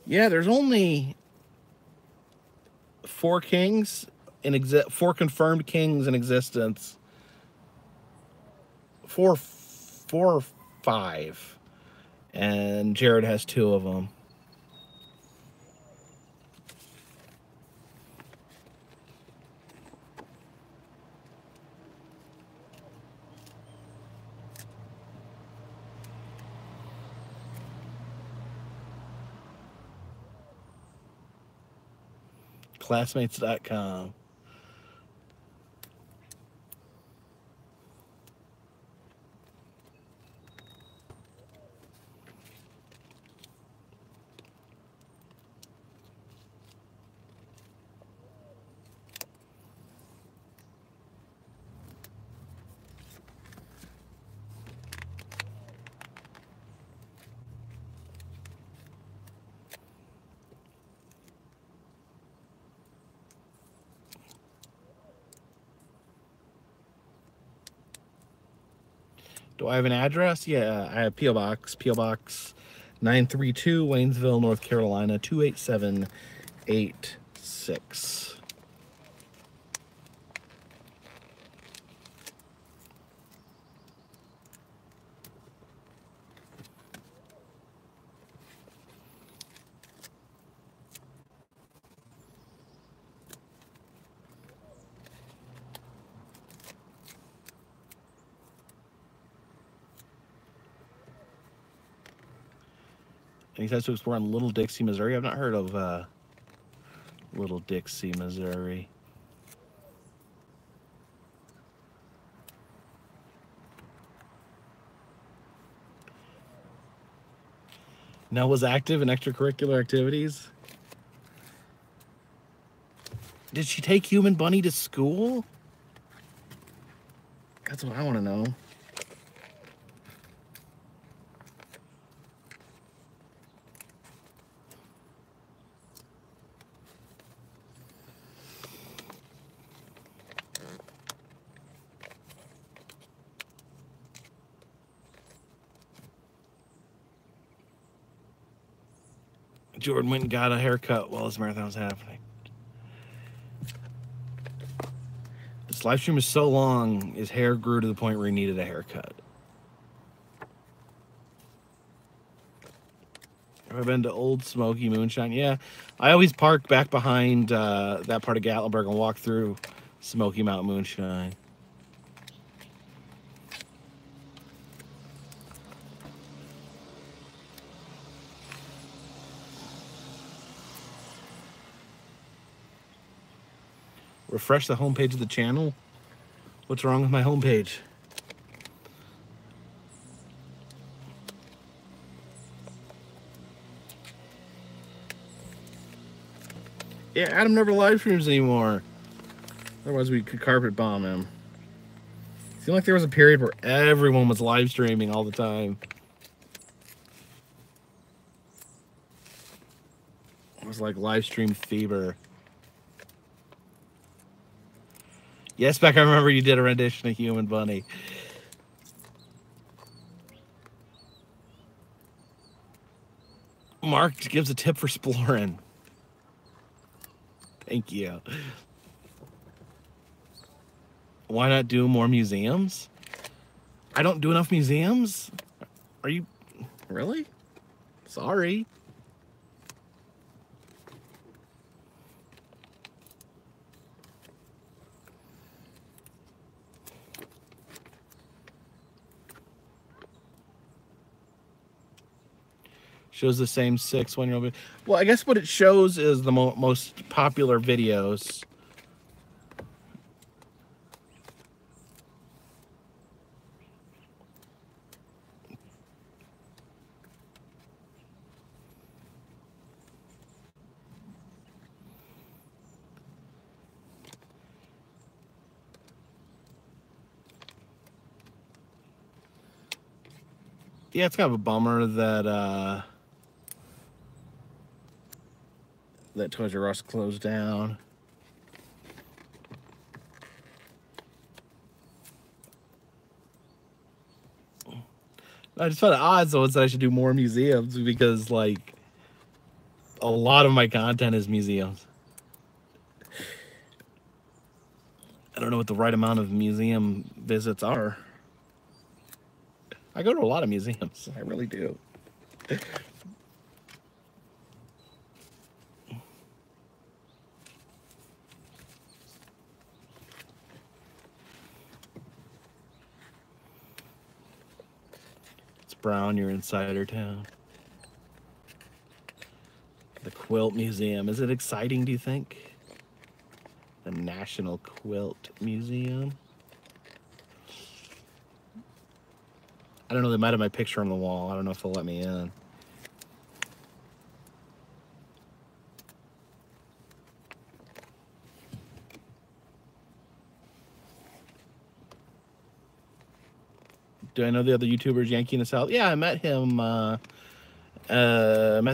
Yeah, there's only 4 kings in 4 confirmed kings in existence. 4 or 5, and Jared has 2 of them. Classmates.com. Do I have an address? Yeah, I have P.O. Box 932, Waynesville, North Carolina, 28786. And he says to explore in Little Dixie, Missouri. I've not heard of Little Dixie, Missouri. Nell was active in extracurricular activities. Did she take Human Bunny to school? That's what I want to know. Jordan went and got a haircut while this marathon was happening. This live stream is so long, his hair grew to the point where he needed a haircut. Have I been to Old Smoky Moonshine? Yeah, I always park back behind that part of Gatlinburg and walk through Smoky Mountain Moonshine. Refresh the homepage of the channel. What's wrong with my homepage? Yeah, Adam never live streams anymore. Otherwise we could carpet bomb him. It seemed like there was a period where everyone was live streaming all the time. It was like live stream fever. Yes, Beck, I remember you did a rendition of Human Bunny. Mark gives a tip for exploring. Thank you. Why not do more museums? I don't do enough museums? Are you... Really? Sorry. Shows the same 6 one-year-old. Well, I guess what it shows is the most popular videos. Yeah, it's kind of a bummer that that Toys R Us closed down. I just found it odd, though, that I should do more museums because, like, a lot of my content is museums. I don't know what the right amount of museum visits are. I go to a lot of museums. I really do. It's Brown, you're in Cider Town. The Quilt Museum. Is it exciting, do you think? The National Quilt Museum. I don't know, they might have my picture on the wall. I don't know if they'll let me in. Do I know the other YouTubers yanking us out? Yeah, I met him, met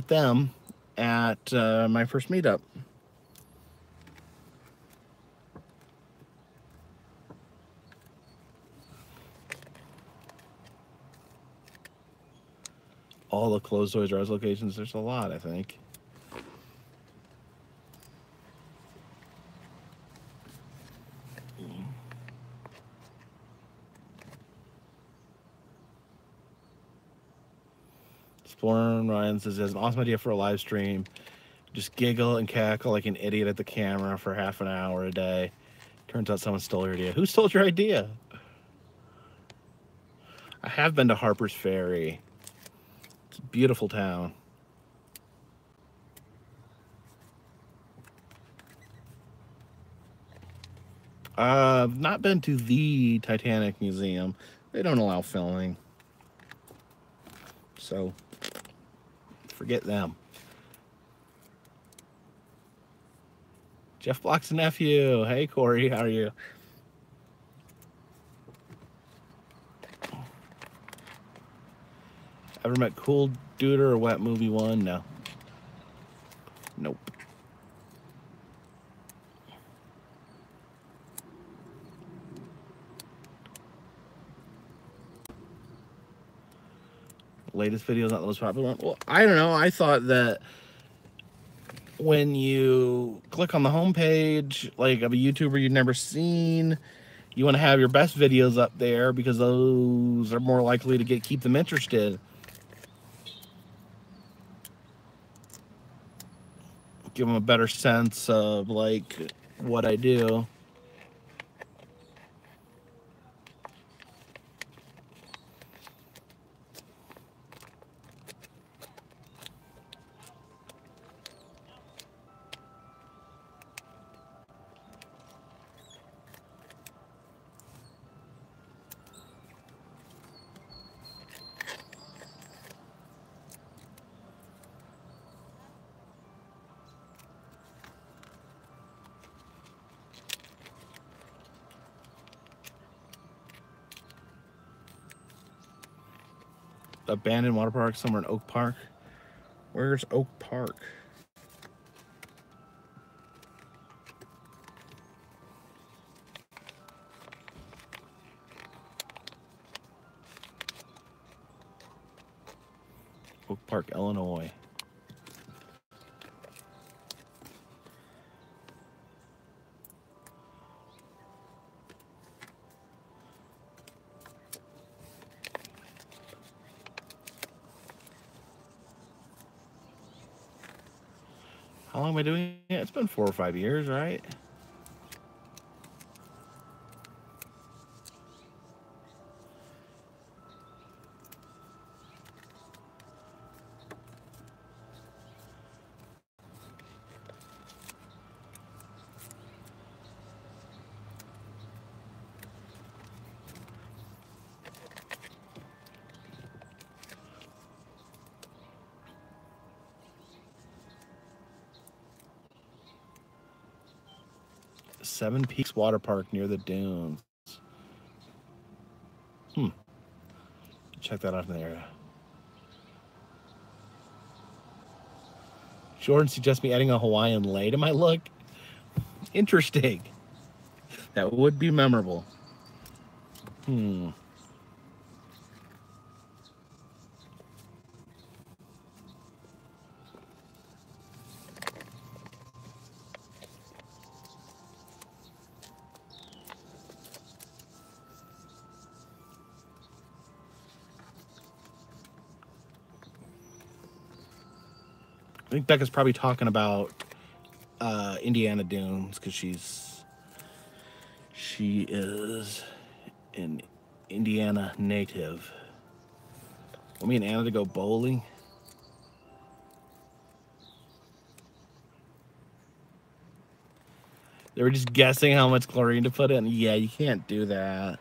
them at my first meetup. All the closed Toys R Us locations, there's a lot, I think. Explorer Ryan says he has an awesome idea for a live stream. Just giggle and cackle like an idiot at the camera for half an hour a day. Turns out someone stole your idea. Who stole your idea? I have been to Harper's Ferry. It's a beautiful town. I've not been to the Titanic Museum. They don't allow filming. So, forget them. Jeff Block's nephew. Hey, Corey, how are you? Ever met Cool Duder or Wet Movie 1? No. Nope. Latest video is not the most popular one. Well, I don't know. I thought that when you click on the homepage, like of a YouTuber you've never seen, you want to have your best videos up there because those are more likely to keep them interested. Give them a better sense of like what I do. Abandoned water park somewhere in Oak Park. Where's Oak Park? Oak Park, Illinois. How long am I doing it? It's been 4 or 5 years, right? Seven Peaks Water Park near the dunes. Check that out in the area. Jordan suggests me adding a Hawaiian lei to my look. Interesting. That would be memorable. think Becca's probably talking about Indiana Dunes because she is an Indiana native. Want me and Anna to go bowling? They were just guessing how much chlorine to put in. Yeah, you can't do that.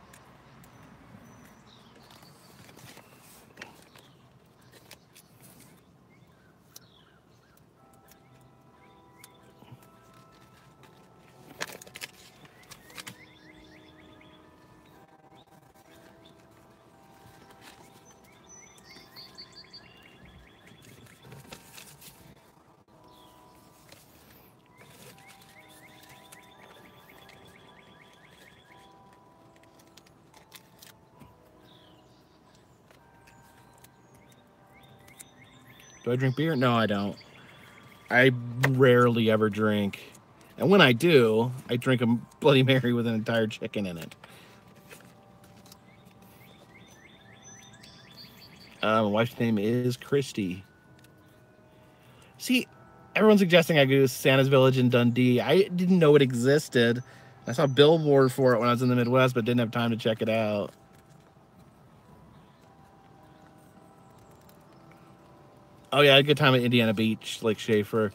Do I drink beer? No, I don't. I rarely ever drink. And when I do, I drink a Bloody Mary with an entire chicken in it. My wife's name is Christy. See, everyone's suggesting I go to Santa's Village in Dundee. I didn't know it existed. I saw a billboard for it when I was in the Midwest, but didn't have time to check it out. Oh yeah, I had a good time at Indiana Beach, Lake Schaefer.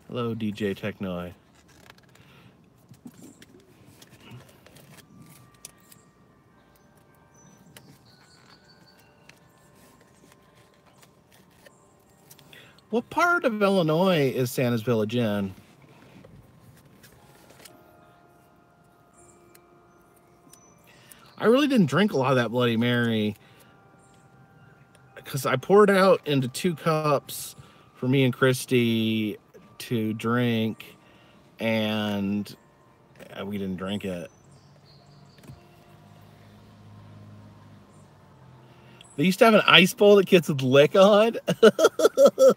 Hello, DJ Technoy. What part of Illinois is Santa's Village in? I really didn't drink a lot of that Bloody Mary because I poured out into 2 cups for me and Christy to drink, and we didn't drink it. They used to have an ice bowl that kids would lick on.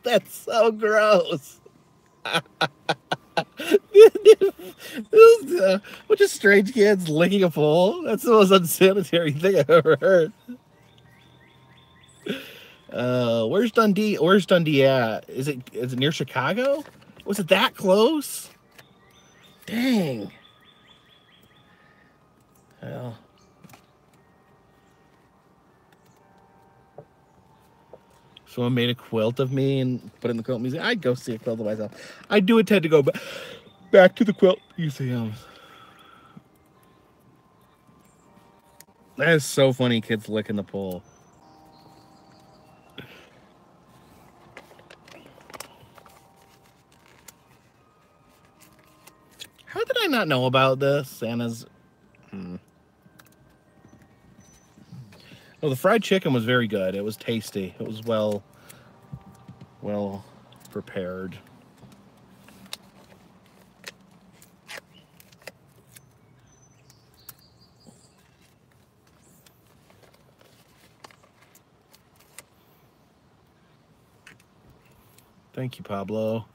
That's so gross. Bunch of strange kids licking a bowl. That's the most unsanitary thing I've ever heard. Where's Dundee? Where's Dundee at? Is it near Chicago? Was it that close? Dang. Well. Someone made a quilt of me and put it in the quilt museum. I'd go see a quilt of myself. I do intend to go back to the quilt museums. That is so funny, kids licking the pole. How did I not know about this? Santa's... Well, the fried chicken was very good. It was tasty. It was well prepared. Thank you, Pablo.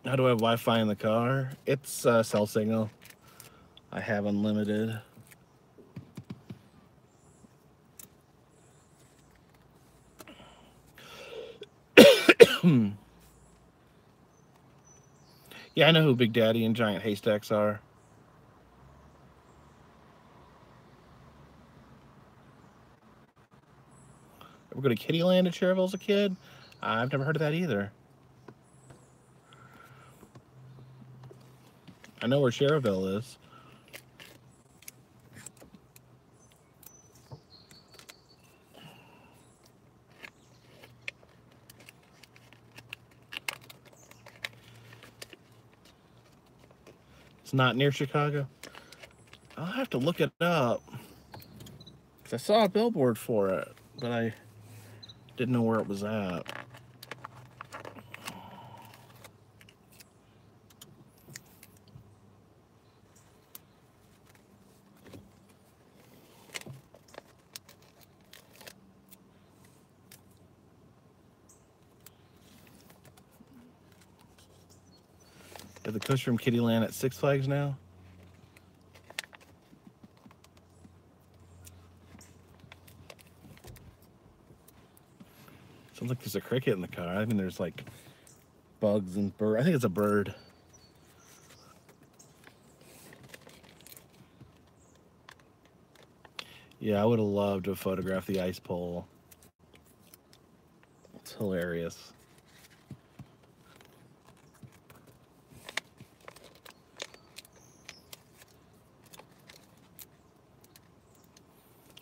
How do I have Wi-Fi in the car? It's cell signal. I have unlimited. Yeah, I know who Big Daddy and Giant Haystacks are. Ever go to Kittyland at Cherville as a kid? I've never heard of that either. I know where Cherville is. It's not near Chicago. I'll have to look it up. Because I saw a billboard for it, but I didn't know where it was at. Got the Kush from Kittyland at Six Flags now. Sounds like there's a cricket in the car. I think there's like bugs and bird. I think it's a bird. Yeah, I would have loved to photograph the ice pole. It's hilarious.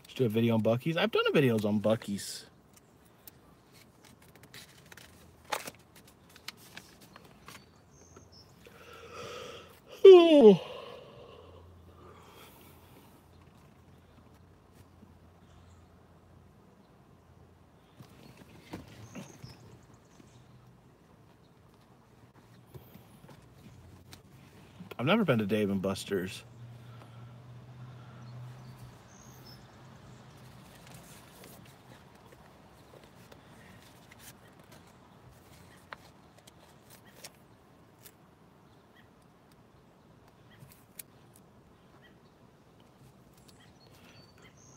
Let's do a video on Buc-ee's. I've done videos on Buc-ee's. Oh. I've never been to Dave and Buster's.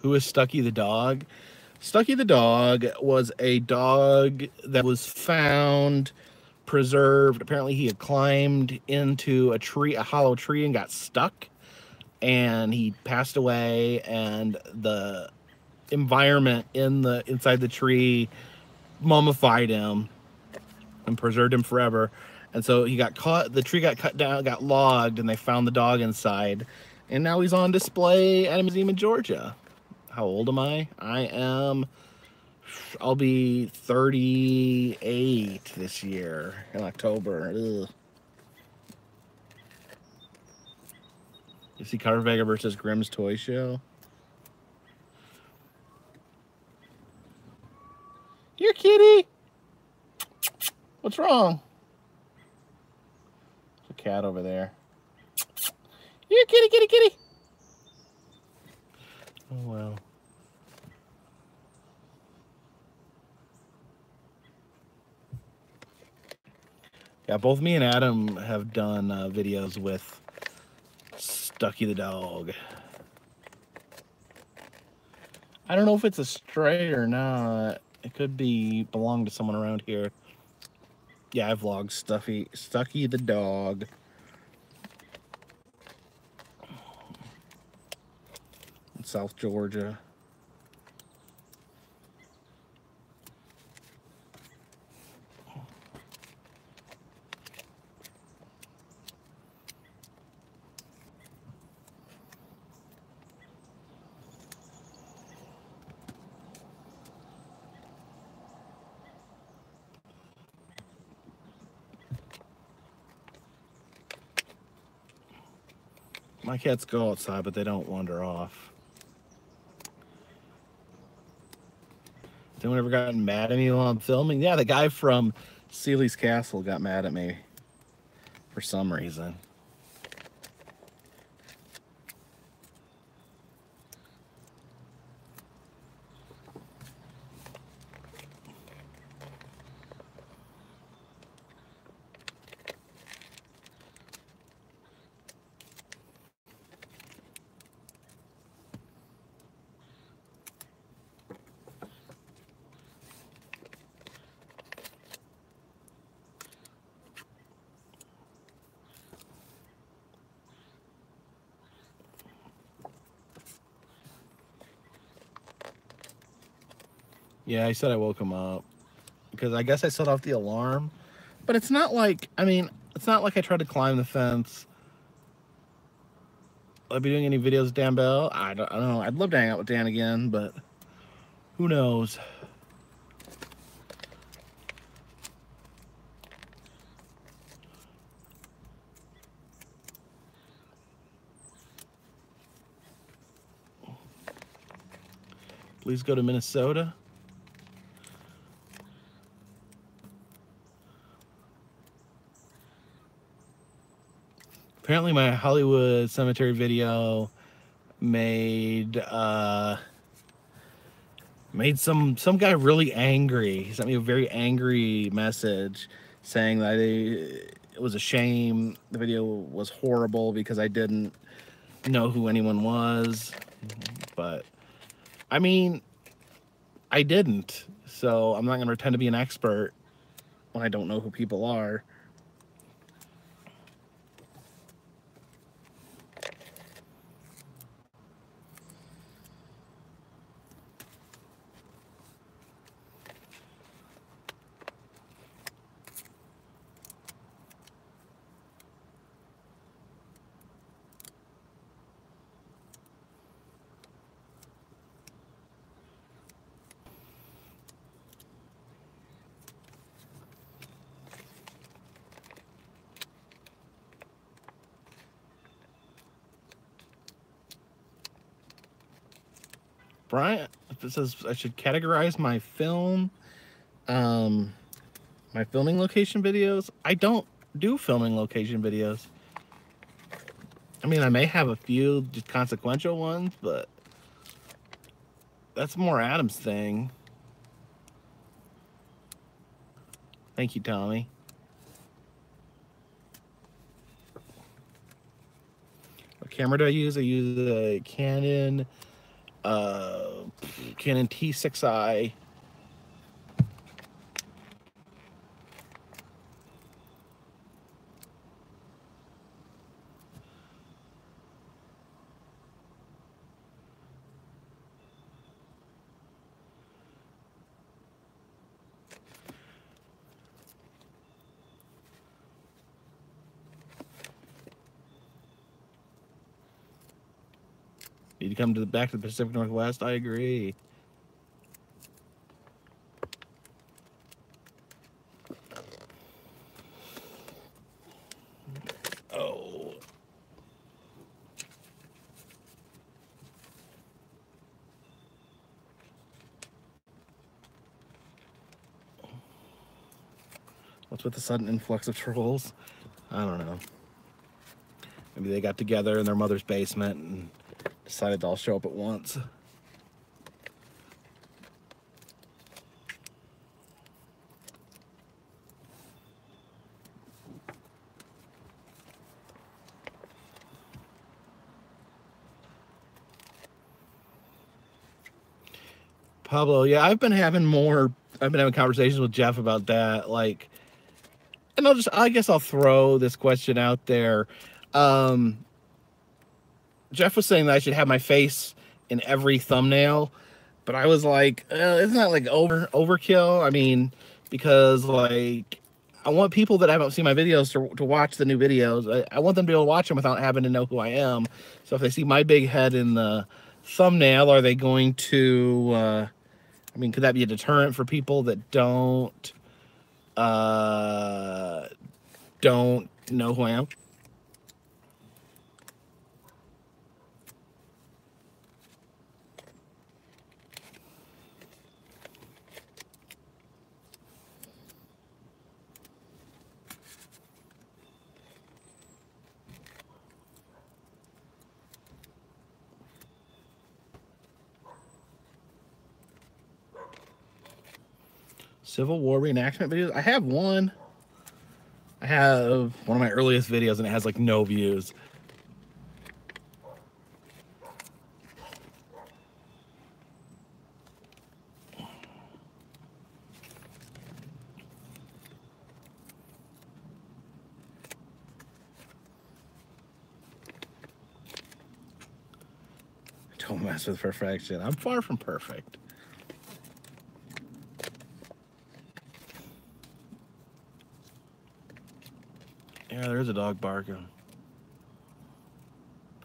Who is Stucky the dog? Stucky the dog was a dog that was found, preserved. Apparently he had climbed into a tree, a hollow tree, and got stuck, and he passed away, and the environment inside the tree mummified him and preserved him forever. And so he got caught, the tree got cut down, got logged, and they found the dog inside, and now he's on display at a museum in Georgia. How old am I? I'll be 38 this year in October. Ugh. You see Carpetbagger versus Grimm's Toy Show? Here, kitty! What's wrong? There's a cat over there. Here, kitty, kitty, kitty! Oh, well. Yeah, both me and Adam have done videos with Stucky the dog. I don't know if it's a stray or not. It could belong to someone around here. Yeah, I vlogged Stucky the dog. In South Georgia. My cats go outside, but they don't wander off. Has anyone ever gotten mad at me while I'm filming? Yeah, the guy from Sealy's Castle got mad at me for some reason. Yeah, he said I woke him up because I guess I set off the alarm, but it's not like, I mean, it's not like I tried to climb the fence. Will I be doing any videos with Dan Bell? I don't know. I'd love to hang out with Dan again, but who knows? Please go to Minnesota. Apparently my Hollywood Cemetery video made some guy really angry. He sent me a very angry message saying that it was a shame. The video was horrible because I didn't know who anyone was. But, I mean, I didn't. So I'm not going to pretend to be an expert when I don't know who people are. Brian, it says I should categorize my my filming location videos. I don't do filming location videos. I mean, I may have a few just consequential ones, but that's more Adam's thing. Thank you, Tommy. What camera do I use? I use a Canon T6i. Need to come to back to the Pacific Northwest. I agree. Oh. What's with the sudden influx of trolls? I don't know. Maybe they got together in their mother's basement and decided to all show up at once. Pablo, yeah, I've been having conversations with Jeff about that. Like, and I guess I'll throw this question out there. Jeff was saying that I should have my face in every thumbnail, but I was like, isn't that like overkill? I mean, because like I want people that haven't seen my videos to watch the new videos. I want them to be able to watch them without having to know who I am. So if they see my big head in the thumbnail, are they going to? I mean, could that be a deterrent for people that don't know who I am? Civil War reenactment videos. I have one. I have one of my earliest videos, and it has like no views. Don't mess with perfection. I'm far from perfect. Yeah, there is a dog barking.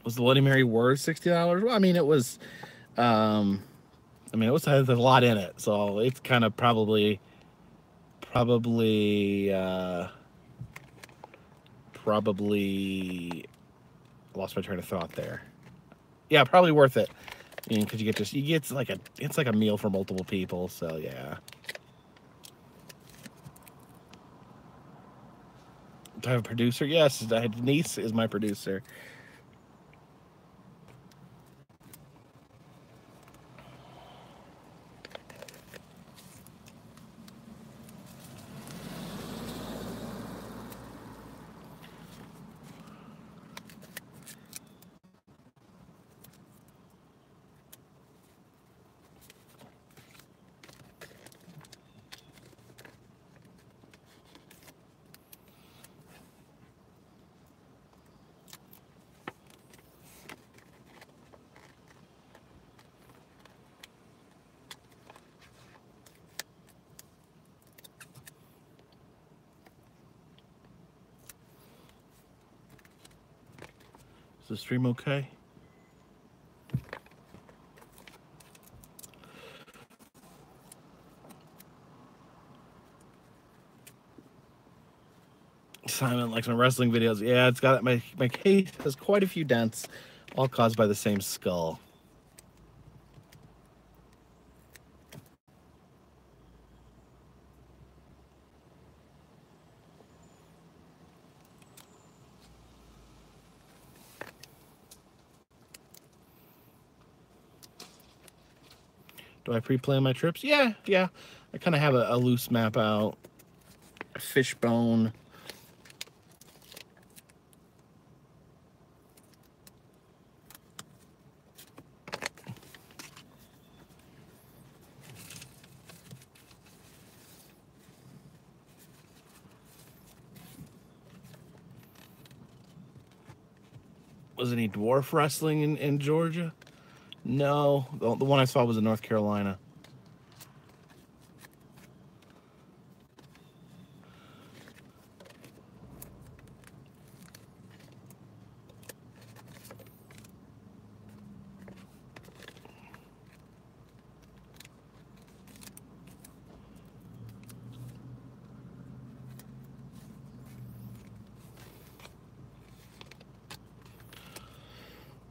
Was the Bloody Mary worth $60? Well, I mean, it was. It was there's a lot in it, so it's kind of probably lost my train of thought there. Yeah, probably worth it. I mean, because it's like a meal for multiple people. So yeah. Do I have a producer? Yes, Denise is my producer. the stream okay? Simon likes my wrestling videos. Yeah, it's got my case has quite a few dents, all caused by the same skull. Do I pre-plan my trips? Yeah. I kind of have a loose map out. Fishbone. Was any dwarf wrestling in Georgia? No, the one I saw was in North Carolina.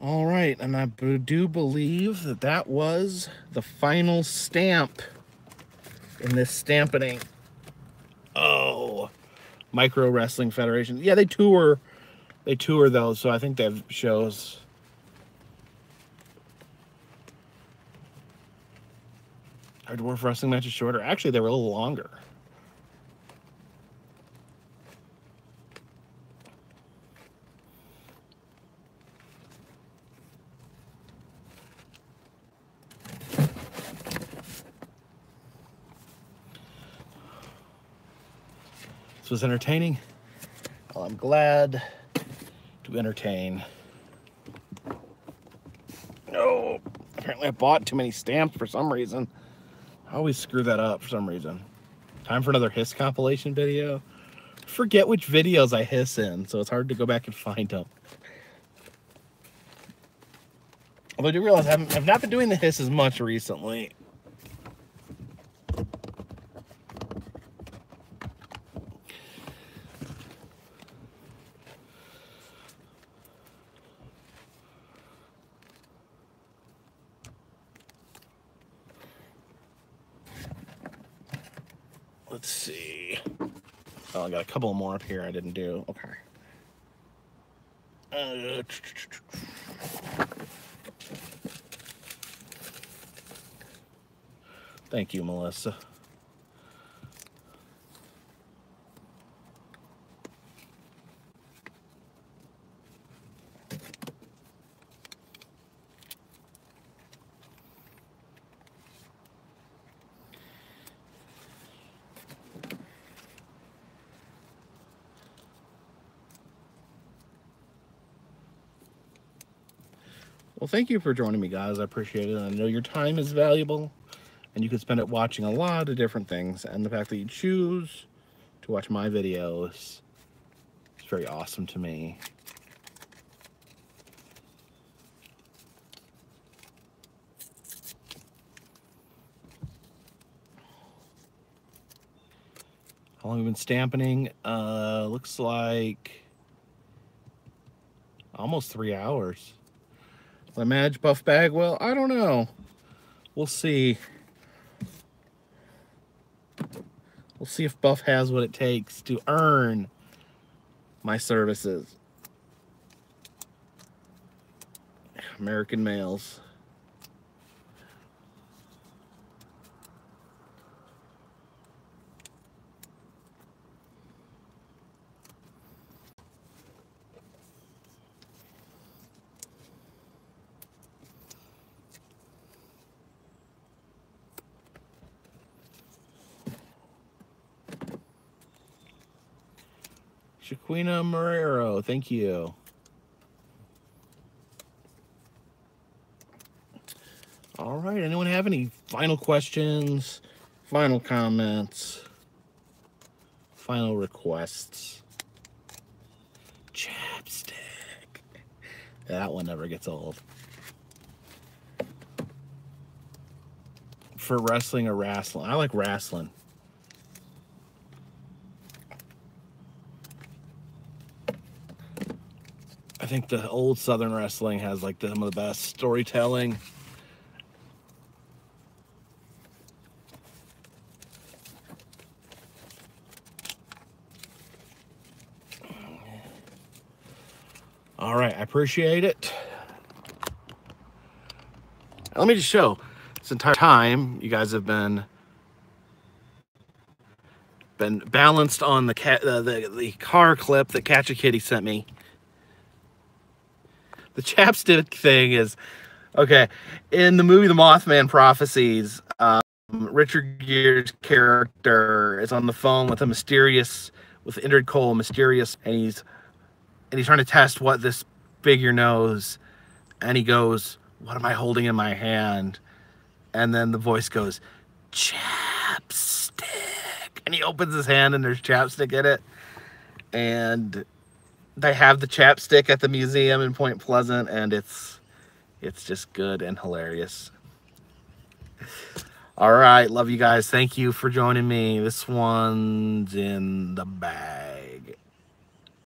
All right, and I do believe that that was the final stamp in this stampening. Oh, Micro Wrestling Federation. Yeah, they tour those, so I think they have shows. Our dwarf wrestling matches shorter. Actually, they were a little longer. This was entertaining. Well, I'm glad to entertain. No, apparently I bought too many stamps for some reason. I always screw that up for some reason. Time for another hiss compilation video. Forget which videos I hiss in, so it's hard to go back and find them. Although I do realize I've not been doing the hiss as much recently. Let's see. Oh, I got a couple more up here I didn't do. Okay. Thank you, Melissa. Well, thank you for joining me, guys. I appreciate it. I know your time is valuable, and you can spend it watching a lot of different things. And the fact that you choose to watch my videos is very awesome to me. How long have we been stampening? Looks like almost 3 hours. The Madge Buff Bagwell? I don't know. We'll see. We'll see if Buff has what it takes to earn my services. American males. Shaquina Marrero, thank you. All right, anyone have any final questions, final comments, final requests? Chapstick. That one never gets old. For wrestling or wrestling? I like wrestling. I think the old Southern wrestling has like some of the best storytelling. All right, I appreciate it. Let me just show, this entire time you guys have been balanced on the car clip that Catch a Kitty sent me. The chapstick thing is, okay, in the movie The Mothman Prophecies, Richard Gere's character is on the phone with with Indrid Cold, mysterious, and he's trying to test what this figure knows, and he goes, "What am I holding in my hand?" And then the voice goes, "Chapstick," and he opens his hand and there's chapstick in it, and they have the chapstick at the museum in Point Pleasant, and it's just good and hilarious. All right, love you guys. Thank you for joining me. This one's in the bag.